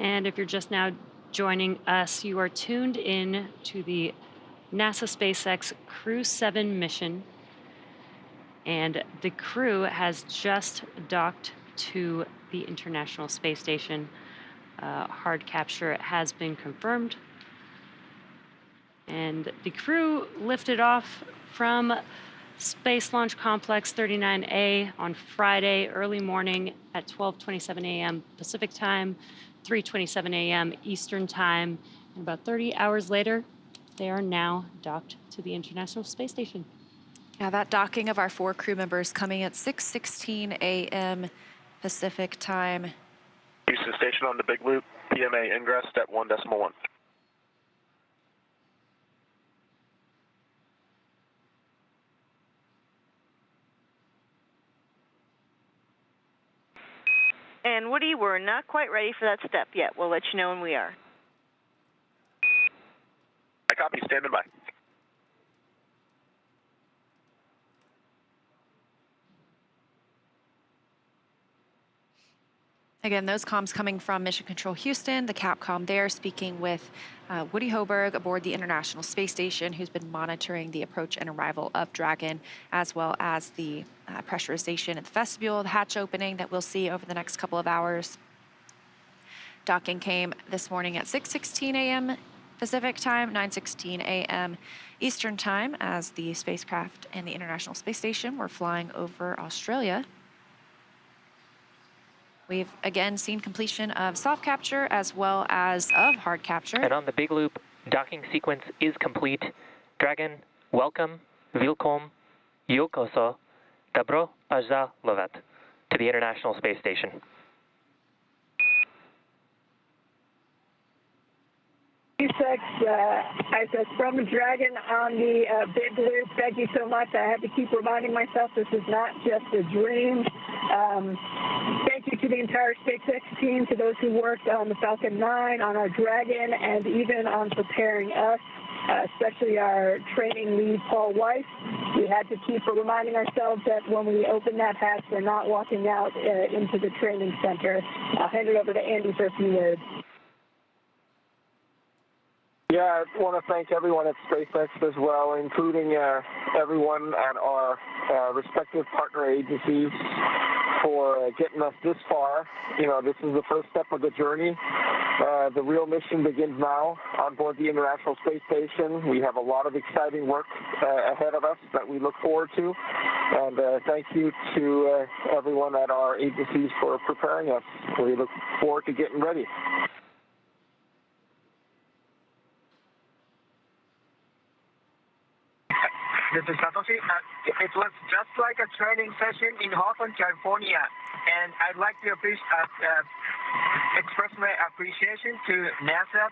And if you're just now joining us, you are tuned in to the NASA SpaceX CREW-7 mission. And the crew has just docked to the International Space Station. Hard capture has been confirmed. And the crew lifted off from Space Launch Complex 39A on Friday early morning at 12:27 a.m. Pacific Time, 3:27 a.m. Eastern Time. And about 30 hours later, they are now docked to the International Space Station. Yeah, that docking of our 4 crew members coming at 6:16 a.m. Pacific Time. Houston Station on the Big Loop, PMA ingress, step 1.1. And Woody, we're not quite ready for that step yet. We'll let you know when we are. I copy, standing by. Again, those comms coming from Mission Control Houston, the Capcom there, speaking with Woody Hoberg aboard the International Space Station, who's been monitoring the approach and arrival of Dragon, as well as the pressurization at the vestibule, the hatch opening that we'll see over the next couple of hours. Docking came this morning at 6:16 a.m. Pacific Time, 9:16 a.m. Eastern Time, as the spacecraft and the International Space Station were flying over Australia. We've again seen completion of soft capture as well as of hard capture. And on the Big Loop, docking sequence is complete. Dragon, welcome, Vilkom, Yokoso, Dobro Lovet to the International Space Station. ISS from Dragon on the Big Loop. Thank you so much. I have to keep reminding myself this is not just a dream. Thank you to the entire SpaceX team, to those who worked on the Falcon 9, on our Dragon, and even on preparing us, especially our training lead, Paul Weiss. We had to keep reminding ourselves that when we open that hatch, we're not walking out into the training center. I'll hand it over to Andy for a few words. Yeah, I want to thank everyone at SpaceX as well, including everyone at our respective partner agencies for getting us this far. You know, this is the first step of the journey. The real mission begins now on board the International Space Station. We have a lot of exciting work ahead of us that we look forward to. And thank you to everyone at our agencies for preparing us. We look forward to getting ready. This is Satoshi. It was just like a training session in Hawthorne, California, and I'd like to express my appreciation to NASA,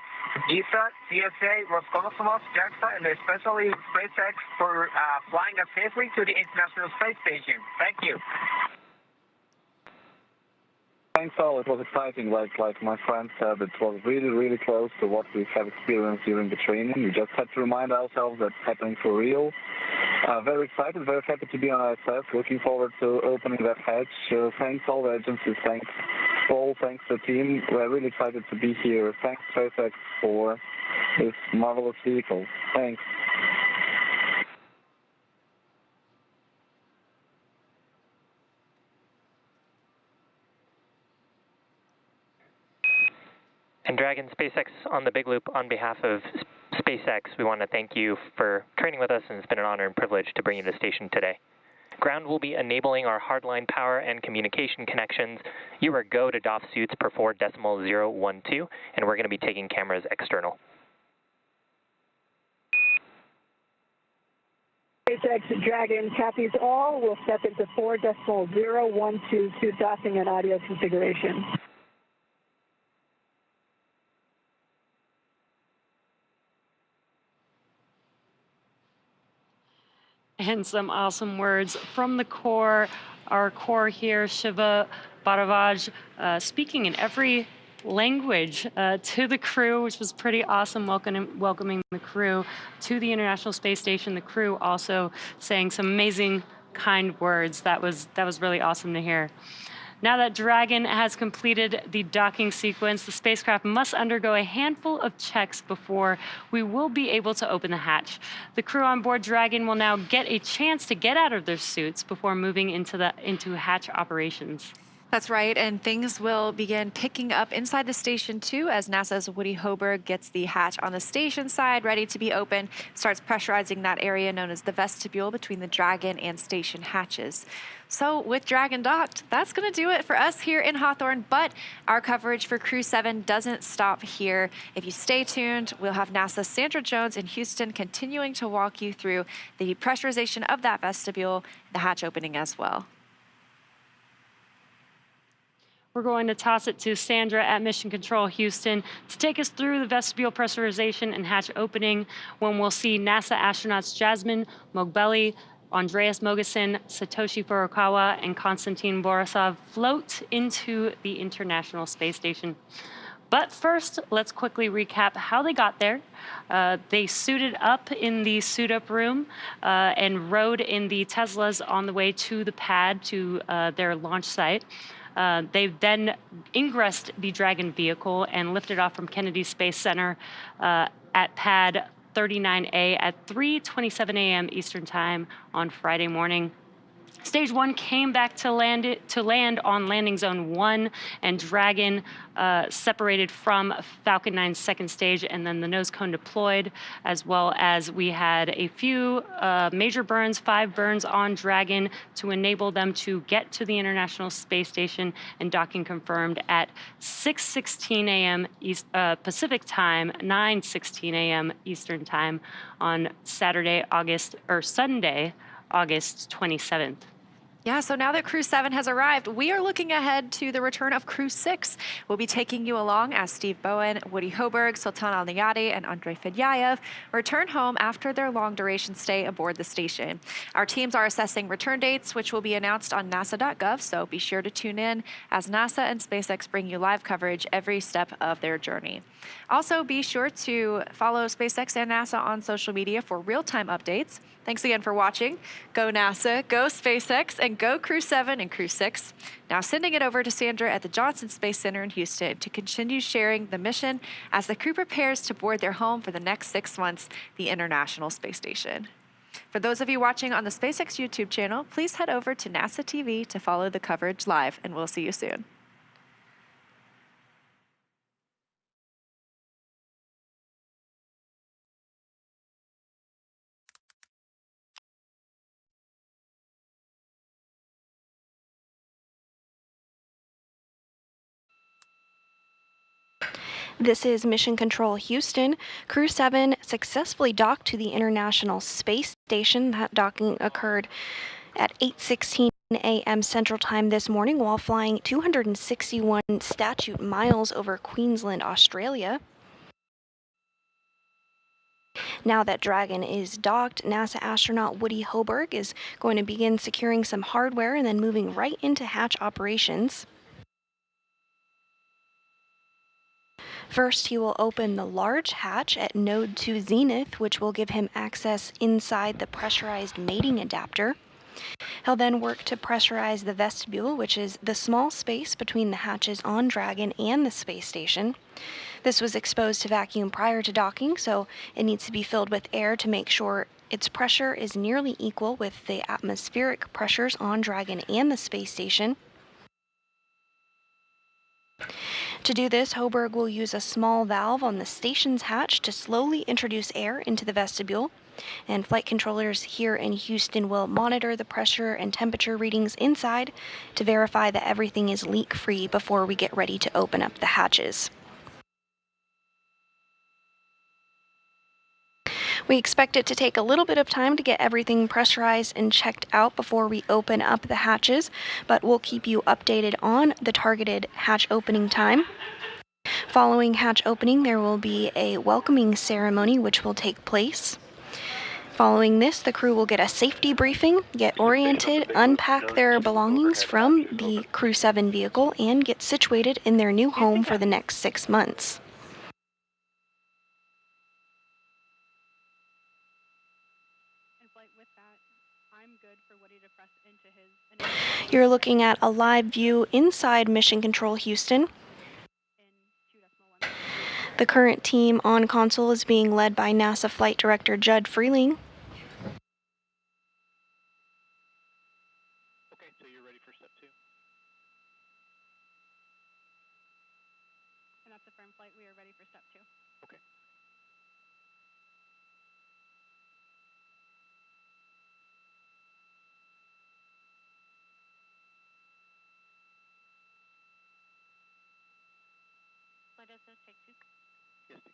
ESA, CSA, Roscosmos, JAXA, and especially SpaceX for flying us safely to the International Space Station. Thank you. Thanks all. It was exciting. Like my friend said, it was really, really close to what we have experienced during the training. We just had to remind ourselves that it's happening for real. Very excited, very happy to be on ISS. Looking forward to opening that hatch. Thanks all the agencies. Thanks Paul. Thanks the team. We're really excited to be here. Thanks SpaceX for this marvelous vehicle. Thanks. And Dragon, SpaceX on the Big Loop, on behalf of SpaceX, we want to thank you for training with us, and it's been an honor and privilege to bring you to the station today. Ground will be enabling our hardline power and communication connections. You are go to DOF suits per 4.012, and we're going to be taking cameras external. SpaceX Dragon copies all. We'll step into 4.012 suit docking and audio configuration. And some awesome words from the core, our core here, Shiva Bharavaj, speaking in every language to the crew, which was pretty awesome, welcoming the crew to the International Space Station. The crew also saying some amazing, kind words. That was really awesome to hear. Now that Dragon has completed the docking sequence, the spacecraft must undergo a handful of checks before we will be able to open the hatch. The crew on board Dragon will now get a chance to get out of their suits before moving into hatch operations. That's right, and things will begin picking up inside the station too as NASA's Woody Hoberg gets the hatch on the station side ready to be open, starts pressurizing that area known as the vestibule between the Dragon and station hatches. So with Dragon docked, that's going to do it for us here in Hawthorne, but our coverage for CREW-7 doesn't stop here. If you stay tuned, we'll have NASA's Sandra Jones in Houston continuing to walk you through the pressurization of that vestibule, the hatch opening as well. We're going to toss it to Sandra at Mission Control Houston to take us through the vestibule pressurization and hatch opening when we'll see NASA astronauts Jasmine Mogbelli, Andreas Mogensen, Satoshi Furukawa, and Konstantin Borisov float into the International Space Station. But first, let's quickly recap how they got there. They suited up in the suit-up room and rode in the Teslas on the way to the pad to their launch site. They then ingressed the Dragon vehicle and lifted off from Kennedy Space Center at pad 39A at 3:27 a.m. Eastern Time on Friday morning. Stage 1 came back to land on landing zone 1, and Dragon separated from Falcon 9's second stage, and then the nose cone deployed, as well as we had a few major burns, 5 burns on Dragon to enable them to get to the International Space Station, and docking confirmed at 6:16 a.m. Pacific Time, 9:16 a.m. Eastern Time on Sunday, August 27th. Yeah, so now that CREW-7 has arrived, we are looking ahead to the return of CREW-6. We'll be taking you along as Steve Bowen, Woody Hoberg, Sultan Al-Nayati, and Andrei Fedyayev return home after their long-duration stay aboard the station. Our teams are assessing return dates, which will be announced on nasa.gov, so be sure to tune in as NASA and SpaceX bring you live coverage every step of their journey. Also, be sure to follow SpaceX and NASA on social media for real-time updates. Thanks again for watching. Go NASA, go SpaceX, and go CREW-7 and CREW-6. Now sending it over to Sandra at the Johnson Space Center in Houston to continue sharing the mission as the crew prepares to board their home for the next 6 months, the International Space Station. For those of you watching on the SpaceX YouTube channel, please head over to NASA TV to follow the coverage live, and we'll see you soon. This is Mission Control Houston. CREW-7 successfully docked to the International Space Station. That docking occurred at 8:16 a.m. Central Time this morning while flying 261 statute miles over Queensland, Australia. Now that Dragon is docked, NASA astronaut Woody Hoberg is going to begin securing some hardware and then moving right into hatch operations. First, he will open the large hatch at Node 2 Zenith, which will give him access inside the pressurized mating adapter. He'll then work to pressurize the vestibule, which is the small space between the hatches on Dragon and the space station. This was exposed to vacuum prior to docking, so it needs to be filled with air to make sure its pressure is nearly equal with the atmospheric pressures on Dragon and the space station. To do this, Hoberg will use a small valve on the station's hatch to slowly introduce air into the vestibule, and flight controllers here in Houston will monitor the pressure and temperature readings inside to verify that everything is leak-free before we get ready to open up the hatches. We expect it to take a little bit of time to get everything pressurized and checked out before we open up the hatches, but we'll keep you updated on the targeted hatch opening time. Following hatch opening, there will be a welcoming ceremony which will take place. Following this, the crew will get a safety briefing, get oriented, unpack their belongings from the CREW-7 vehicle, and get situated in their new home for the next 6 months. You're looking at a live view inside Mission Control Houston. The current team on console is being led by NASA Flight Director Judd Freeling. Okay, so you're ready for step 2? And that's a firm flight. We are ready for step 2. Okay. Flight SS, take 2. Yes, take 2.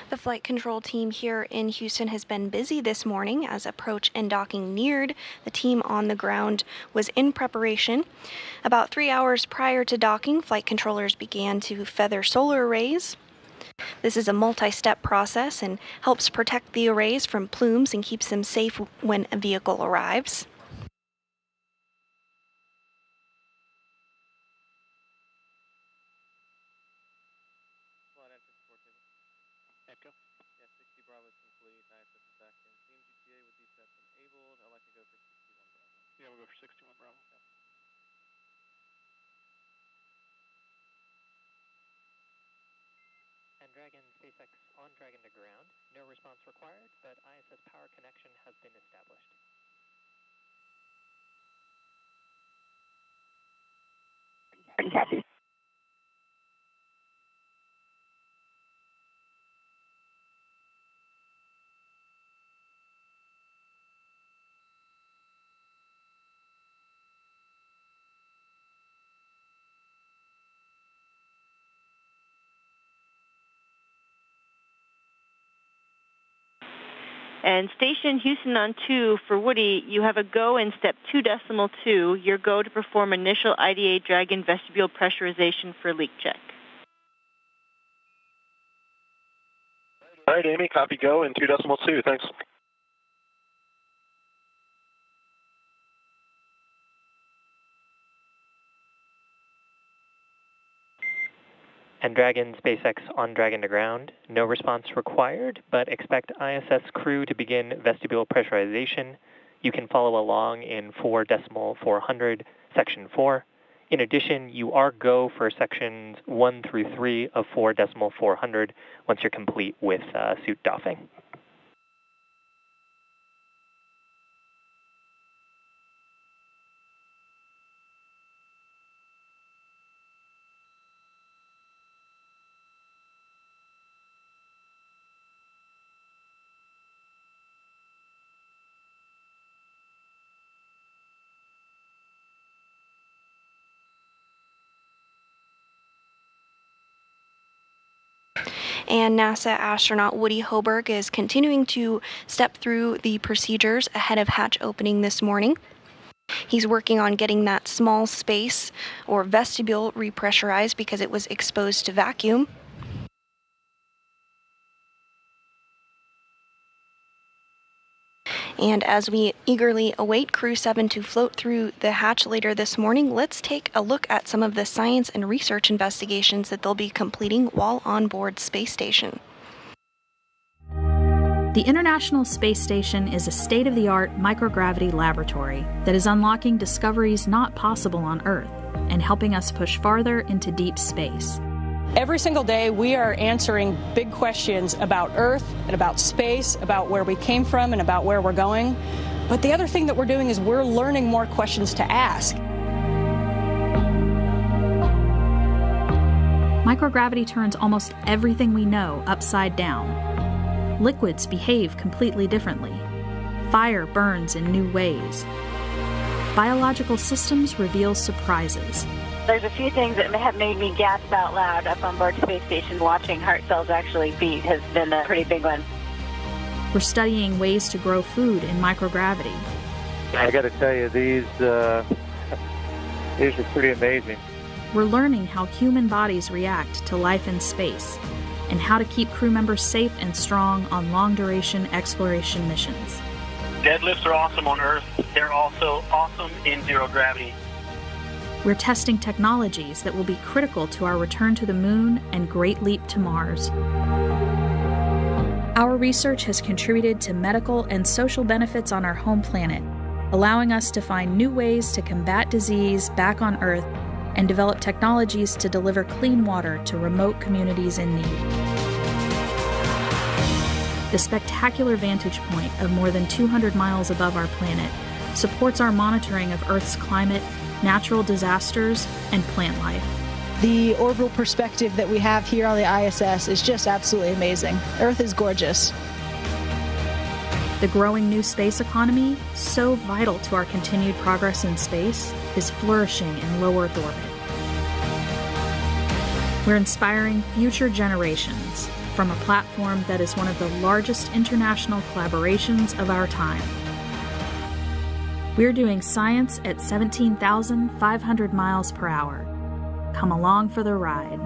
The flight control team here in Houston has been busy this morning as approach and docking neared. The team on the ground was in preparation. About 3 hours prior to docking, flight controllers began to feather solar arrays. This is a multi-step process and helps protect the arrays from plumes and keeps them safe when a vehicle arrives. Echo. Yeah, 60 Bravo is complete. ISS is back in. Team GTA with these sets enabled. I'd like to go for 61 Bravo. Yeah, we'll go for 61 Bravo. Yeah. And Dragon SpaceX on Dragon to ground. No response required, but ISS power connection has been established. Copy. And Station Houston on 2 for Woody, you have a go in step 2.2, your go to perform initial IDA Dragon vestibule pressurization for leak check. All right, Amy, copy go in 2.2. Thanks. And Dragon SpaceX on Dragon to ground. No response required, but expect ISS crew to begin vestibule pressurization. You can follow along in 4.400, section 4. In addition, you are go for sections 1 through 3 of 4.400 once you're complete with suit doffing. And NASA astronaut Woody Hoberg is continuing to step through the procedures ahead of hatch opening this morning. He's working on getting that small space or vestibule repressurized because it was exposed to vacuum. And as we eagerly await CREW-7 to float through the hatch later this morning, let's take a look at some of the science and research investigations that they'll be completing while on board Space Station. The International Space Station is a state-of-the-art microgravity laboratory that is unlocking discoveries not possible on Earth and helping us push farther into deep space. Every single day, we are answering big questions about Earth and about space, about where we came from and about where we're going. But the other thing that we're doing is we're learning more questions to ask. Microgravity turns almost everything we know upside down. Liquids behave completely differently. Fire burns in new ways. Biological systems reveal surprises. There's a few things that have made me gasp out loud up on board space station. Watching heart cells actually beat has been a pretty big one. We're studying ways to grow food in microgravity. I got to tell you, these are pretty amazing. We're learning how human bodies react to life in space and how to keep crew members safe and strong on long-duration exploration missions. Deadlifts are awesome on Earth. They're also awesome in zero gravity. We're testing technologies that will be critical to our return to the moon and great leap to Mars. Our research has contributed to medical and social benefits on our home planet, allowing us to find new ways to combat disease back on Earth and develop technologies to deliver clean water to remote communities in need. The spectacular vantage point of more than 200 miles above our planet supports our monitoring of Earth's climate, natural disasters, and plant life. The orbital perspective that we have here on the ISS is just absolutely amazing. Earth is gorgeous. The growing new space economy, so vital to our continued progress in space, is flourishing in low Earth orbit. We're inspiring future generations from a platform that is one of the largest international collaborations of our time. We're doing science at 17,500 miles per hour. Come along for the ride.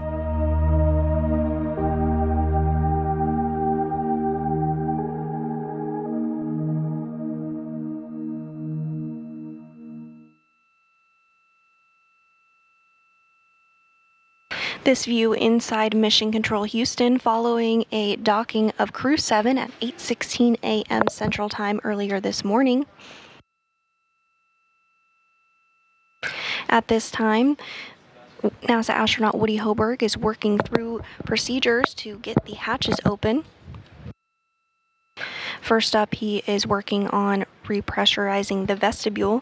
This view inside Mission Control Houston following a docking of CREW-7 at 8:16 a.m. Central Time earlier this morning. At this time, NASA astronaut Woody Hoberg is working through procedures to get the hatches open. First up, he is working on repressurizing the vestibule.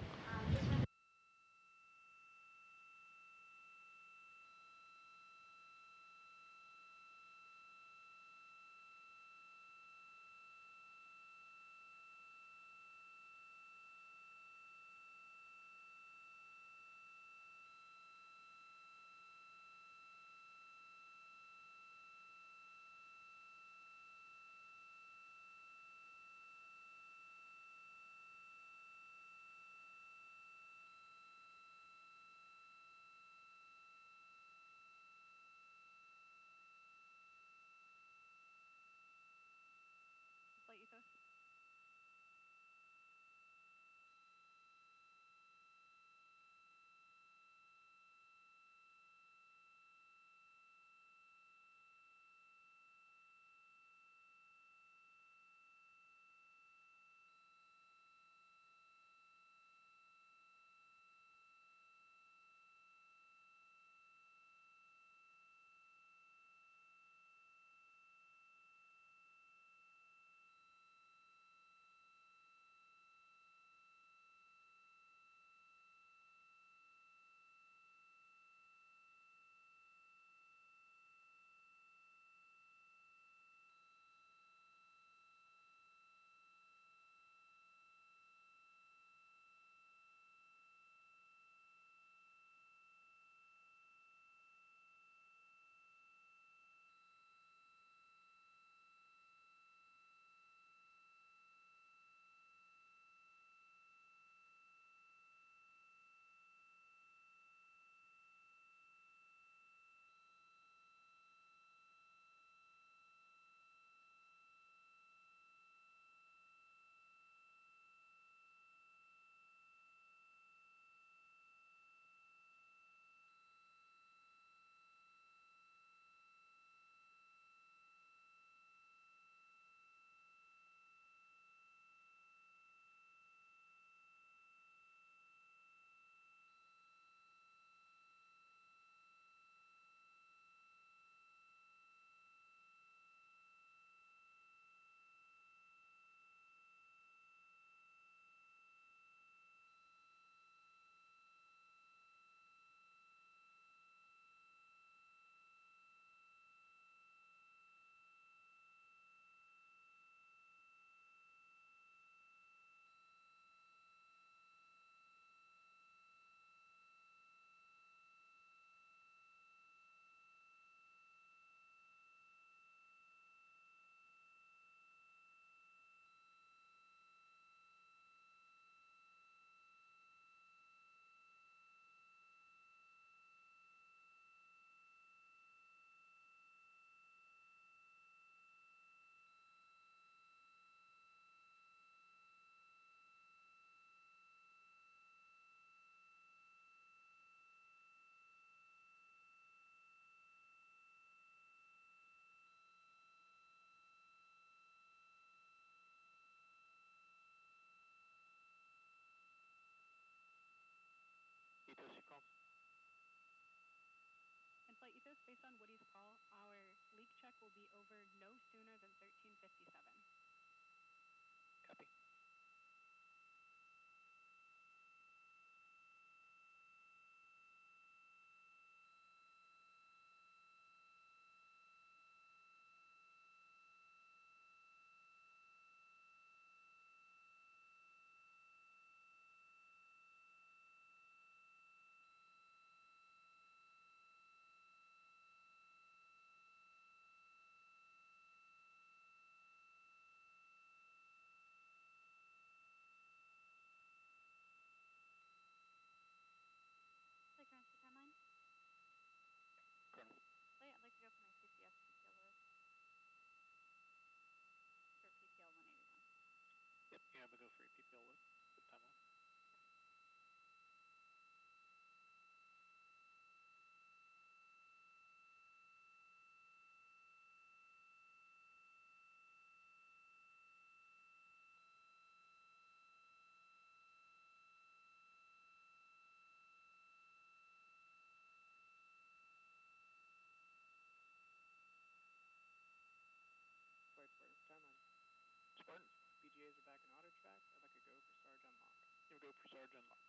go for Sergeant Lock.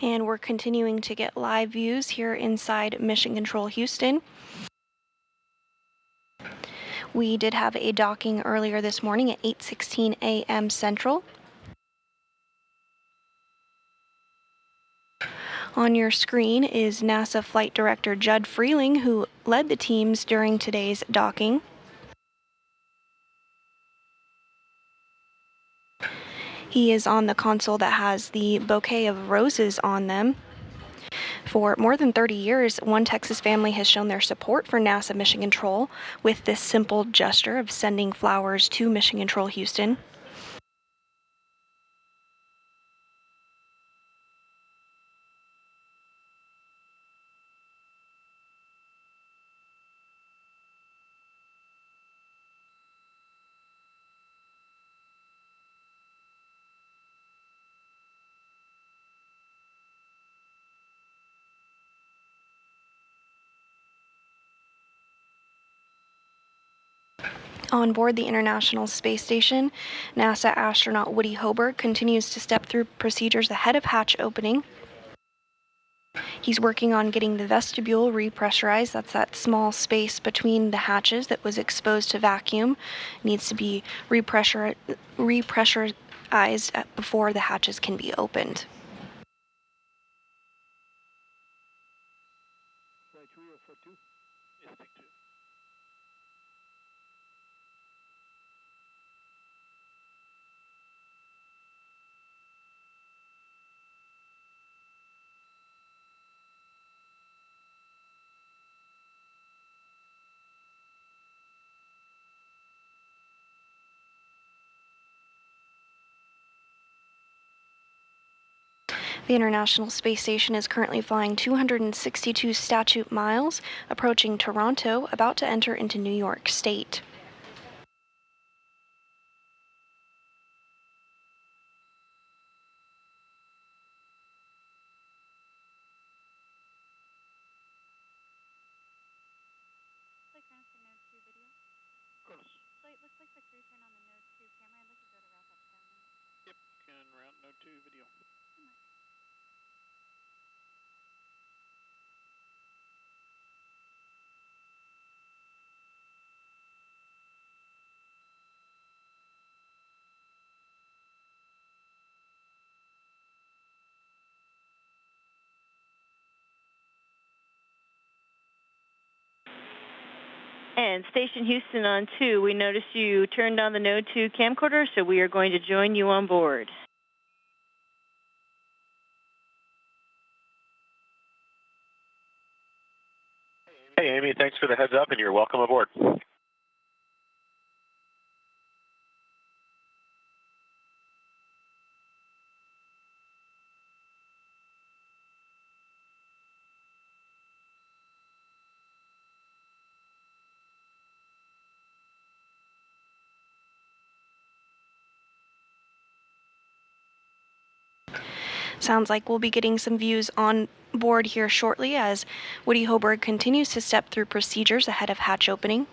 And we're continuing to get live views here inside Mission Control Houston. We did have a docking earlier this morning at 8:16 a.m. Central. On your screen is NASA Flight Director Judd Freeling, who led the teams during today's docking. He is on the console that has the bouquet of roses on them. For more than 30 years, one Texas family has shown their support for NASA Mission Control with this simple gesture of sending flowers to Mission Control Houston. On board the International Space Station, NASA astronaut Woody Hoberg continues to step through procedures ahead of hatch opening. He's working on getting the vestibule repressurized. That's that small space between the hatches that was exposed to vacuum. Needs to be repressurized before the hatches can be opened. The International Space Station is currently flying 262 statute miles, approaching Toronto, about to enter into New York State. Yep, can route node 2 video. And Station Houston on 2, we noticed you turned on the Node 2 camcorder, so we are going to join you on board. Hey, Amy, thanks for the heads up, and you're welcome aboard. sounds like we'll be getting some views on board here shortly as Woody Hoberg continues to step through procedures ahead of hatch opening.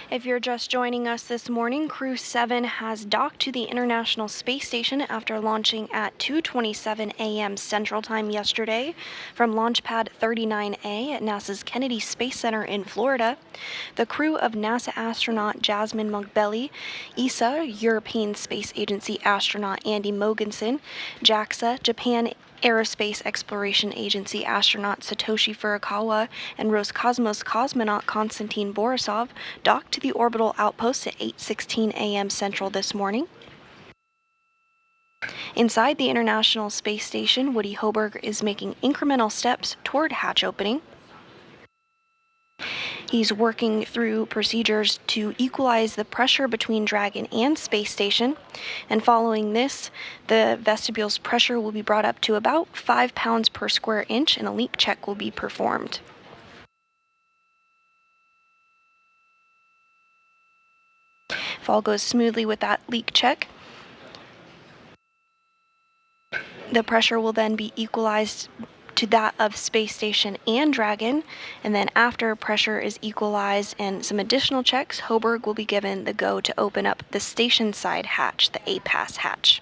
If you're just joining us this morning, CREW-7 has docked to the International Space Station after launching at 2:27 a.m. Central Time yesterday from Launch Pad 39A at NASA's Kennedy Space Center in Florida. The crew of NASA astronaut Jasmine Mogbelli, ESA, European Space Agency astronaut Andy Mogensen, JAXA, Japan Aerospace Exploration Agency astronaut Satoshi Furukawa, and Roscosmos cosmonaut Konstantin Borisov docked to the orbital outpost at 8:16 a.m. Central this morning. Inside the International Space Station, Woody Hoberg is making incremental steps toward hatch opening. He's working through procedures to equalize the pressure between Dragon and Space Station, and following this, the vestibule's pressure will be brought up to about 5 pounds per square inch, and a leak check will be performed. If all goes smoothly with that leak check, the pressure will then be equalized to that of Space Station and Dragon, and then after pressure is equalized and some additional checks, Hoberg will be given the go to open up the station side hatch, the A-pass hatch.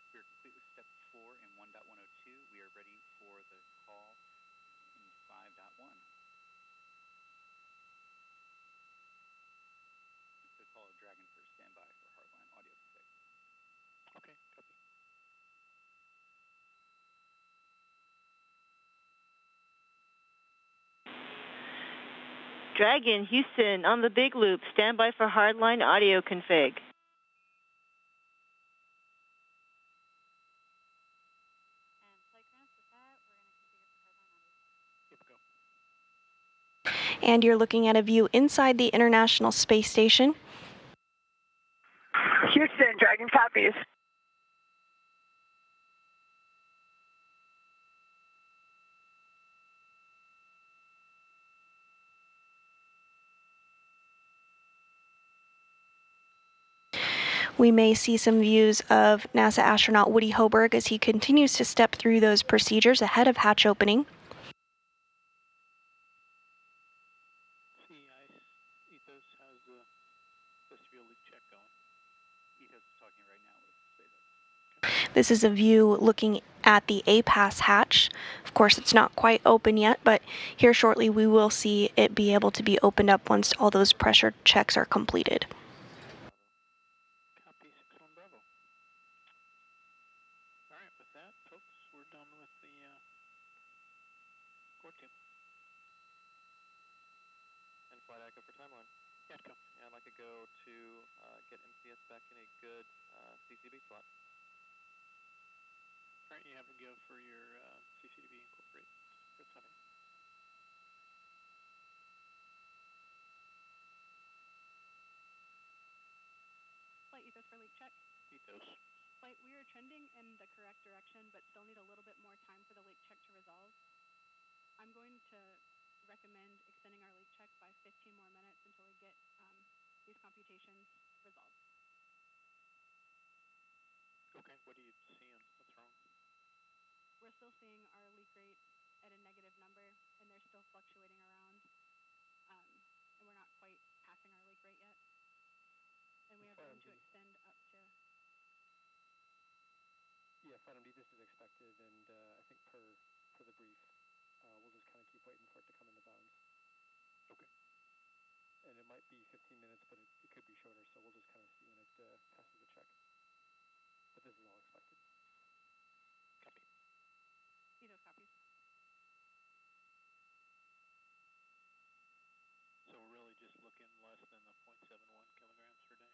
We're complete with step 4 in 1.102. We are ready for the call in 5.1. The call of Dragon for standby for hardline audio config. Okay, copy. Dragon, Houston, on the big loop, standby for hardline audio config. And you're looking at a view inside the International Space Station. Houston, Dragon copies. We may see some views of NASA astronaut Woody Hoberg as he continues to step through those procedures ahead of hatch opening. Ethos, how's the vestibule leak check going? Ethos is talking right now with SpaceX. This is a view looking at the A-pass hatch. Of course, it's not quite open yet, but here shortly we will see it be able to be opened up once all those pressure checks are completed. Copy 61 Bravo. All right, with that, folks, we're done with the core team. And flight echo for timeline. Yeah, go. Yeah, I'd like to go to get MCS back in a good CCB slot. All right, you have to go for your CCDB incorporate. Good timing. Flight Ethos for leak check. Ethos. Flight, we are trending in the correct direction, but still need a little bit more time for the leak check to resolve. I'm going to recommend extending our leak check by 15 more minutes until we get rotations resolved. Okay, what are you seeing? What's wrong? We're still seeing our leak rate at a negative number, and they're still fluctuating around, and we're not quite passing our leak rate yet. And we have room to extend up to. Yeah, Fire MD, this is expected, and I think per the brief, we'll just kind of keep waiting for it to come into bounds. Okay. And it might be 15 minutes, but it could be shorter, so we'll just kind of see when it passes the check. But this is all expected. Copy. Those copies. So we're really just looking less than the 0.71 kilograms per day?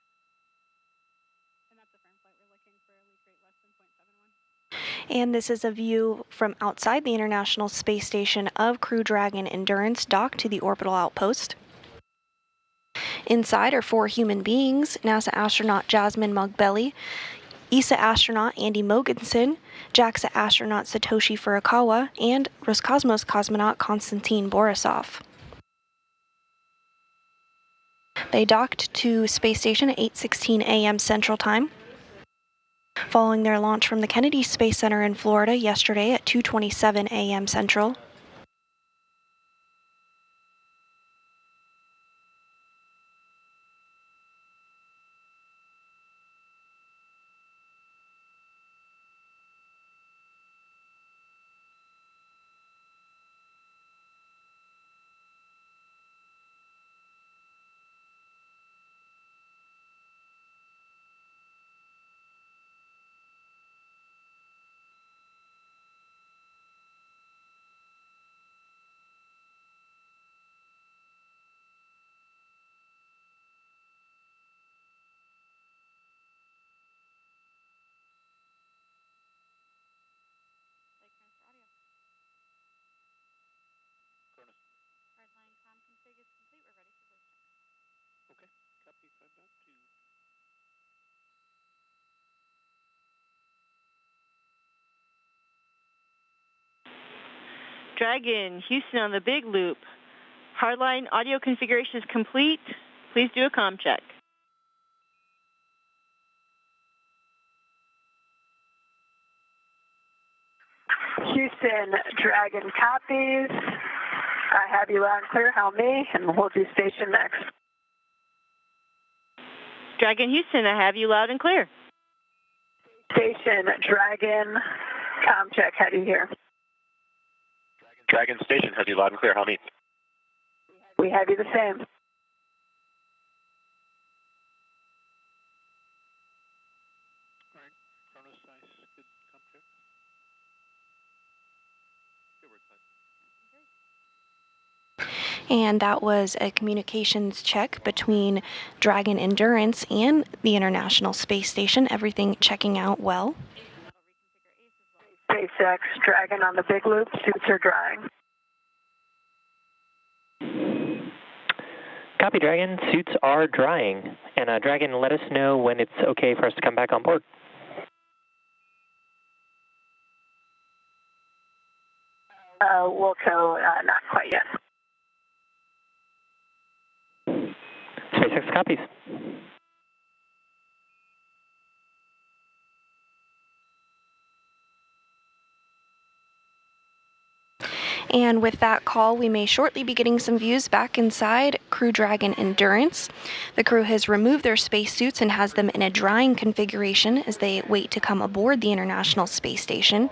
And that's a firm flight. We're looking for a leak rate less than 0.71. And this is a view from outside the International Space Station of Crew Dragon Endurance docked to the orbital outpost. Inside are 4 human beings: NASA astronaut Jasmine Mogbelli, ESA astronaut Andy Mogensen, JAXA astronaut Satoshi Furukawa, and Roscosmos cosmonaut Konstantin Borisov. They docked to space station at 8:16 a.m. Central Time, following their launch from the Kennedy Space Center in Florida yesterday at 2:27 a.m. Central. Cronus. Hardline comm config is complete. We're ready for voice check. Okay, copy 5.2. Dragon, Houston on the big loop. Hardline audio configuration is complete. Please do a comm check. Houston, Dragon copies. I have you loud and clear. How me? And we'll do station next. Dragon, Houston, I have you loud and clear. Station, Dragon, comm check. How do you hear? Dragon Station has you loud and clear. How me? We have you the same. All right, Cronus, nice, good comp check. Good word, And that was a communications check between Dragon Endurance and the International Space Station. Everything checking out well. SpaceX, Dragon on the big loop. Suits are drying. Copy, Dragon. Suits are drying. And Dragon, let us know when it's okay for us to come back on board. Wilco, not quite yet. SpaceX copies. And with that call, we may shortly be getting some views back inside Crew Dragon Endurance. The crew has removed their spacesuits and has them in a drying configuration as they wait to come aboard the International Space Station.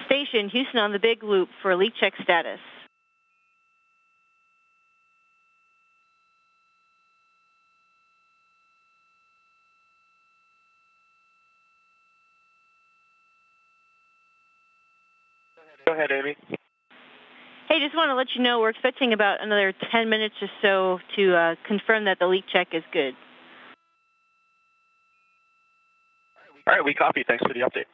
Station, Houston on the big loop for leak check status. Go ahead, Amy. Hey, just want to let you know we're expecting about another 10 minutes or so to confirm that the leak check is good. All right, we copy. Thanks for the update.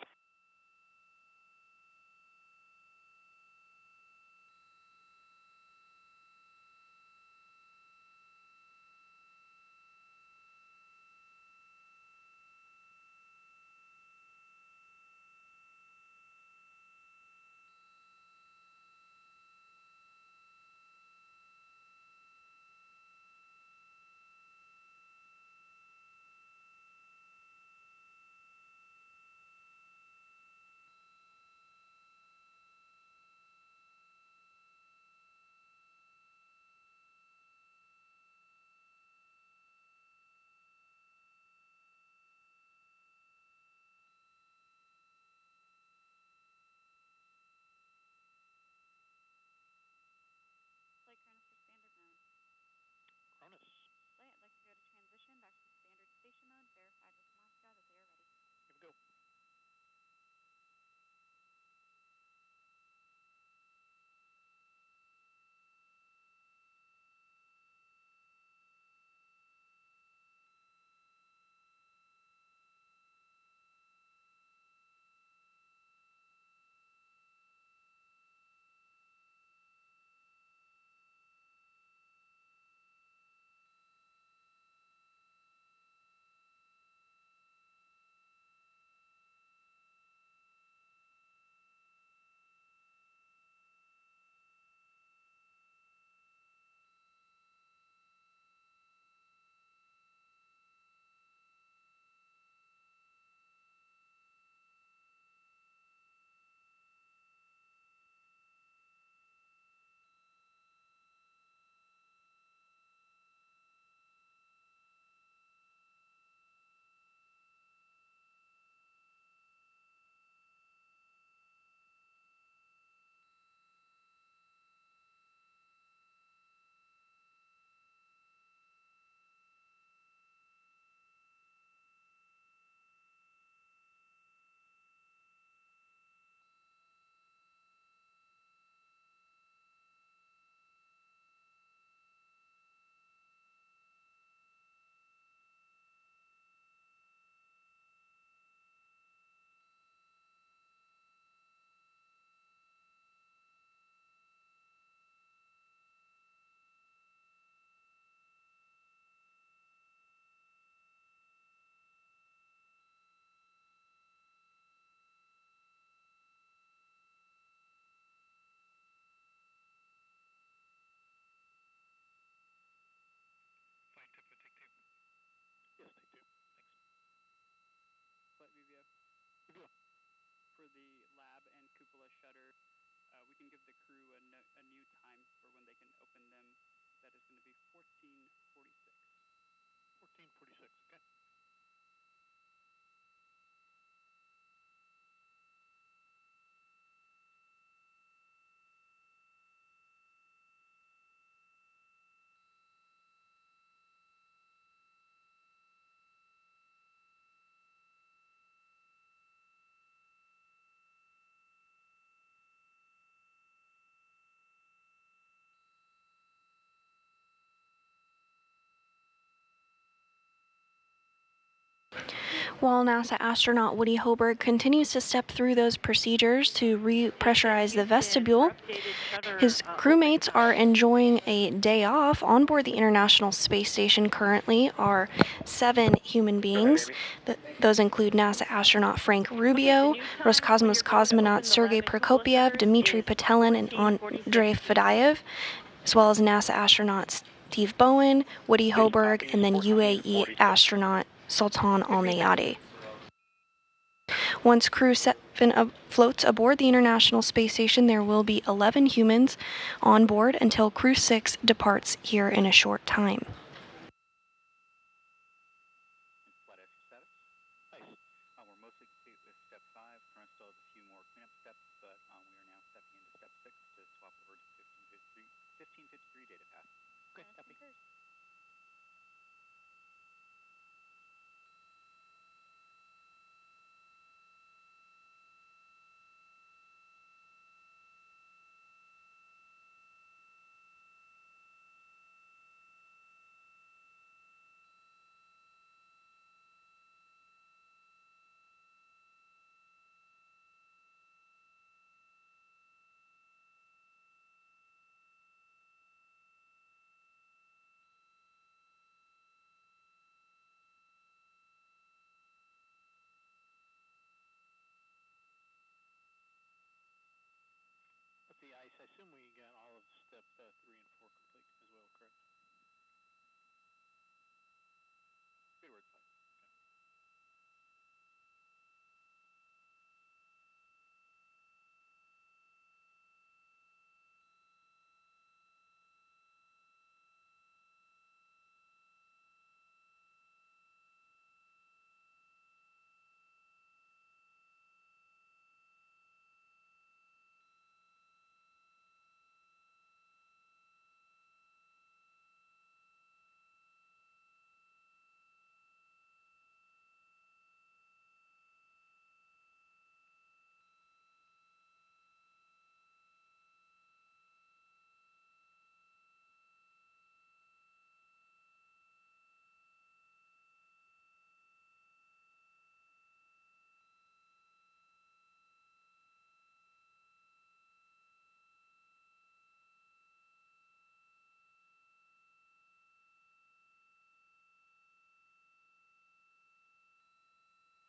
the lab and cupola shutter, we can give the crew a new time for when they can open them. That is going to be 14:46. 14:46. Okay. While NASA astronaut Woody Hoberg continues to step through those procedures to repressurize the vestibule, his crewmates are enjoying a day off. On board the International Space Station currently are 7 human beings. Those include NASA astronaut Frank Rubio, Roscosmos cosmonaut Sergei Prokopyev, Dmitry Petelin, and Andrei Fedyaev, as well as NASA astronaut Steve Bowen, Woody Hoberg, and then UAE astronaut Sultan Al-Nayadi. Once CREW-7 floats aboard the International Space Station, there will be 11 humans on board until CREW-6 departs here in a short time. Flight extra status. Nice. We're mostly complete with step 5. Current still has a few more cleanup steps, but we are now stepping into step 6 to swap over to 1553 data path. Okay, copy. Let's see, I assume we got all of step 3 and 4 complete as well, correct? Good words, fine.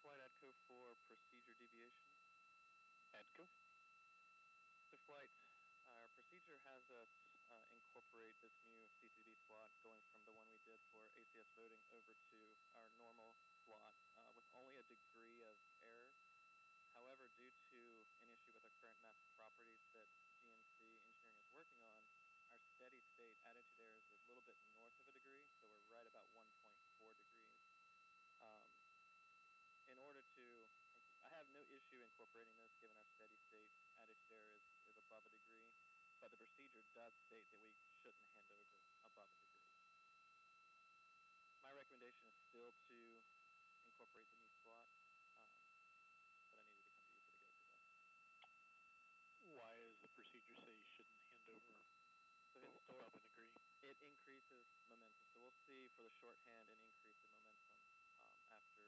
Flight ADCO for procedure deviation. ADCO. So flight, our procedure has us incorporate this new CCB slot going from the one we did for ACS voting over to our normal slot with only a degree of error. However, due to an issue with our current mass properties that GNC engineering is working on, our steady state attitude error is a little bit north of a degree, so we're right about 1.4 degrees. In order to, I have no issue incorporating this given our steady state attitude error is above a degree, but the procedure does state that we shouldn't hand over above a degree. My recommendation is still to incorporate the new slot, but I needed to come to you for the go for that. Why does the procedure say you shouldn't hand over above a degree? It increases momentum, so we'll see for the shorthand an increase in momentum after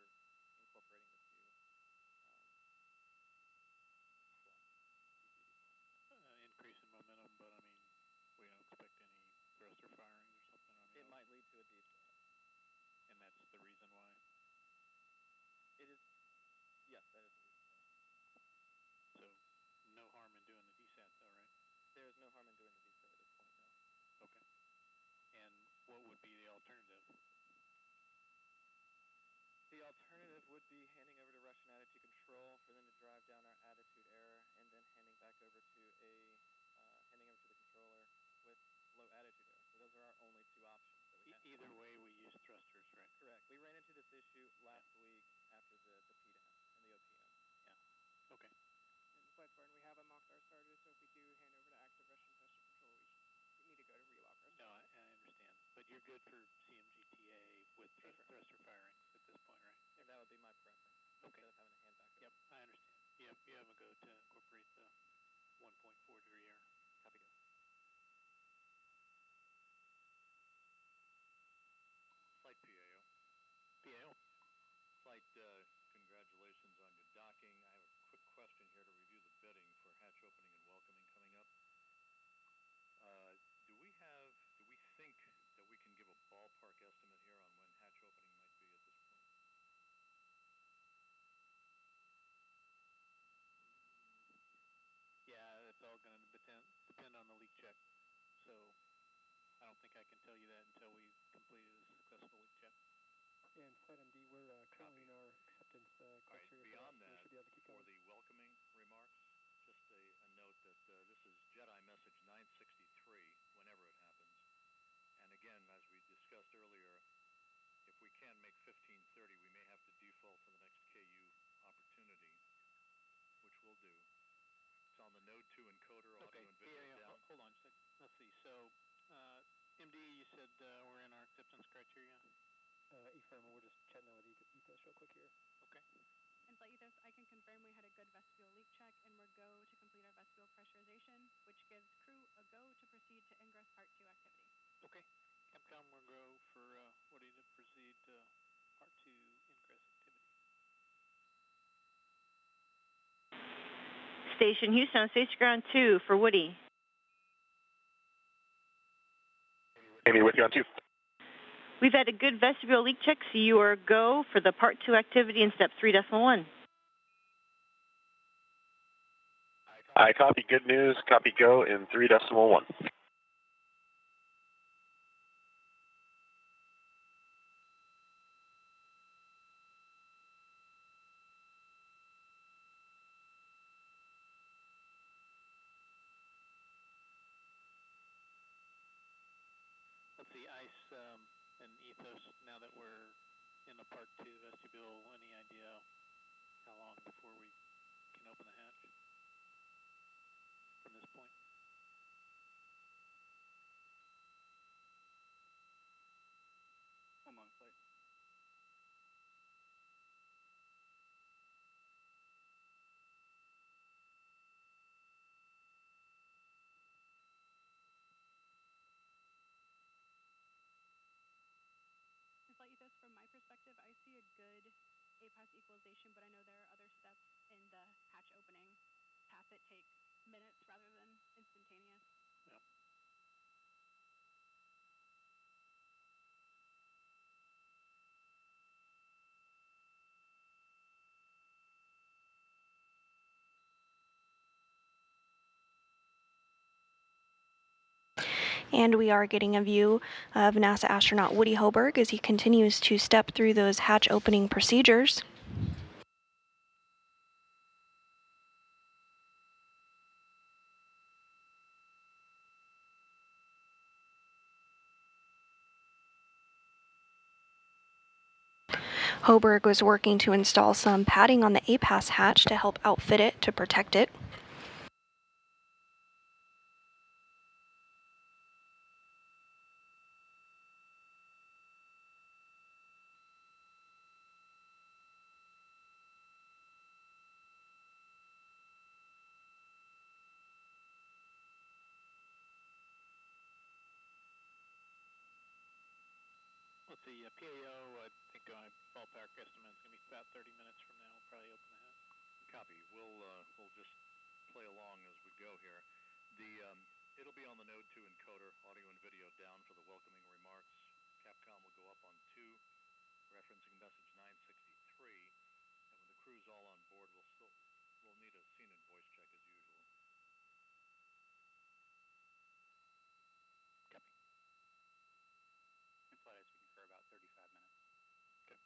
incorporating this new Increase in momentum, but I mean, we don't expect any thruster firings or something. I mean, it might lead to a desat. And that's the reason why? It is, yes, that is the reason why. So, no harm in doing the desat though, right? There is no harm in doing the desat at this point, no. Okay. And what would be the alternative? The alternative would be handing over to Russian attitude control for them to drive down our attitude error, and then handing back over to handing over to the controller with low attitude error. So those are our only two options that we have. Either way, we use thrusters, right? Correct. We ran into this issue last week after the PDAM and the OPM. Yeah. Okay. And Flight Spartan, we have unlocked our starters, so if we do hand over to active Russian tester control, we need to go to relock our starters. No, I understand. But you're good for CMGTA with thruster firings at this point, right? And that would be my preference. Okay. Instead of having to hand back over. Yep, I understand. You have a go to incorporate the 1.4 degree error. Copy, go. Flight PAO. PAO. Flight, congratulations on your docking. I have a quick question here to review the bidding for hatch opening and welcoming coming up. Do we think that we can give a ballpark estimate here on when hatch opening might be at this point? Yeah, it's all going to depend on the leak check. So I don't think I can tell you that until we've completed a successful leak check. And Flight MD, we're currently in our acceptance criteria. Beyond for that, we should be able to keep for going. the welcoming remarks, just a note that this is Jedi message 963 whenever it happens. And again, as we discussed earlier, if we can't make 1530, we may have to default to the next KU opportunity, which we'll do. It's on the Node 2 encoder, audio and video down. Hold on a second. Let's see. So, MD, you said we're in our acceptance criteria? E-firm, we're just chatting out with Ethos real quick here. Okay. And Flight Ethos, I can confirm we had a good vestibule leak check, and we're go to complete our vestibule pressurization, which gives crew a go to proceed to ingress Part 2 activity. Okay. Capcom, we're go for Woody to proceed to Part 2 ingress activity. Station Houston on Station Ground 2 for Woody. Amy, with you on 2. We've had a good vestibule leak check, so you are go for the Part 2 activity in Step 3.1. I copy. Good news. Copy. Go in 3.1. Let's see, ICE and Ethos, now that we're in the Part 2 vestibule, any idea how long before we can open the hatch from this point? I'm on flight. Flight Ethos, from my perspective, I see a good APAS equalization, but I know there are other steps in the hatch opening path that take minutes rather than instantaneous. Yep. And we are getting a view of NASA astronaut Woody Hoberg as he continues to step through those hatch opening procedures. Hoberg was working to install some padding on the APAS hatch to help outfit it to protect it. Let's see, PAO, I think my ballpark estimate is going to be about 30 minutes from now. We'll probably open the hatch. Copy. We'll just play along as we go here. It'll be on the Node 2 encoder, audio and video down for the welcoming remarks. Capcom will go up on 2, referencing message 963. And when the crew's all on board, we'll need a scene and voice check as usual. Copy. And flight as we can for about 35 minutes. Okay.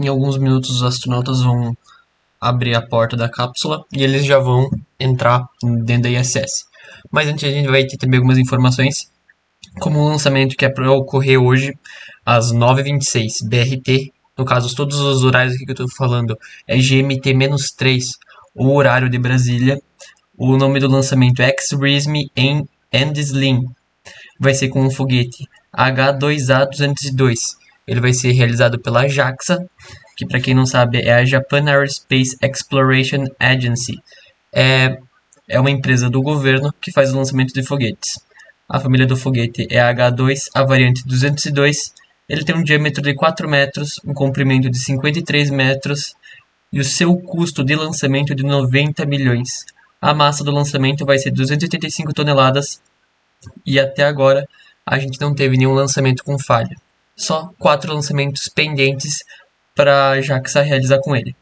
Em alguns minutos os astronautas vão abrir a porta da cápsula e eles já vão entrar dentro da ISS. Mas antes a gente vai ter também algumas informações, como o lançamento que é para ocorrer hoje às 9h26 BRT. No caso, todos os horários aqui que eu estou falando é GMT-3, o horário de Brasília. O nome do lançamento é CREW-7 and Slim. Vai ser com um foguete H2A202. Ele vai ser realizado pela JAXA, que para quem não sabe é a Japan Aerospace Exploration Agency. É uma empresa do governo que faz o lançamento de foguetes. A família do foguete é a H2, a variante 202. Ele tem um diâmetro de 4 metros, um comprimento de 53 metros e o seu custo de lançamento é de 90 milhões. A massa do lançamento vai ser 285 toneladas e até agora a gente não teve nenhum lançamento com falha. Só 4 lançamentos pendentes para a JAXA realizar com ele.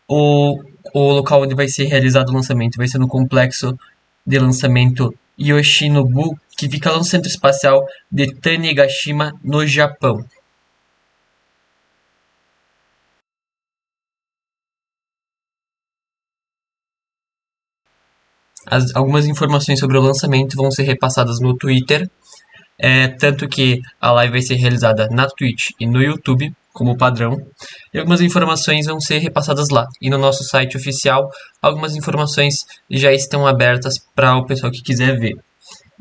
O local onde vai ser realizado o lançamento vai ser no complexo de lançamento Yoshinobu, que fica lá no Centro Espacial de Tanegashima, no Japão. Algumas informações sobre o lançamento vão ser repassadas no Twitter, tanto que a live vai ser realizada na Twitch e no YouTube, como padrão, e algumas informações vão ser repassadas lá. E no nosso site oficial, algumas informações já estão abertas para o pessoal que quiser ver.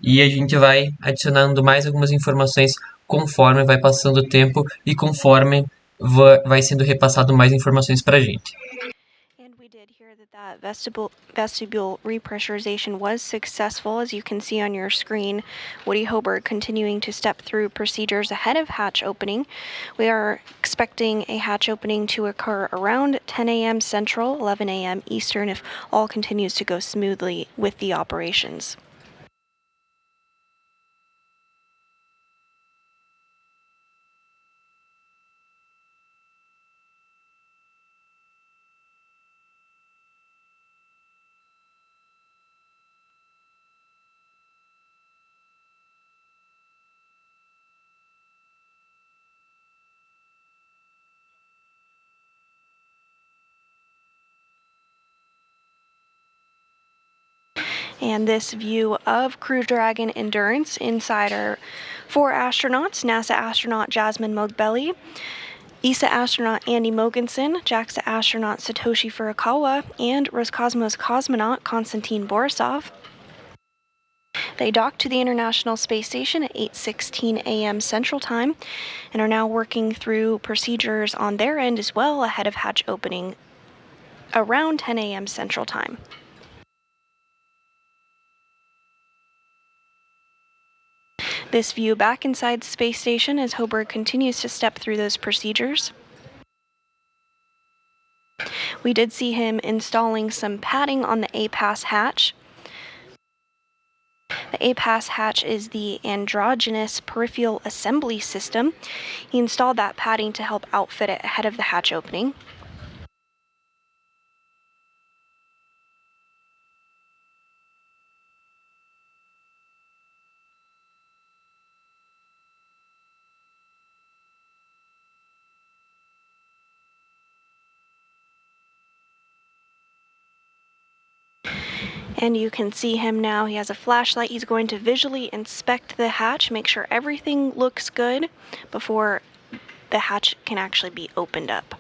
E a gente vai adicionando mais algumas informações conforme vai passando o tempo e conforme vai sendo repassado mais informações para a gente. That vestibule repressurization was successful, as you can see on your screen. Woody Hoberg continuing to step through procedures ahead of hatch opening. We are expecting a hatch opening to occur around 10 a.m. Central, 11 a.m. Eastern, if all continues to go smoothly with the operations. And this view of Crew Dragon Endurance inside our 4 astronauts, NASA astronaut Jasmine Mogbelli, ESA astronaut Andy Mogensen, JAXA astronaut Satoshi Furukawa, and Roscosmos cosmonaut Konstantin Borisov. They docked to the International Space Station at 8:16 a.m. Central Time and are now working through procedures on their end as well ahead of hatch opening around 10 a.m. Central Time. This view back inside the space station as Hoberg continues to step through those procedures. We did see him installing some padding on the A-Pass hatch. The A-Pass hatch is the androgynous peripheral assembly system. He installed that padding to help outfit it ahead of the hatch opening. And you can see him now. He has a flashlight. He's going to visually inspect the hatch, make sure everything looks good before the hatch can actually be opened up.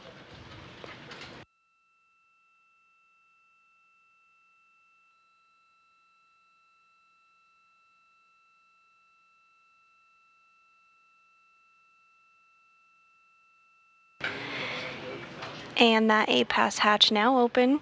And that A-Pass hatch now open.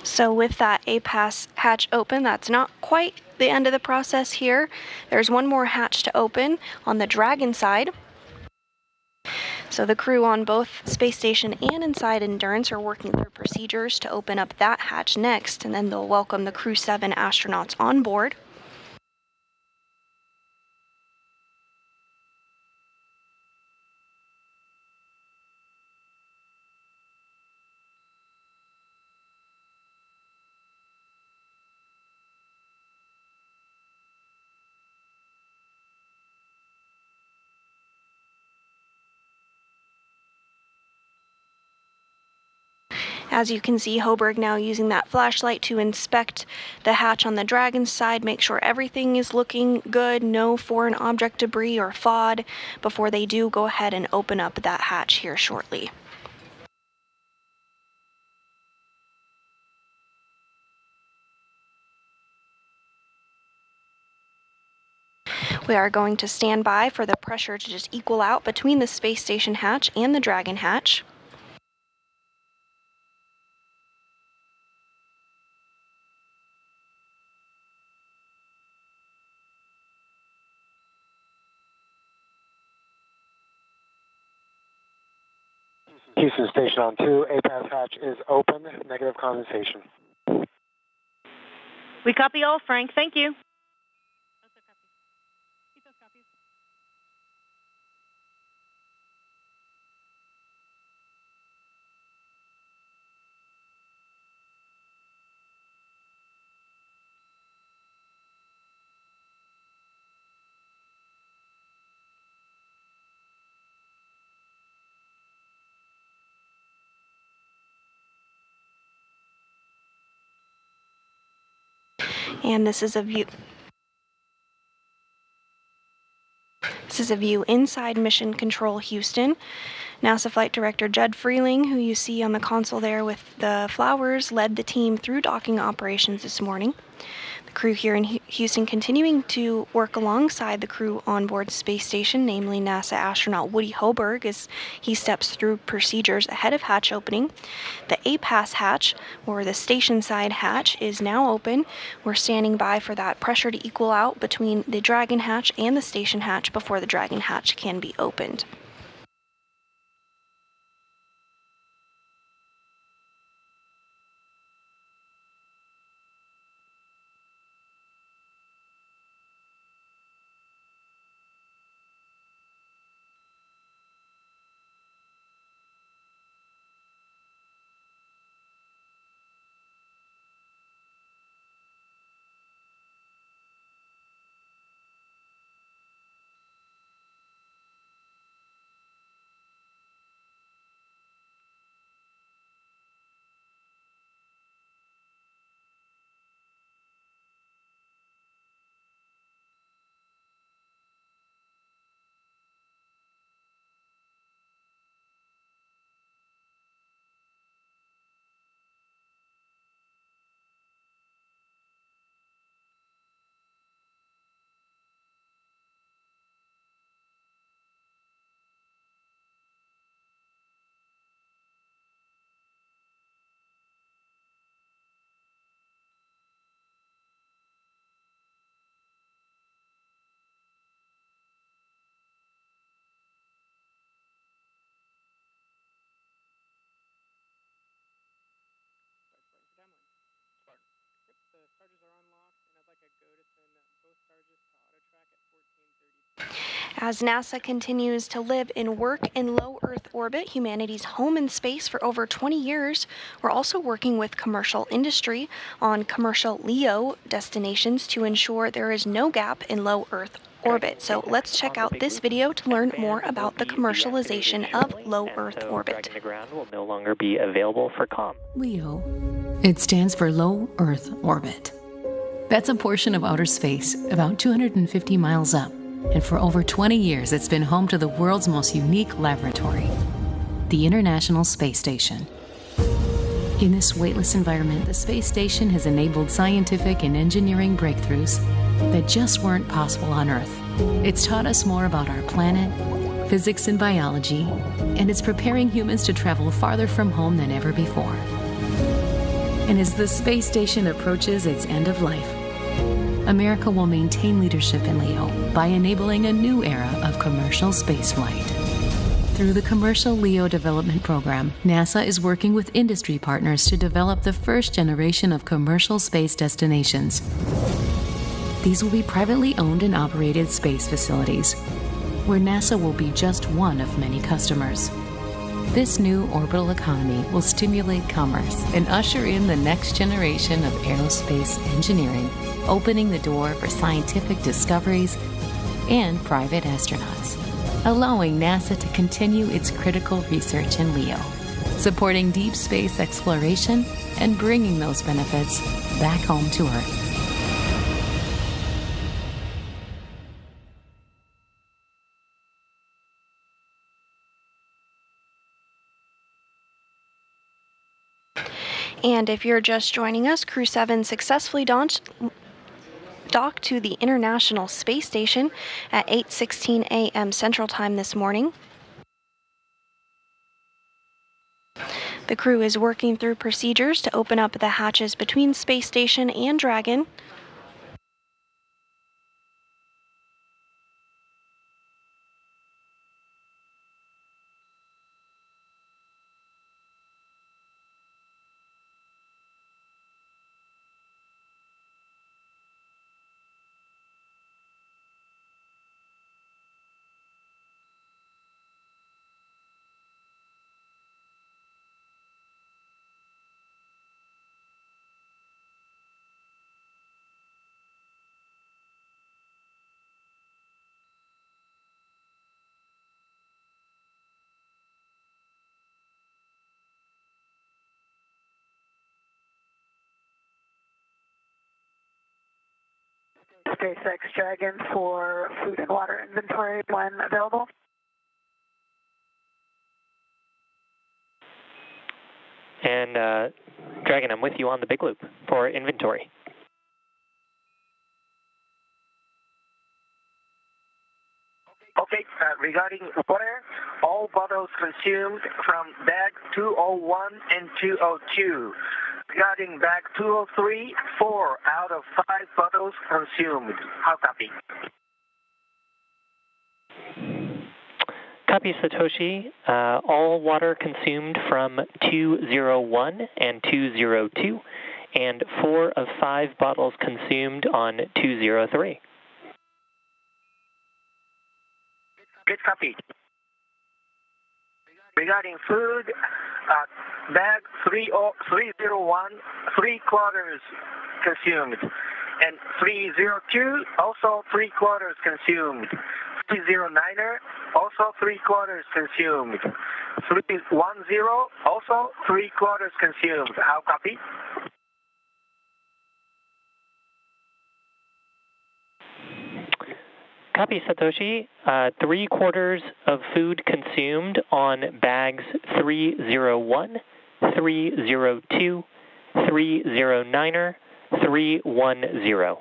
So with that A-Pass hatch open, that's not quite the end of the process here. There's one more hatch to open on the Dragon side. So the crew on both space station and inside Endurance are working through procedures to open up that hatch next, and then they'll welcome the CREW-7 astronauts on board. As you can see, Hoburg now using that flashlight to inspect the hatch on the Dragon's side, make sure everything is looking good, no foreign object debris or FOD, before they do go ahead and open up that hatch here shortly. We are going to stand by for the pressure to just equal out between the space station hatch and the Dragon hatch. Houston Station on 2, APAS hatch is open, negative condensation. We copy all, Frank. Thank you. And this is a view. This is a view inside Mission Control Houston. NASA Flight Director Judd Freeling, who you see on the console there with the flowers, led the team through docking operations this morning. The crew here in Houston continuing to work alongside the crew on board space station, namely NASA astronaut Woody Hoburg, as he steps through procedures ahead of hatch opening. The APAS hatch, or the station side hatch, is now open. We're standing by for that pressure to equal out between the Dragon hatch and the station hatch before the Dragon hatch can be opened. As NASA continues to live and work in low Earth orbit, humanity's home in space for over 20 years, we're also working with commercial industry on commercial LEO destinations to ensure there is no gap in low Earth orbit. So let's check out this video to learn more about the commercialization of low Earth orbit. Dragging to ground will no longer be available for comm. LEO. It stands for Low Earth Orbit. That's a portion of outer space about 250 miles up. And for over 20 years, it's been home to the world's most unique laboratory, the International Space Station. In this weightless environment, the space station has enabled scientific and engineering breakthroughs that just weren't possible on Earth. It's taught us more about our planet, physics and biology, and it's preparing humans to travel farther from home than ever before. And as the space station approaches its end of life, America will maintain leadership in LEO by enabling a new era of commercial spaceflight. Through the Commercial LEO Development Program, NASA is working with industry partners to develop the first generation of commercial space destinations. These will be privately owned and operated space facilities, where NASA will be just one of many customers. This new orbital economy will stimulate commerce and usher in the next generation of aerospace engineering, opening the door for scientific discoveries and private astronauts, allowing NASA to continue its critical research in LEO, supporting deep space exploration and bringing those benefits back home to Earth. And if you're just joining us, CREW-7 successfully docked to the International Space Station at 8:16 a.m. Central Time this morning. The crew is working through procedures to open up the hatches between Space Station and Dragon. SpaceX Dragon for food and water inventory when available. And Dragon, I'm with you on the big loop for inventory. Okay, regarding water, all bottles consumed from bag 201 and 202. Regarding bag 203, 4 out of 5 bottles consumed. How copy? Copy, Satoshi. All water consumed from 201 and 202, and 4 of 5 bottles consumed on 203. Good copy. Regarding food, bag 301, 3 quarters consumed. And 302, also 3 quarters consumed. 309er, also 3 quarters consumed. 310, also 3 quarters consumed. How copy? Copy, Satoshi. 3 quarters of food consumed on bags 301, 302, 309er, 310.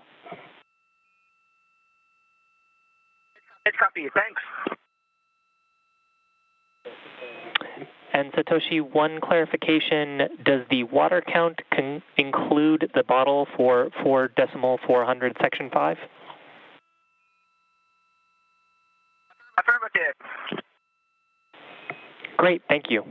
Good copy, thanks. And Satoshi, one clarification, does the water count include the bottle for 4.400 section 5? Affirmative. Great, thank you.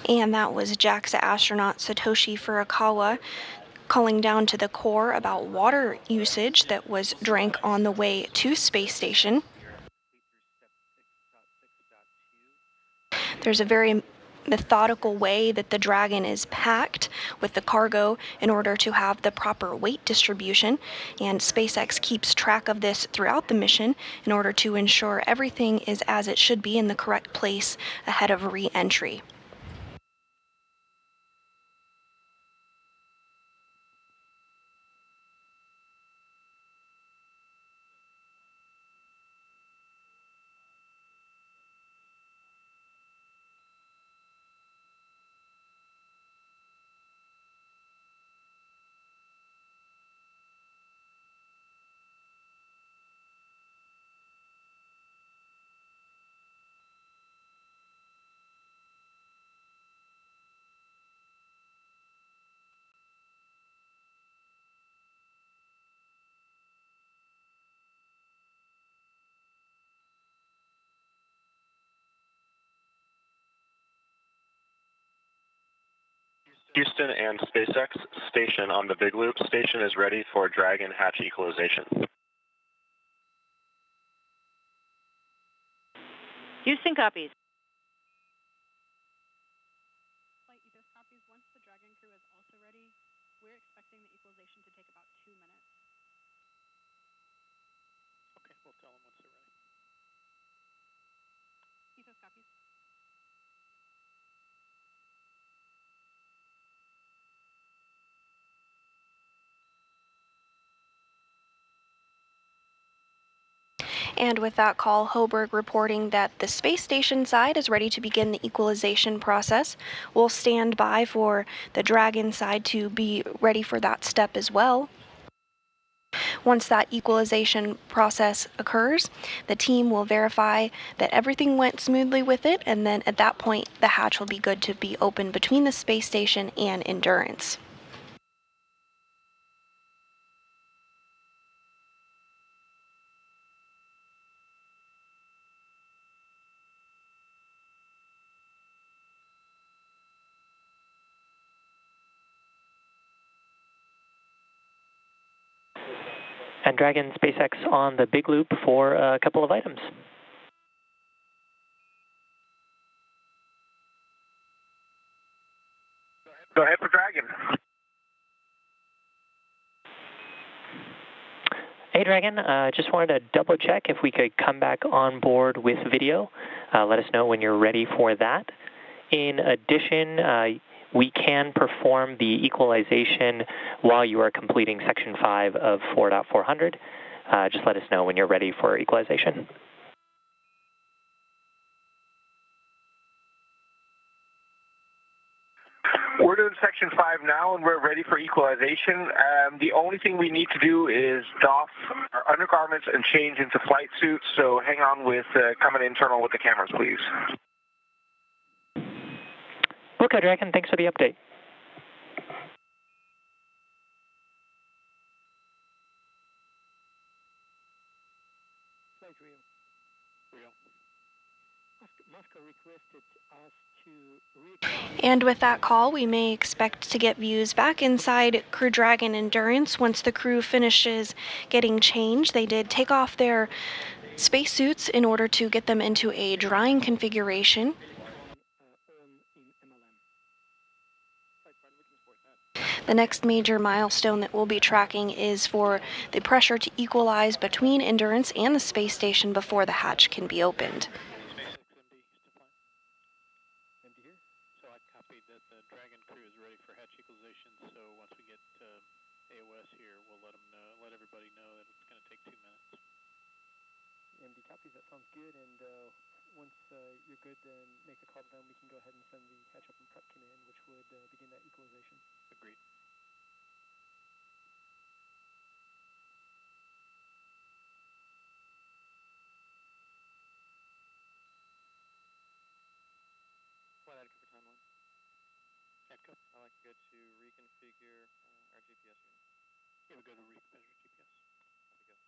And that was JAXA astronaut Satoshi Furukawa calling down to the core about water usage that was drank on the way to Space Station. There's a very methodical way that the Dragon is packed with the cargo in order to have the proper weight distribution, and SpaceX keeps track of this throughout the mission in order to ensure everything is as it should be in the correct place ahead of re-entry. Houston and SpaceX station on the Big Loop station is ready for Dragon hatch equalization. Houston copies. Flight Ethos copies. Once the Dragon crew is also ready, we're expecting the equalization to take about 2 minutes. Okay, we'll tell them once they're ready. Ethos copies. And with that call, Hoburg reporting that the space station side is ready to begin the equalization process. We'll stand by for the Dragon side to be ready for that step as well. Once that equalization process occurs, the team will verify that everything went smoothly with it, and then at that point, the hatch will be good to be open between the space station and Endurance. And Dragon SpaceX on the Big Loop for a couple of items. Go ahead for Dragon. Hey Dragon, just wanted to double check if we could come back on board with video. Let us know when you're ready for that. In addition, we can perform the equalization while you are completing Section 5 of 4.400. Just let us know when you're ready for equalization. We're doing Section 5 now, and we're ready for equalization. The only thing we need to do is doff our undergarments and change into flight suits, so hang on with coming internal with the cameras, please. Okay, Dragon, thanks for the update. Flight Rio. Moscow requested us to... And with that call, we may expect to get views back inside Crew Dragon Endurance once the crew finishes getting changed. They did take off their spacesuits in order to get them into a drying configuration. The next major milestone that we'll be tracking is for the pressure to equalize between Endurance and the space station before the hatch can be opened. So I copied that the Dragon crew is ready for hatch equalization, so once we get AOS here, we'll let everybody know that it's going to take 2 minutes. MD copies, that sounds good, and once you're good, then make the call to them. We can go ahead and send the catch-up and prep command, which would begin that equalization. Agreed. Flight ADCO for timeline. ADCO? I like to go to reconfigure our GPS unit. Yeah, we go to reconfigure GPS. There we go.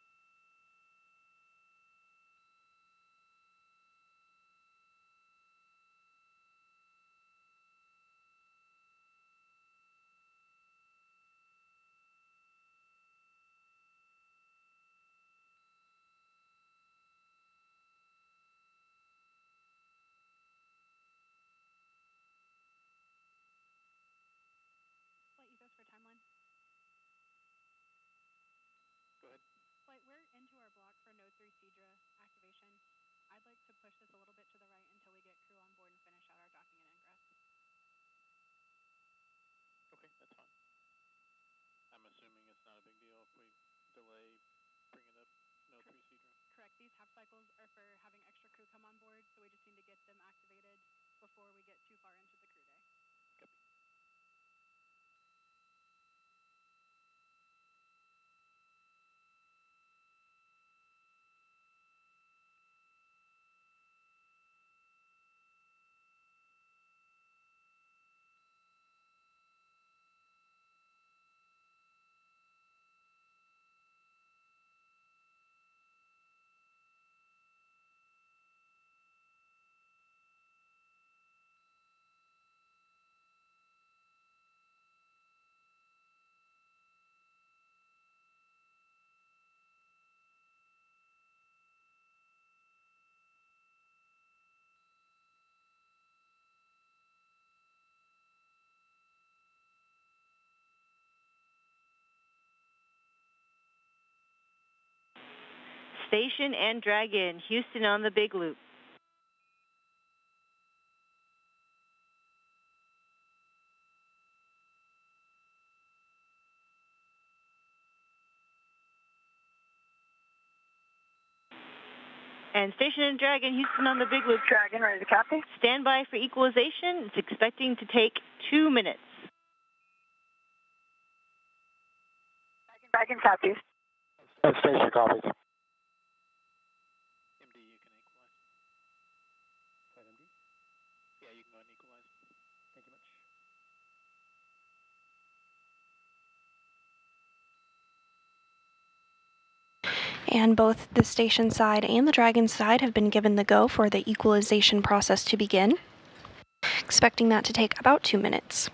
Flight Ethos for timeline. Go ahead. Flight, we're into our block for Node 3 Cedra activation. I'd like to push this a little bit to the right until we get crew on board and finish out our docking and ingress. Okay, that's fine. I'm assuming it's not a big deal if we delay bringing up Node 3 Cedra. Correct. These half cycles are for having extra crew come on board, so we just need to get them activated before we get too far into the crew day. Copy. Station and Dragon, Houston on the big loop. And Station and Dragon, Houston on the big loop. Dragon, ready to copy? Stand by for equalization. It's expecting to take 2 minutes. Dragon copies. Station copies. MD, you can equalize. Flight MD? Yeah, you can go ahead and equalize. Thank you much. And both the station side and the Dragon side have been given the go for the equalization process to begin. Expecting that to take about 2 minutes.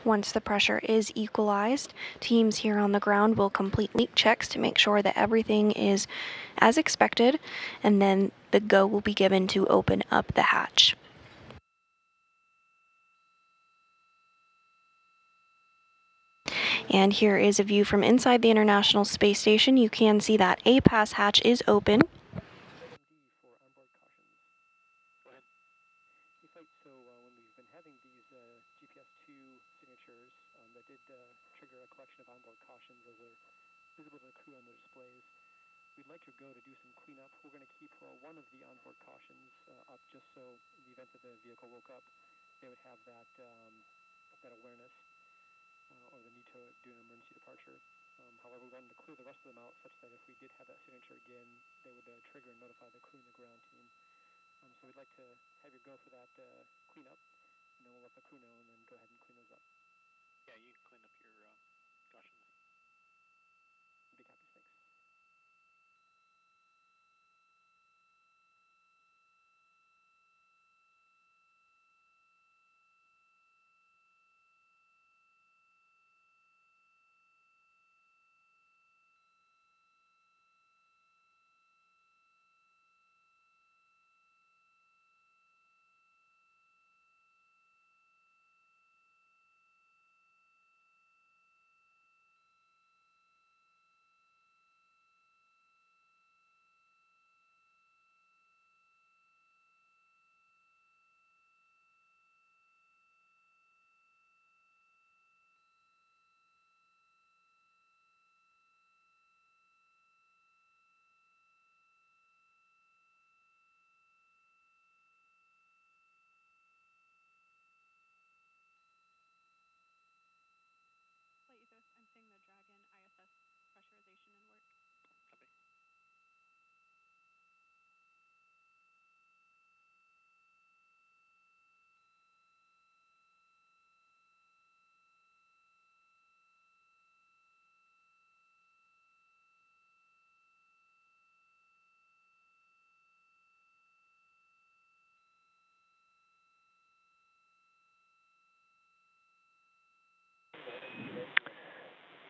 Once the pressure is equalized, teams here on the ground will complete leak checks to make sure that everything is as expected, and then the go will be given to open up the hatch. And here is a view from inside the International Space Station. You can see that a pass hatch is open. So when we've been having these GPS-2 signatures that did trigger a collection of onboard cautions as are visible to the crew on the displays, we'd like your go to do some cleanup. We're going to keep one of the onboard cautions up just so in the event that the vehicle woke up, they would have that awareness or the need to do an emergency departure. However, we wanted to clear the rest of them out such that if we did have that signature again, they would trigger and notify the crew and the ground team. So we'd like to have you go for that cleanup, and then we'll let the crew know and then go ahead and clean those up. Yeah, you can clean up your caution list. Big copies, thanks. I'm seeing the Dragon ISS pressurization and work. Copy.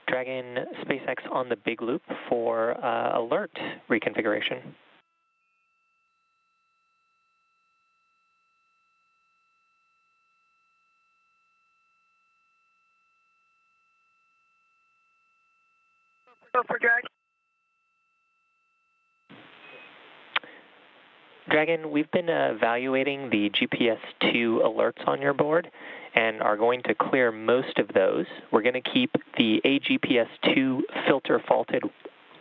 Dragon SpaceX on the big loop for alert reconfiguration. Go for Dragon. Dragon, we've been evaluating the GPS-2 alerts on your board and are going to clear most of those. We're going to keep the AGPS-2 filter faulted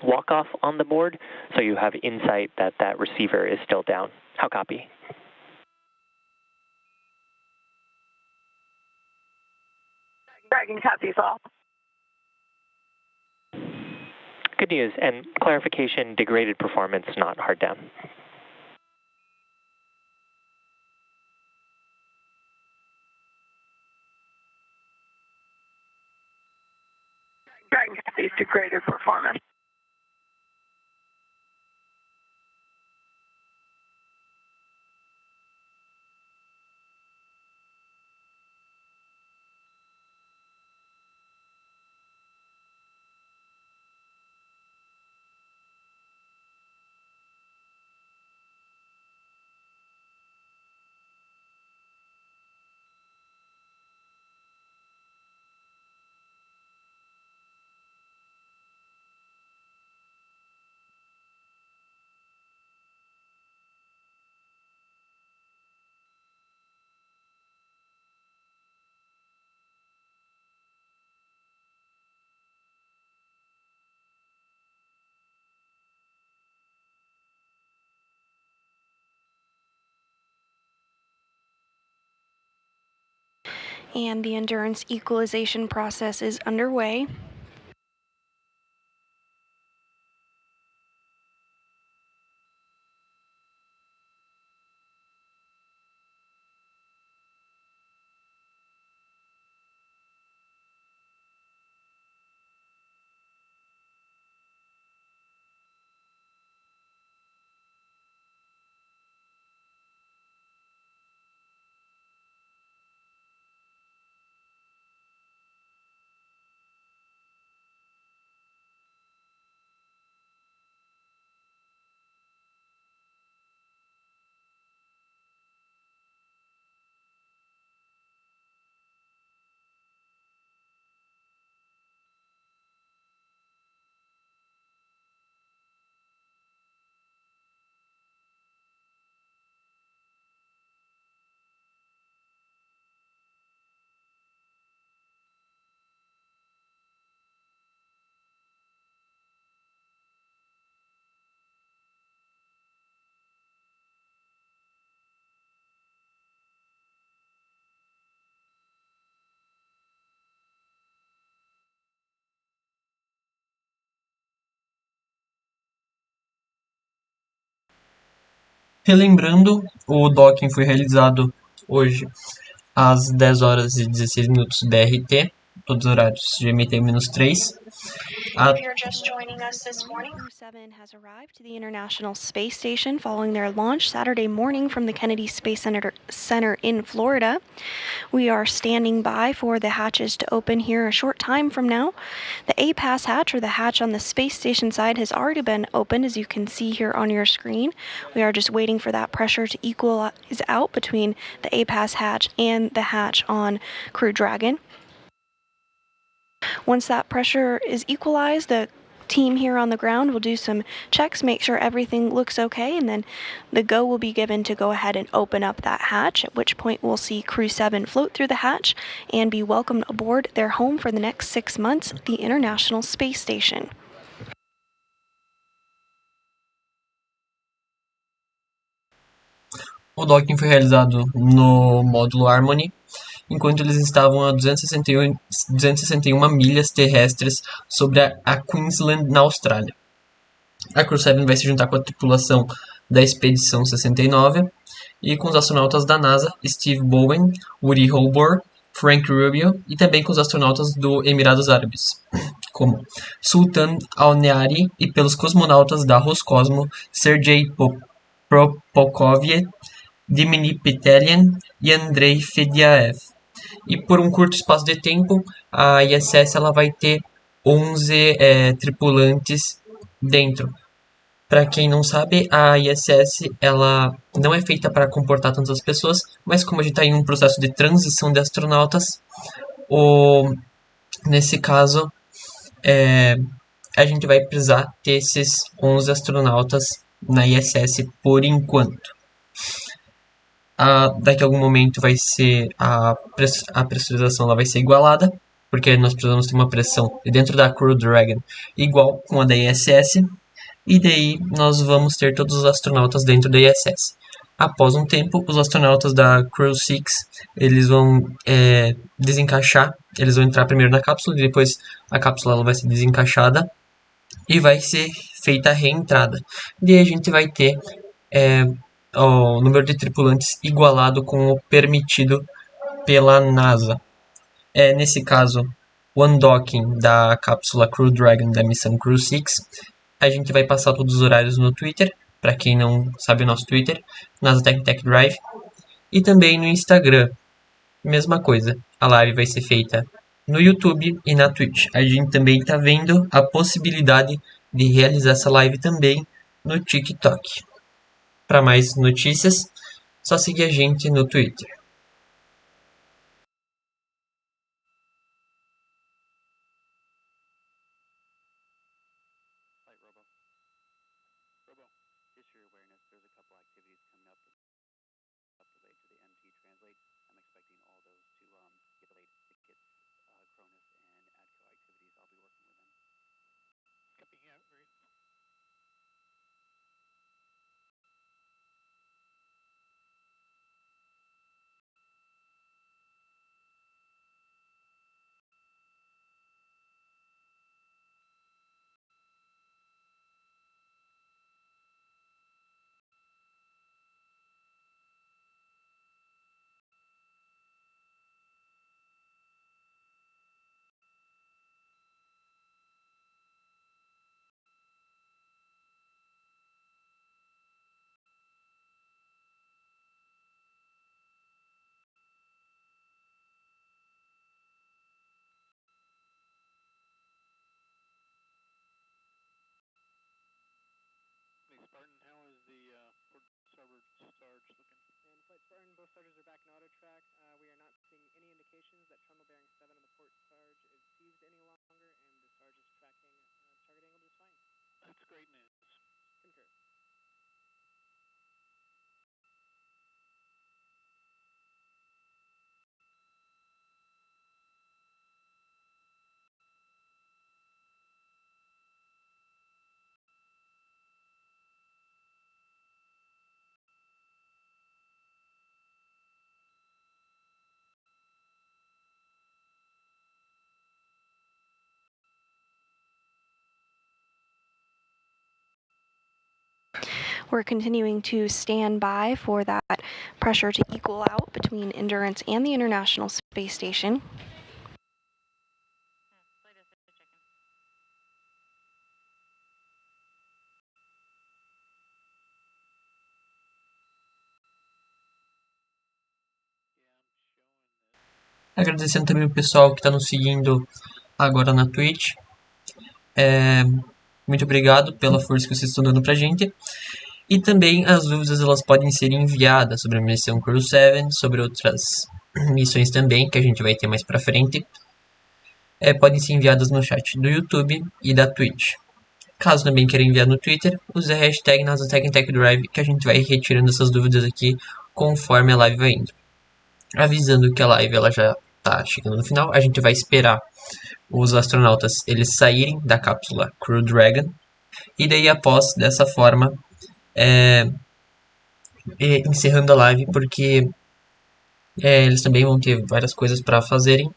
walk-off on the board so you have insight that that receiver is still down. How copy? Dragon copies all. Good news, and clarification, degraded performance, not hard down. Dragon copies to greater performance. And the endurance equalization process is underway. Relembrando, o docking foi realizado hoje às 10 horas e 16 minutos BRT, todos os horários GMT-3. If you're just joining us this morning, CREW-7 has arrived to the International Space Station following their launch Saturday morning from the Kennedy Space Center in Florida. We are standing by for the hatches to open here a short time from now. The A-Pass hatch, or the hatch on the space station side, has already been opened, as you can see here on your screen. We are just waiting for that pressure to equalize out between the A-Pass hatch and the hatch on Crew Dragon. Once that pressure is equalized, the team here on the ground will do some checks, make sure everything looks okay, and then the go will be given to go ahead and open up that hatch, at which point we'll see CREW-7 float through the hatch and be welcomed aboard their home for the next 6 months, the International Space Station. O docking foi realizado no módulo Harmony, enquanto eles estavam a 261 milhas terrestres sobre a Queensland, na Austrália. A CREW-7 vai se juntar com a tripulação da Expedição 69 e com os astronautas da NASA, Steve Bowen, Woody Hobor, Frank Rubio, e também com os astronautas do Emirados Árabes, como Sultan Al-Neari, e pelos cosmonautas da Roscosmo, Sergei Prokofiev, Dmitry Petelyan e Andrei Fedyaev. E por um curto espaço de tempo, a ISS ela vai ter 11 tripulantes dentro. Para quem não sabe, a ISS ela não é feita para comportar tantas pessoas, mas como a gente está em um processo de transição de astronautas, nesse caso, a gente vai precisar ter esses 11 astronautas na ISS por enquanto. Daqui a algum momento vai ser a pressurização ela vai ser igualada, porque nós precisamos ter uma pressão dentro da Crew Dragon igual com a da ISS, e daí nós vamos ter todos os astronautas dentro da ISS. Após um tempo, os astronautas da CREW-6 eles vão desencaixar, eles vão entrar primeiro na cápsula, e depois a cápsula ela vai ser desencaixada e vai ser feita a reentrada. Daí a gente vai ter o número de tripulantes igualado com o permitido pela NASA. Nesse caso, o undocking da cápsula Crew-7 da missão CREW-7. A gente vai passar todos os horários no Twitter, para quem não sabe o nosso Twitter, NASA Tech Drive, e também no Instagram. Mesma coisa, a live vai ser feita no YouTube e na Twitch. A gente também está vendo a possibilidade de realizar essa live também no TikTok. Para mais notícias, só seguir a gente no Twitter. Spartan, how is the port starboard starge looking? And Flight Spartan, both starters are back in auto track. We are not seeing any indications that terminal bearing 7 on the port starge is seized any longer, and the starge is tracking target angle just fine. That's great news. Concur. We're continuing to stand by for that pressure to equal out between Endurance and the International Space Station. Agradecendo também o pessoal que está nos seguindo agora na Twitch. Muito obrigado pela força que vocês estão dando pra gente. E também as dúvidas elas podem ser enviadas sobre a missão CREW-7, sobre outras missões também que a gente vai ter mais pra frente. Podem ser enviadas no chat do YouTube e da Twitch. Caso também queira enviar no Twitter, use a hashtag NasaTechDrive que a gente vai retirando essas dúvidas aqui conforme a live vai indo. Avisando que a live ela já está chegando no final, a gente vai esperar os astronautas eles saírem da cápsula Crew-7 e daí após dessa forma encerrando a live porque eles também vão ter várias coisas para fazerem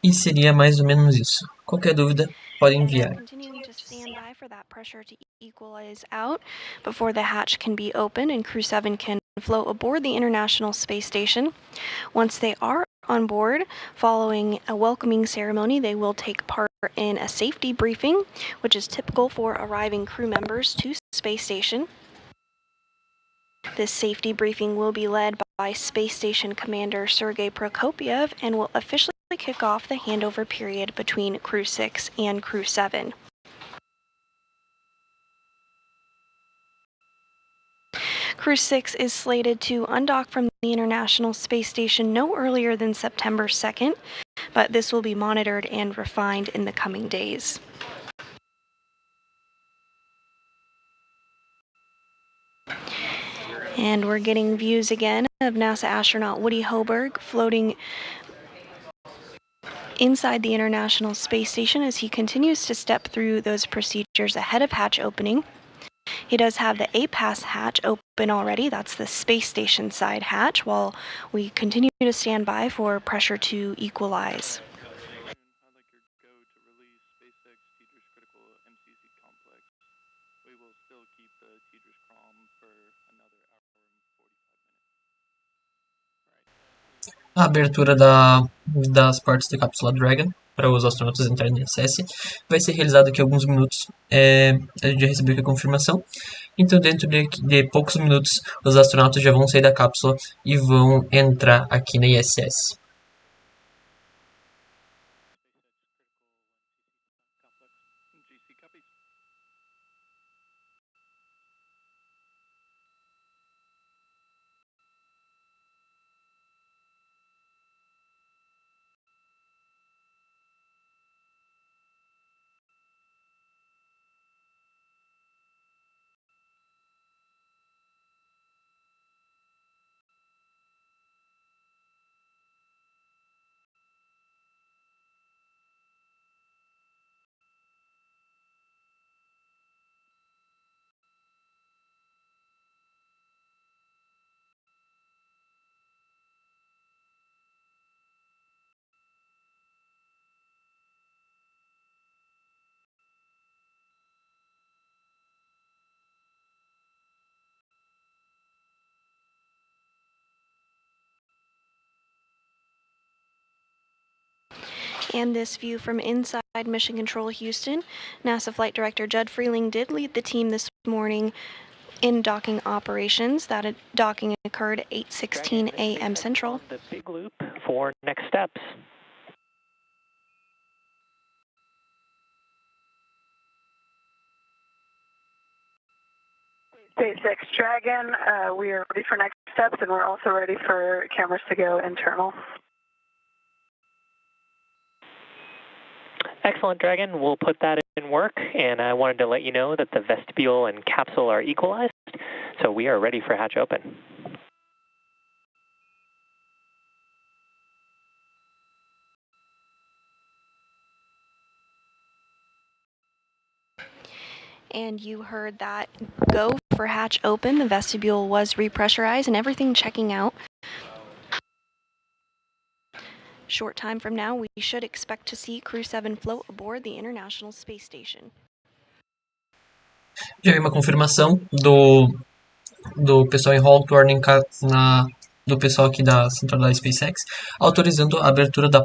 e seria mais ou menos isso. Qualquer dúvida pode enviar. Continuing to stand by for that pressure to equalize out before the hatch can be opened and CREW-7 can float aboard the International Space Station. Once they are on board, following a welcoming ceremony, they will take part in a safety briefing, which is typical for arriving crew members to Space Station. This safety briefing will be led by Space Station Commander Sergei Prokopyev and will officially kick off the handover period between CREW-6 and CREW-7. CREW-6 is slated to undock from the International Space Station no earlier than September 2nd, but this will be monitored and refined in the coming days. And we're getting views again of NASA astronaut Woody Hoberg floating inside the International Space Station as he continues to step through those procedures ahead of hatch opening. He does have the APAS hatch open already, that's the space station side hatch, while we continue to stand by for pressure to equalize. A abertura das portas da cápsula Dragon para os astronautas entrarem no ISS vai ser realizado daqui a alguns minutos. A gente já recebeu aqui a confirmação. Então, dentro de poucos minutos, os astronautas já vão sair da cápsula e vão entrar aqui na ISS. And this view from inside Mission Control Houston. NASA Flight Director Judd Freeling did lead the team this morning in docking operations. That docking occurred at 8:16 a.m. Central. The big loop for next steps. SpaceX Dragon, we are ready for next steps, and we're also ready for cameras to go internal. Excellent, Dragon. We'll put that in work, and I wanted to let you know that the vestibule and capsule are equalized, so we are ready for hatch open. And you heard that go for hatch open. The vestibule was repressurized and everything checking out. Short time from now, we should expect to see CREW-7 float aboard the International Space Station. Já vi uma confirmação do pessoal em hall turning do pessoal aqui da central da SpaceX, autorizando a abertura da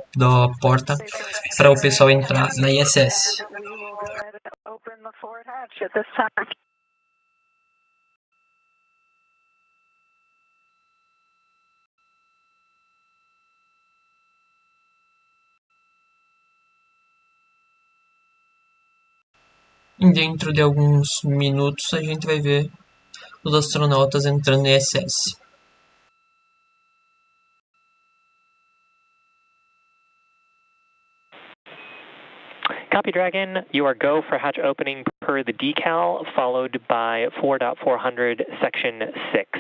porta para o pessoal entrar na ISS. E dentro de alguns minutos a gente vai ver os astronautas entrando na ISS. Copy, Dragon. You are go for hatch opening per the decal, followed by 4.400 section 6.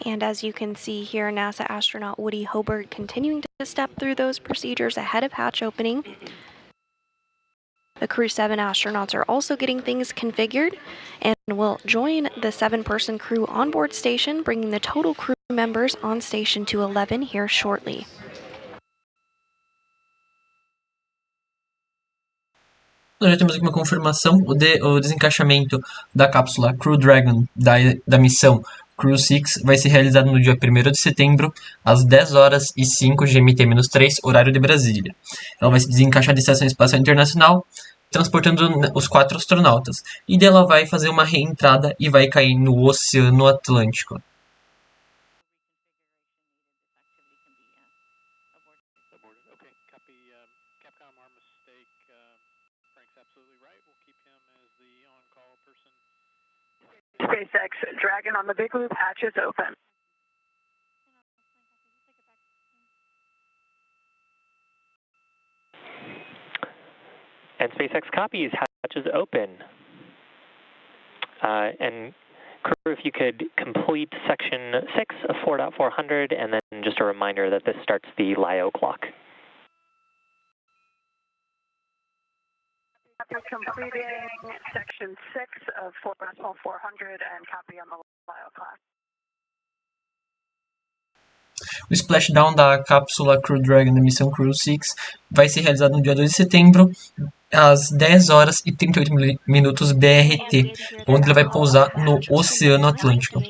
And as you can see here, NASA astronaut Woody Hoberg continuing to step through those procedures ahead of hatch opening. The CREW-7 astronauts are also getting things configured and will join the 7-person crew onboard station, bringing the total crew members on station to 11 here shortly. Nós já temos aqui uma confirmação, o desencaixamento da cápsula Crew Dragon da missão CREW-7 vai ser realizado no dia 1º de setembro, às 10h05 GMT-3, horário de Brasília. Ela vai se desencaixar da Estação Espacial Internacional, transportando os 4 astronautas, e dela vai fazer uma reentrada e vai cair no Oceano Atlântico. SpaceX Dragon on the big loop, hatches open. And SpaceX copies, hatches open. And crew, if you could complete section 6 of 4.400, and then just a reminder that this starts the LIO clock. After completing section 6 of 4.400 and copy on the LIO clock. O splashdown da cápsula Crew Dragon da missão CREW-7 vai ser realizado no dia 2 de setembro, às 10 horas e 38 minutos BRT, onde ele vai pousar no Oceano Atlântico.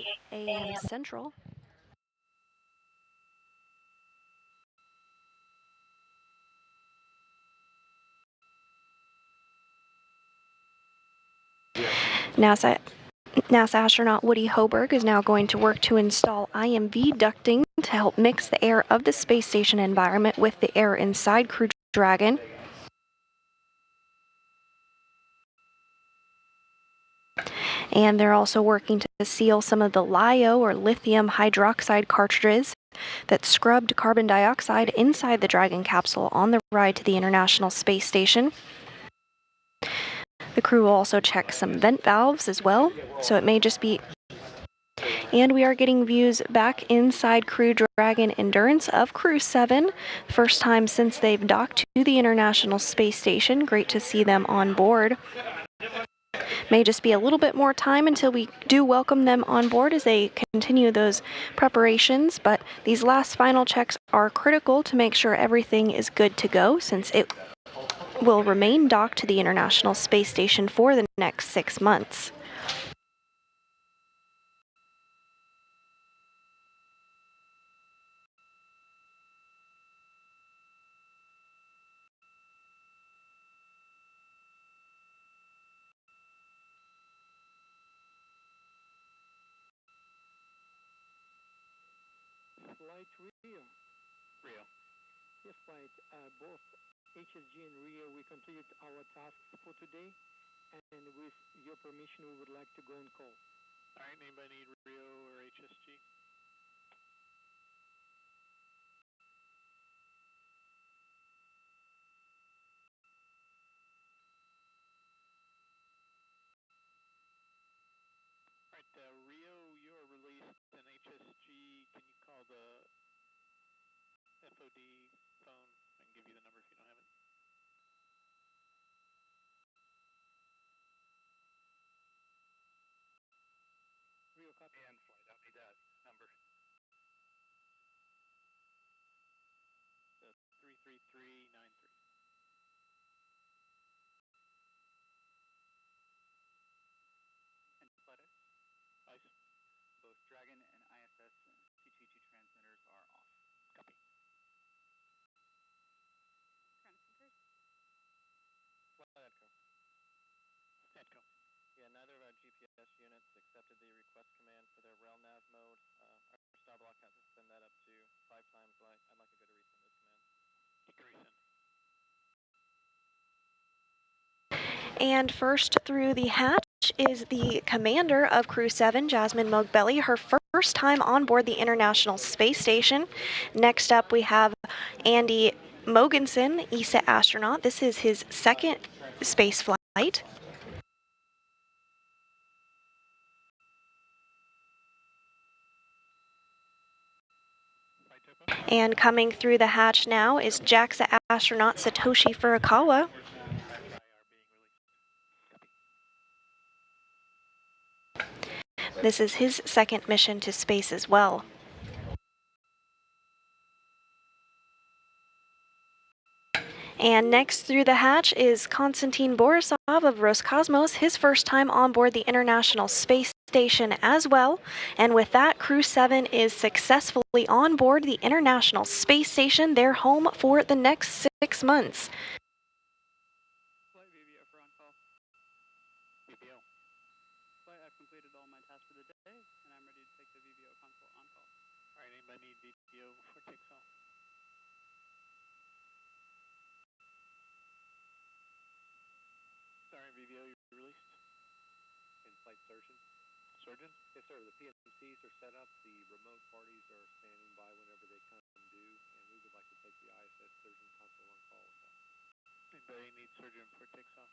NASA astronaut Woody Hoberg is now going to work to install IMV ducting to help mix the air of the space station environment with the air inside Crew Dragon. And they're also working to seal some of the LiO or lithium hydroxide cartridges that scrubbed carbon dioxide inside the Dragon capsule on the ride to the International Space Station. The crew will also check some vent valves as well, so it may just be... And we are getting views back inside Crew Dragon Endurance of CREW-7, first time since they've docked to the International Space Station. Great to see them on board. May just be a little bit more time until we do welcome them on board as they continue those preparations, but these last final checks are critical to make sure everything is good to go, since it will remain docked to the International Space Station for the next 6 months. Flight Rio. Yes, flight. Both HSG and Rio, we completed our tasks for today, and with your permission, we would like to go on call. All right, anybody need Rio or HSG? All right, Rio, you are released, and HSG, can you call the FOD phone? I can give you the number if you don't have it. Rio, copy. And flight, I'll need that number. The 33393. And flight Ice. both Dragon and ISS T22 transmitters are off. Copy. Flight Edco. Edco. Yeah, neither of our GPS units accepted the request command for their rail nav mode. Our star block had to send that up to 5 times light. I'd like to go to resend this command. You can resend. And first through the hatch is the commander of CREW-7, Jasmine Mogbelli, her first time on board the International Space Station. Next up we have Andy Mogensen, ESA astronaut. This is his second space flight. And coming through the hatch now is JAXA astronaut Satoshi Furukawa. This is his second mission to space as well. And next through the hatch is Konstantin Borisov of Roscosmos, his first time on board the International Space Station as well. And with that, CREW-7 is successfully on board the International Space Station, their home for the next 6 months. Flight VVO for on call. VVO. Flight, I've completed all my tasks for the day, and I'm ready to take the VVO console on call. All right, anybody need VVO before it takes off? Sorry, VVO, you're released. In-flight surgeon. Surgeon? Yes, sir. The PMCs are set up. The remote parties are standing by whenever they come due, and we would like to take the ISS surgeon console on call with that. Anybody need surgeon before it takes off?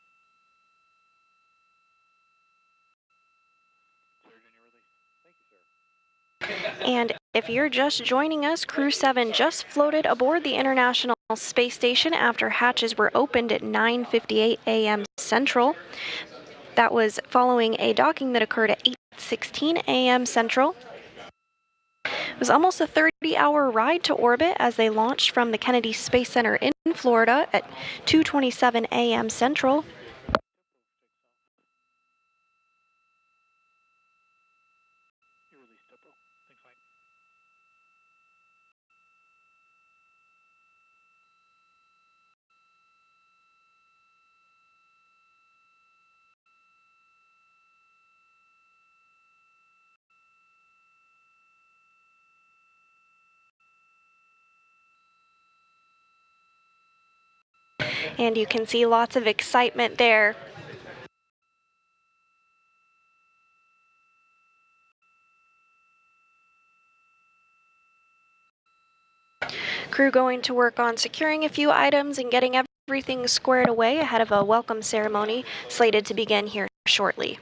Surgeon, you're released. Thank you, sir. And if you're just joining us, CREW-7 just floated aboard the International Space Station after hatches were opened at 9:58 a.m. Central. That was following a docking that occurred at 8:16 a.m. Central. It was almost a 30-hour ride to orbit as they launched from the Kennedy Space Center in Florida at 2:27 a.m. Central. You're released, Topo. Thanks, Mike. And you can see lots of excitement there. Crew going to work on securing a few items and getting everything squared away ahead of a welcome ceremony slated to begin here shortly.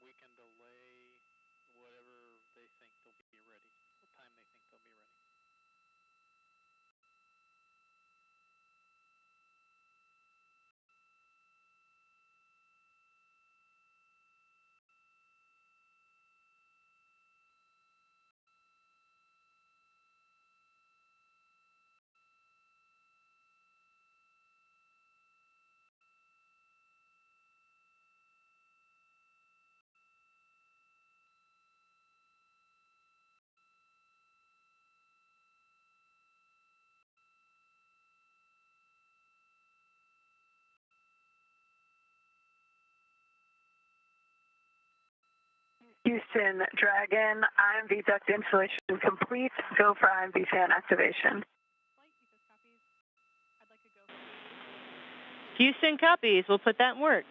We can delay whatever they think they'll be ready, what time they think they'll be ready. Houston Dragon, IMV duct installation complete. Go for IMV fan activation. Houston copies. We'll put that in work.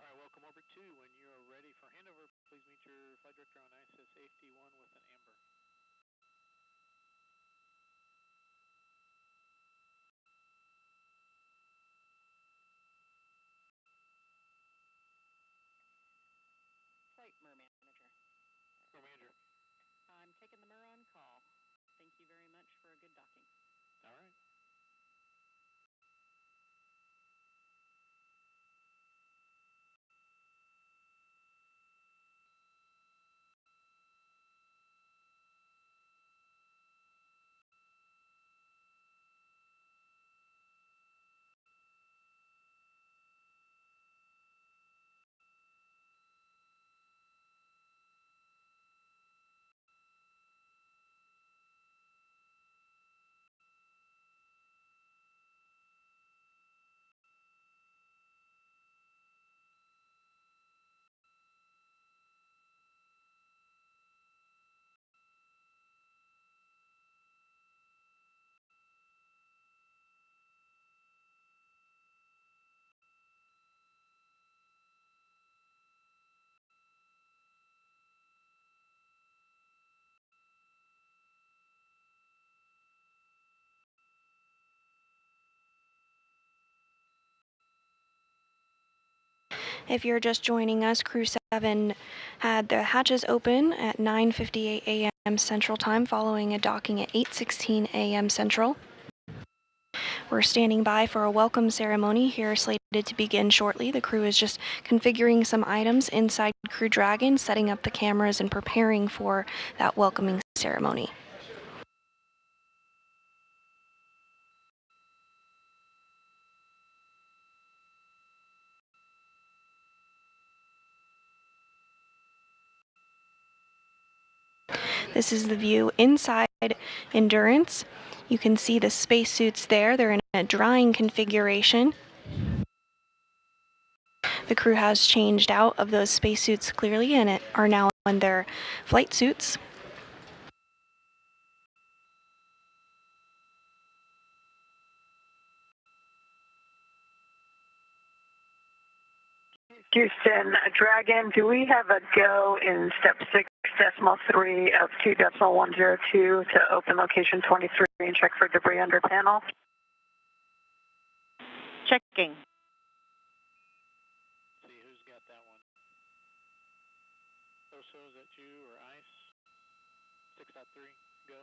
All right, welcome orbit 2. When you are ready for handover, please meet your flight director on ISS AFT-1 with an amber. MER manager. MER manager. I'm taking the MER on call. Thank you very much for a good docking. All right. If you're just joining us, CREW-7 had the hatches open at 9:58 a.m. Central Time following a docking at 8:16 a.m. Central. We're standing by for a welcome ceremony here slated to begin shortly. The crew is just configuring some items inside Crew Dragon, setting up the cameras and preparing for that welcoming ceremony. This is the view inside Endurance. You can see the spacesuits there. They're in a drying configuration. The crew has changed out of those spacesuits clearly and are now in their flight suits. Houston, Dragon, do we have a go in step 6.3 of 2.102 to open location 23 and check for debris under panel? Checking. See who's got that one. So is that you or ICE? 6.3, go.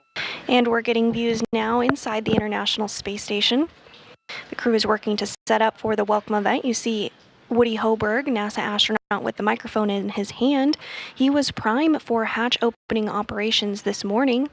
And we're getting views now inside the International Space Station. The crew is working to set up for the welcome event. You see Woody Hoberg, NASA astronaut with the microphone in his hand. He was prime for hatch opening operations this morning.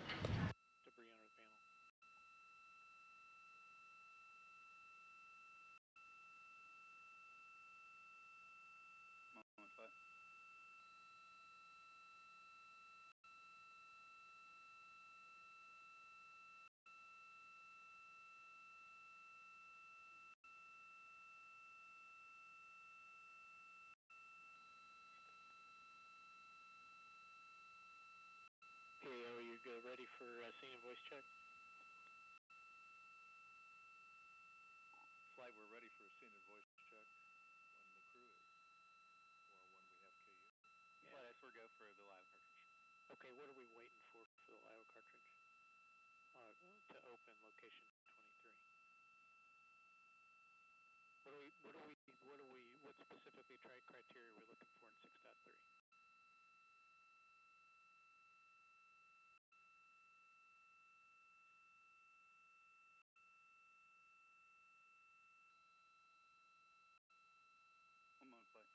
PAO, you go ready for scene and voice check? Flight, we're ready for a scene and voice check when the crew is, or when we have KU. Yeah. Flight, go for the live cartridge. Okay, what are we waiting for the LIO cartridge? To open location 23. What specifically criteria are we looking for in 6.3? I'm on flight.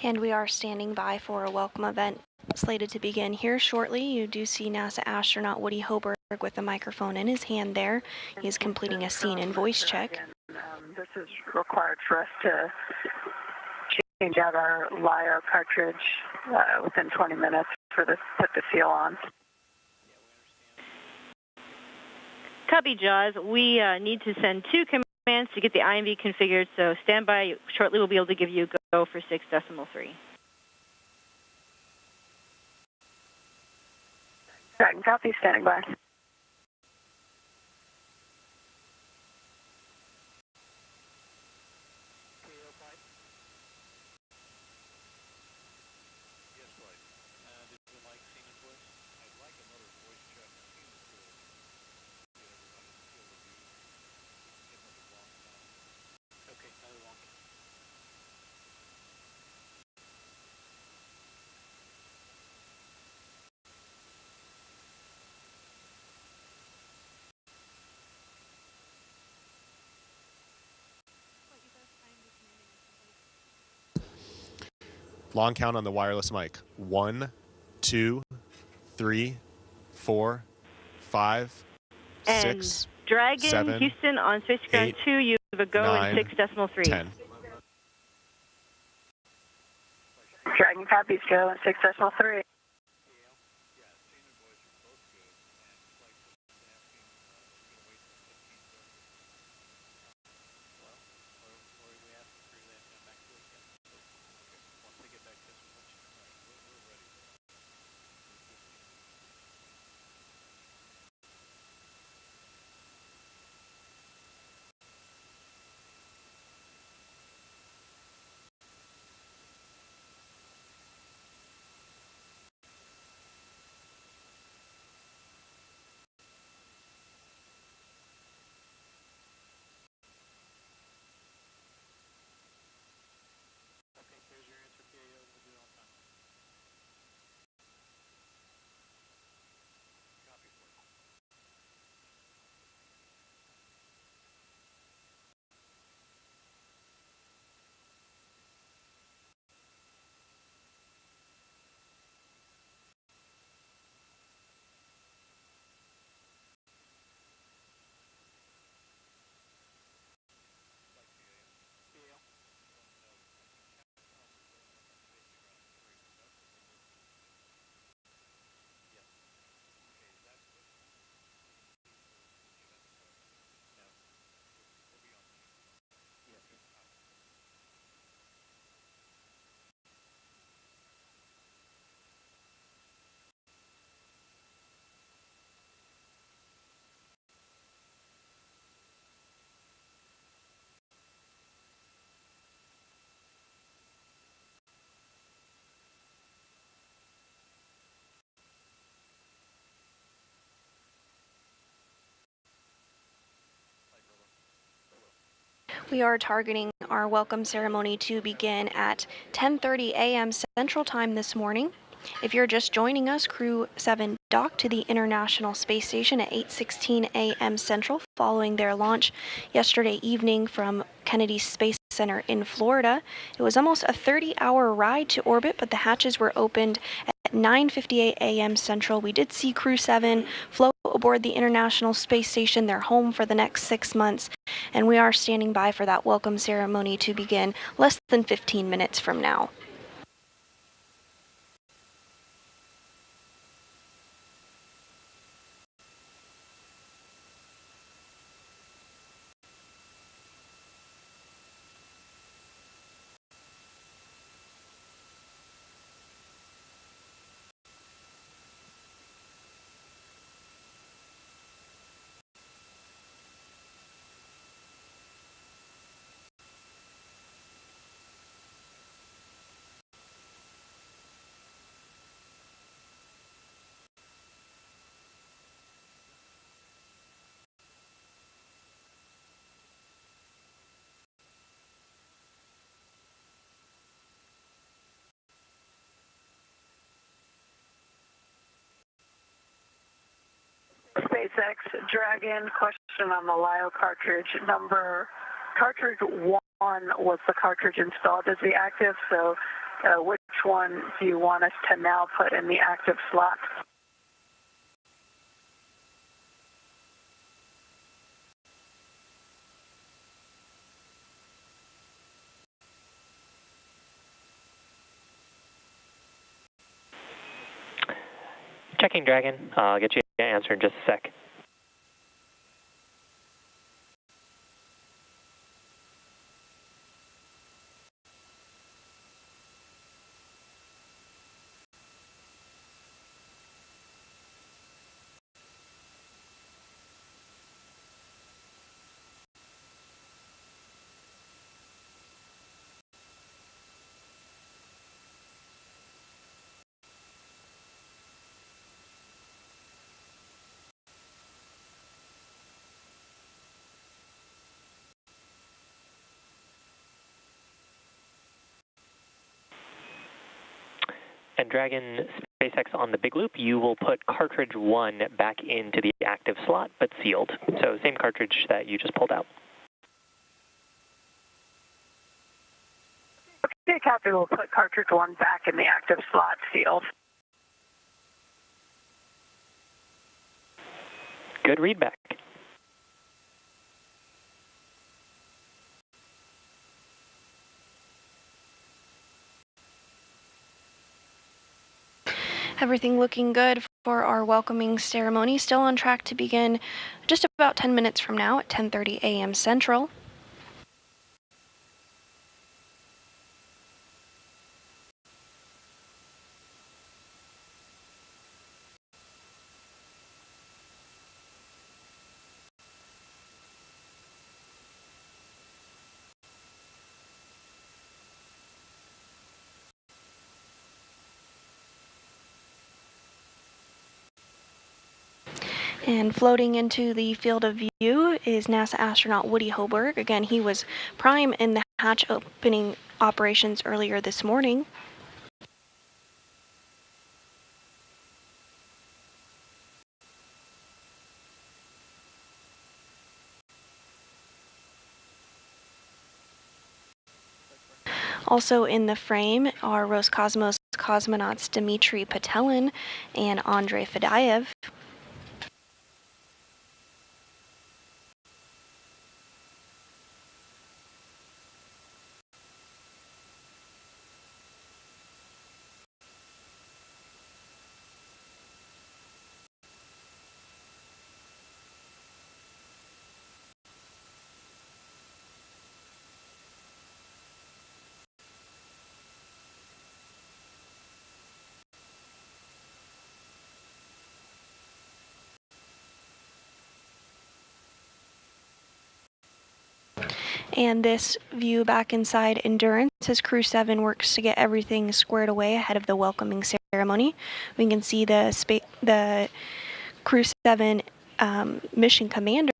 And we are standing by for a welcome event slated to begin here shortly. You do see NASA astronaut Woody Hoberg with the microphone in his hand there. He is completing a scene and voice check. This is required for us to change out our LiO cartridge within 20 minutes for this, put the seal on. Copy, Jaws. We need to send 2 commands to get the IMV configured, so stand by. Shortly we'll be able to give you a go for 6.3. Dragon copy, standing by. Long count on the wireless mic. 1, 2, 3, 4, 5, and 6, Dragon 7, Houston on Space Ground 8, 2, you have a go 9, in 6.3. 10. Dragon copies, go in 6.3. We are targeting our welcome ceremony to begin at 10:30 a.m. Central Time this morning. If you're just joining us, CREW-7 docked to the International Space Station at 8:16 a.m. Central following their launch yesterday evening from Kennedy Space Center in Florida. It was almost a 30-hour ride to orbit, but the hatches were opened at 9:58 a.m. Central. We did see CREW-7 float aboard the International Space Station. They're home for the next 6 months, and we are standing by for that welcome ceremony to begin less than 15 minutes from now. SpaceX Dragon, question on the LiO cartridge number. Cartridge 1 was the cartridge installed as the active, so which one do you want us to now put in the active slot? Checking Dragon. I'll get you an answer in just a sec. And Dragon SpaceX on the big loop, you will put cartridge 1 back into the active slot, but sealed. So same cartridge that you just pulled out. Okay, Captain, we'll put cartridge 1 back in the active slot, sealed. Good readback. Everything looking good for our welcoming ceremony. Still on track to begin just about 10 minutes from now at 10:30 a.m. Central. And floating into the field of view is NASA astronaut Woody Hoberg. Again, he was prime in the hatch opening operations earlier this morning. Also in the frame are Roscosmos cosmonauts Dmitry Patelin and Andrei Fedyaev. And this view back inside Endurance as CREW-7 works to get everything squared away ahead of the welcoming ceremony. We can see the CREW-7 mission commander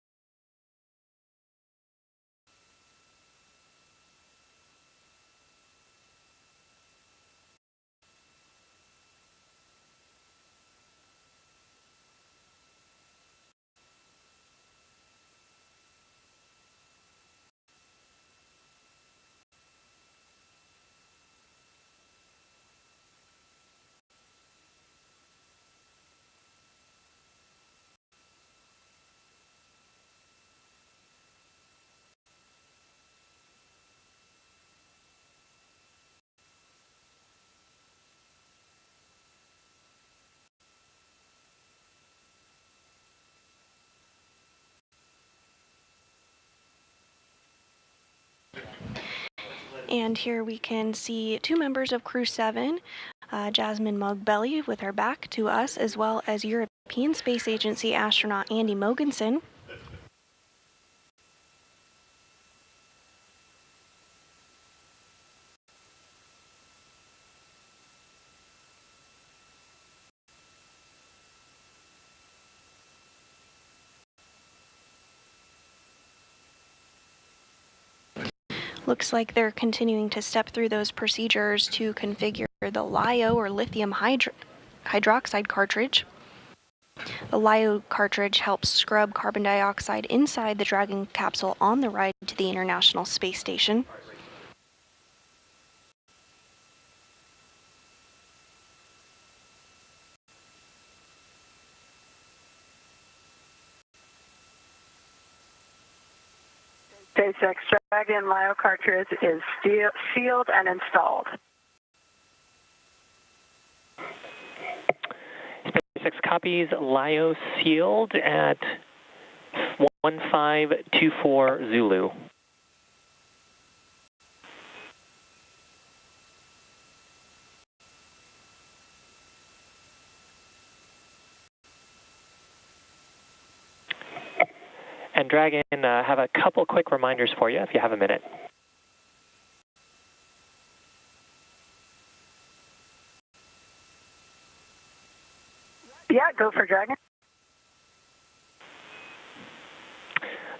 and here we can see two members of CREW-7, Jasmine Mugbelly with her back to us, as well as European Space Agency astronaut Andy Mogensen. Looks like they're continuing to step through those procedures to configure the LiO or lithium hydroxide cartridge. The LiO cartridge helps scrub carbon dioxide inside the Dragon capsule on the ride to the International Space Station. SpaceX Dragon LIO cartridge is sealed and installed. SpaceX copies LIO sealed at 1524 Zulu. And Dragon, have a couple quick reminders for you if you have a minute. Yeah, go for Dragon.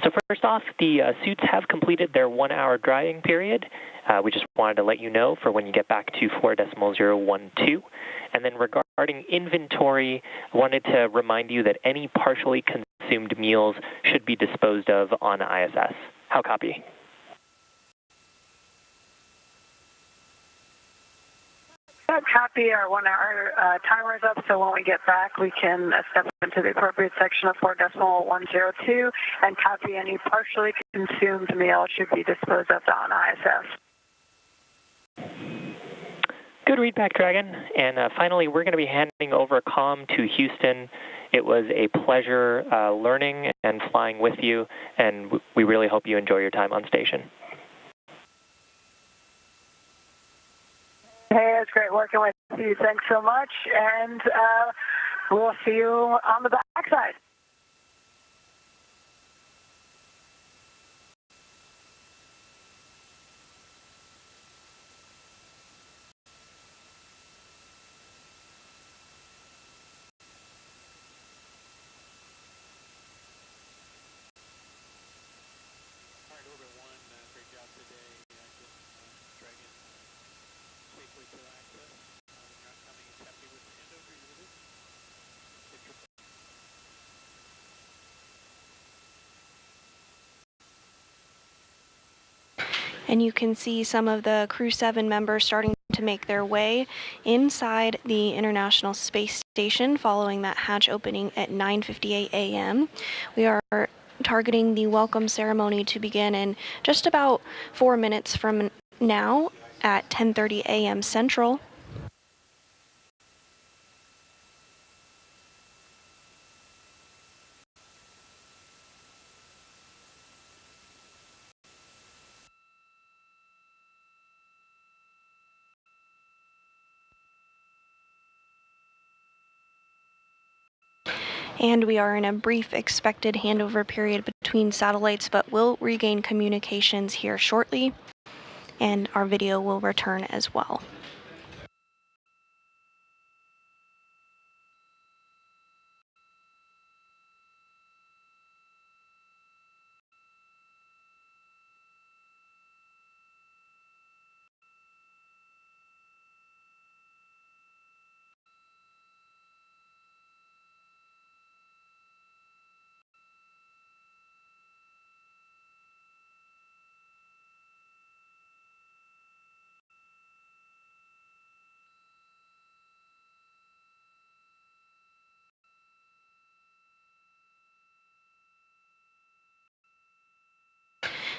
So first off, the suits have completed their 1-hour drying period. We just wanted to let you know for when you get back to 4.012. And then regarding inventory, I wanted to remind you that any partially consumed meals should be disposed of on ISS. How copy? Copy. Our 1-hour timer is up, so when we get back, we can step into the appropriate section of 4.102 and copy any partially consumed meal should be disposed of on ISS. Good read back, Dragon. And finally, we're going to be handing over comm to Houston. It was a pleasure learning and flying with you, and we really hope you enjoy your time on station. Hey, it's great working with you. Thanks so much, and we'll see you on the backside. And you can see some of the CREW-7 members starting to make their way inside the International Space Station following that hatch opening at 9:58 a.m. We are targeting the welcome ceremony to begin in just about 4 minutes from now at 10:30 a.m. Central. And we are in a brief expected handover period between satellites, but will regain communications here shortly, and our video will return as well.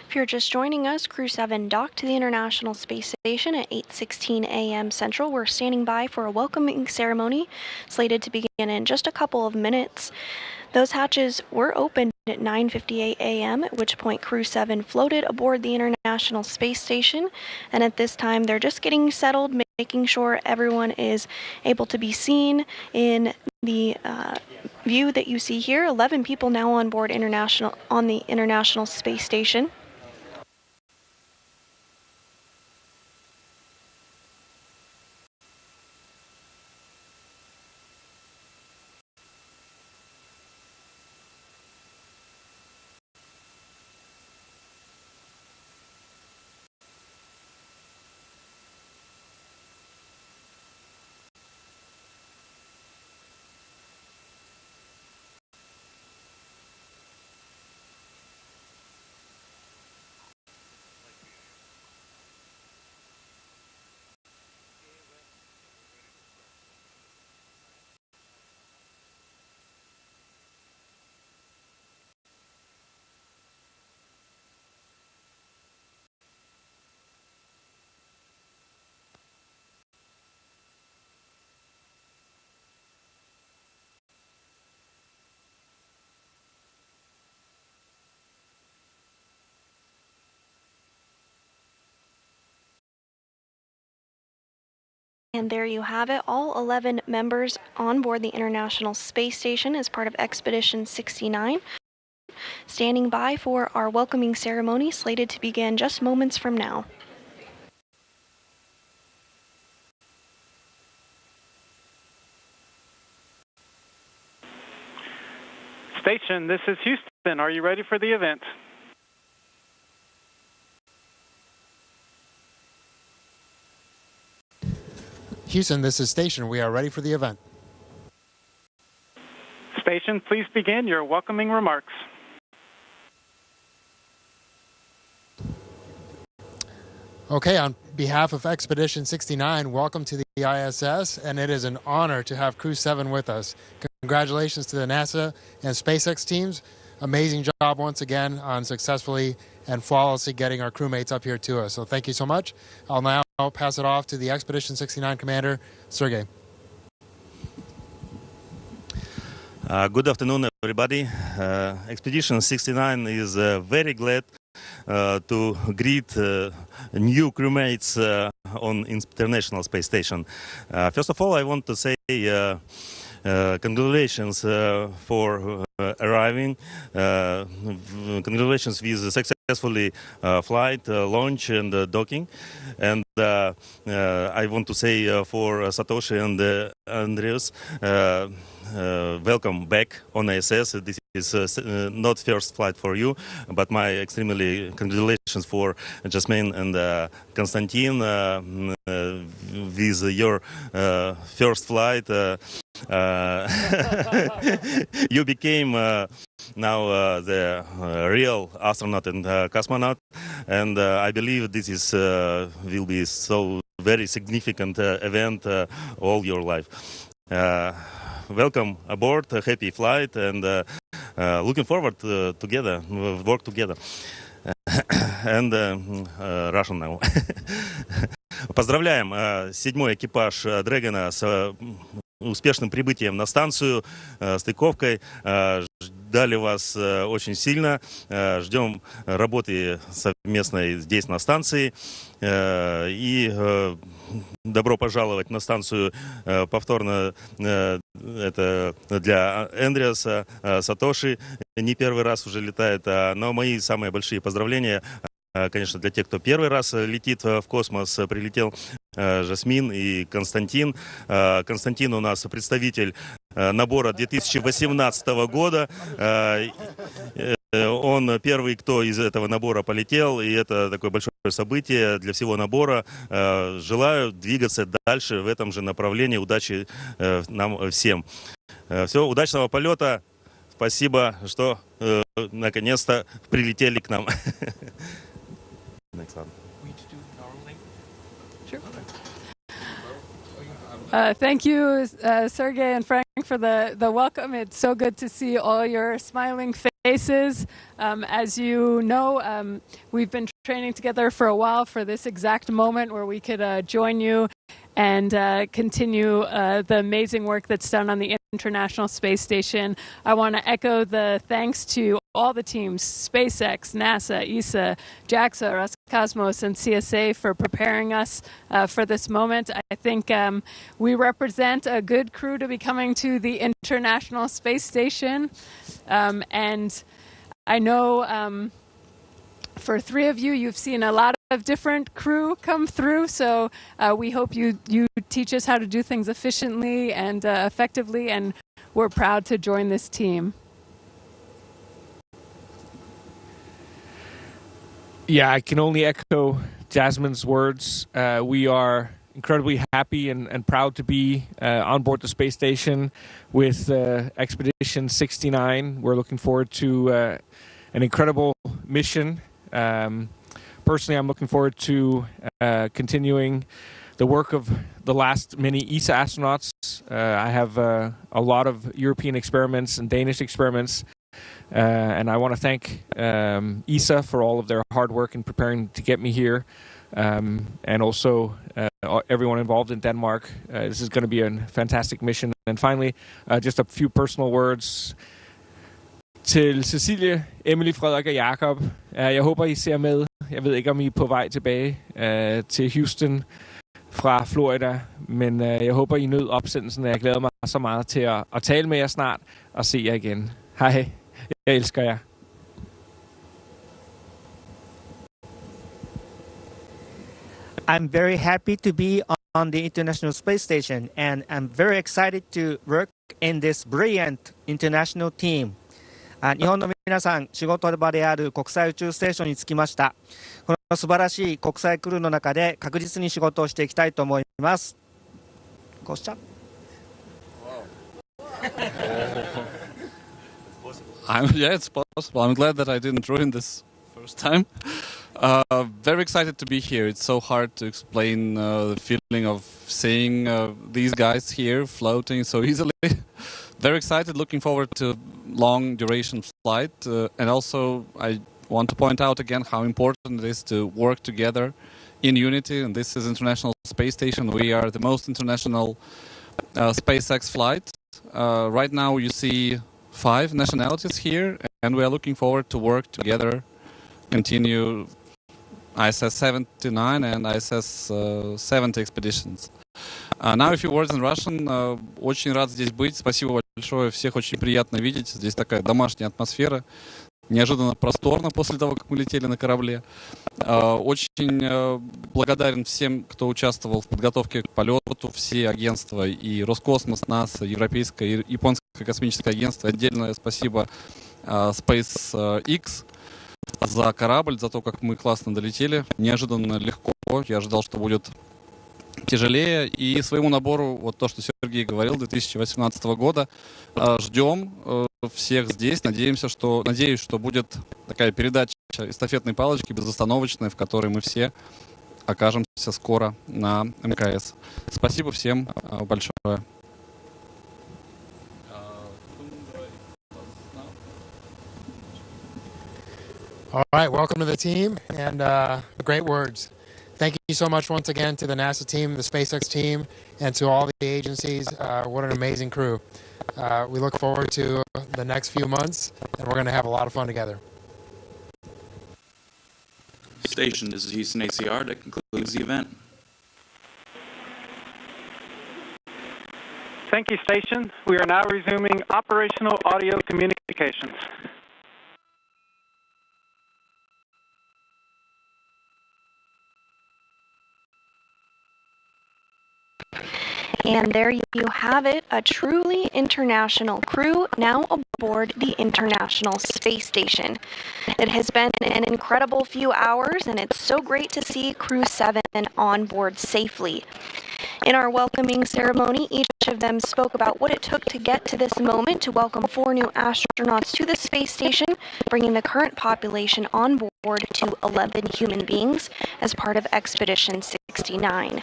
If you're just joining us, CREW-7 docked to the International Space Station at 8:16 a.m. Central. We're standing by for a welcoming ceremony slated to begin in just a couple of minutes. Those hatches were opened at 9:58 a.m., at which point CREW-7 floated aboard the International Space Station, and at this time they're just getting settled, making sure everyone is able to be seen in the view that you see here. 11 people now on board on the International Space Station. And there you have it, all 11 members on board the International Space Station as part of Expedition 69, standing by for our welcoming ceremony slated to begin just moments from now. Station, this is Houston. Are you ready for the event? Houston, this is Station. We are ready for the event. Station, please begin your welcoming remarks. Okay, on behalf of Expedition 69, welcome to the ISS, and it is an honor to have CREW-7 with us. Congratulations to the NASA and SpaceX teams. Amazing job once again on successfully and flawlessly getting our crewmates up here to us. So thank you so much. I'll now pass it off to the Expedition 69 commander, Sergey. Good afternoon, everybody. Expedition 69 is very glad to greet new crewmates on International Space Station. First of all, I want to say congratulations for arriving. Congratulations with successfully flight, launch, and docking. And I want to say for Satoshi and Andreas, welcome back on ISS. This is not first flight for you, but my extremely congratulations for Jasmine and Konstantin with your first flight. You became now the real astronaut and cosmonaut, and I believe this is will be so very significant event all your life. Welcome aboard, happy flight, and looking forward to together, work together. And Russian now. Поздравляем седьмой экипаж Дрэгона с успешным прибытием на станцию, стыковкой. Ждали вас очень сильно. Ждем работы совместной здесь на станции. И добро пожаловать на станцию повторно. Это для Эндриаса, Сатоши. Не первый раз уже летает. Но мои самые большие поздравления, конечно, для тех, кто первый раз летит в космос. Прилетел Жасмин и Константин. Константин у нас представитель набора 2018 года. Он первый, кто из этого набора полетел, и это такое большое событие для всего набора. Желаю двигаться дальше в этом же направлении. Удачи нам всем. Все, удачного полета. Спасибо, что наконец-то прилетели к нам. Next one. Thank you, Sergey and Frank, for the welcome. It's so good to see all your smiling faces. As you know, we've been training together for a while for this exact moment where we could join you and continue the amazing work that's done on the International Space Station. I want to echo the thanks to all the teams, SpaceX, NASA, ESA, JAXA, Roscosmos, and CSA for preparing us for this moment. I think we represent a good crew to be coming to the International Space Station. And I know for three of you, you've seen a lot of different crew come through, so we hope you teach us how to do things efficiently and effectively, and we're proud to join this team. Yeah, I can only echo Jasmine's words. We are incredibly happy and proud to be on board the space station with Expedition 69. We're looking forward to an incredible mission. Personally, I'm looking forward to continuing the work of the last many ESA astronauts. I have a lot of European experiments and Danish experiments, and I want to thank ESA for all of their hard work in preparing to get me here, and also everyone involved in Denmark. This is going to be a fantastic mission. And finally, just a few personal words. Til Cecilie, Emily, Frederik og Jakob. Jeg håber, I ser med. Jeg ved ikke, om I er på vej tilbage til Houston fra Florida. Men jeg håber, I nød opsendelsen, og jeg glæder mig så meget til at tale med jer snart og se jer igen. Hej, jeg elsker jer. I'm very happy to be on the International Space Station, and I'm very excited to work in this brilliant international team. 日本の皆さん、仕事場である国際宇宙ステーションに着きました。この素晴らしい国際クルーの中で確実に仕事をしていきたいと思います。Kostya? Yeah, it's possible. I'm glad that I didn't ruin this first time. Very excited to be here. It's so hard to explain the feeling of seeing these guys here floating so easily. Very excited, looking forward to long duration flight. And also I want to point out again how important it is to work together in unity. And this is International Space Station. We are the most international SpaceX flight. Right now you see 5 nationalities here, and we are looking forward to work together, continue ISS 79 and ISS 70 expeditions. Now a few words in Russian. Очень рад здесь быть. Спасибо большое. Всех очень приятно видеть. Здесь такая домашняя атмосфера. Неожиданно просторно после того, как мы летели на корабле. Очень благодарен всем, кто участвовал в подготовке к полету. Все агентства, и Роскосмос, НАСА, Европейское и Японское космическое агентство. Отдельное спасибо SpaceX за корабль, за то, как мы классно долетели. Неожиданно легко. Я ожидал, что будет тяжелее. И своему набору, вот то, что Сергей говорил, 2018 года, ждем всех здесь. Надеюсь, что будет такая передача эстафетной палочки безостановочная, в которой мы все окажемся скоро на МКС. Спасибо всем большое. All right, welcome to the team, and great words. Thank you so much once again to the NASA team, the SpaceX team, and to all the agencies. What an amazing crew. We look forward to the next few months, and we're going to have a lot of fun together. Station, this is Houston ACR. That concludes the event. Thank you, Station. We are now resuming operational audio communications. And there you have it, a truly international crew now aboard the International Space Station. It has been an incredible few hours, and it's so great to see CREW-7 on board safely. In our welcoming ceremony, each of them spoke about what it took to get to this moment to welcome 4 new astronauts to the space station, bringing the current population on board to 11 human beings as part of Expedition 69.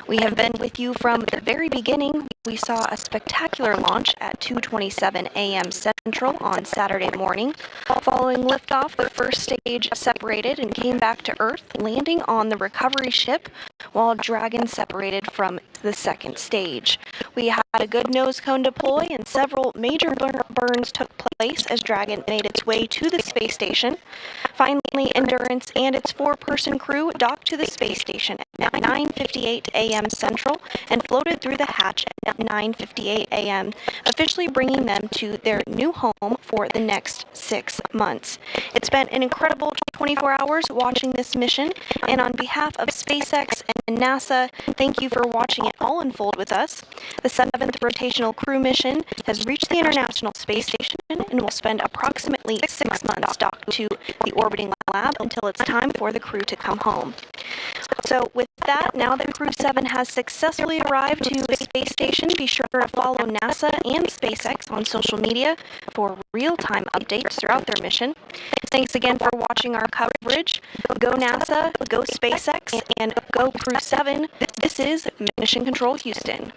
We have been with you from the very beginning. We saw a spectacular launch at 2:27 a.m. Central on Saturday morning. Following liftoff, the first stage separated and came back to Earth, landing on the recovery ship, while Dragon separated from the second stage. We had a good nose cone deploy, and several major burns took place as Dragon made its way to the space station. Finally, Endurance and its 4-person crew docked to the space station at 9:58 a.m. Central and floated through the hatch at 9:58 a.m., officially bringing them to their new home for the next 6 months. It's been an incredible 24 hours watching this mission, and on behalf of SpaceX and NASA, thank you for watching it all unfold with us. The 7th rotational crew mission has reached the International Space Station and will spend approximately 6 months docked to the orbiting lab until it's time for the crew to come home. So with that, now that CREW-7 has successfully arrived to the space station, be sure to follow NASA and SpaceX on social media for real-time updates throughout their mission. Thanks again for watching our coverage. Go NASA, go SpaceX, and go CREW-7. This is Mission Control Houston.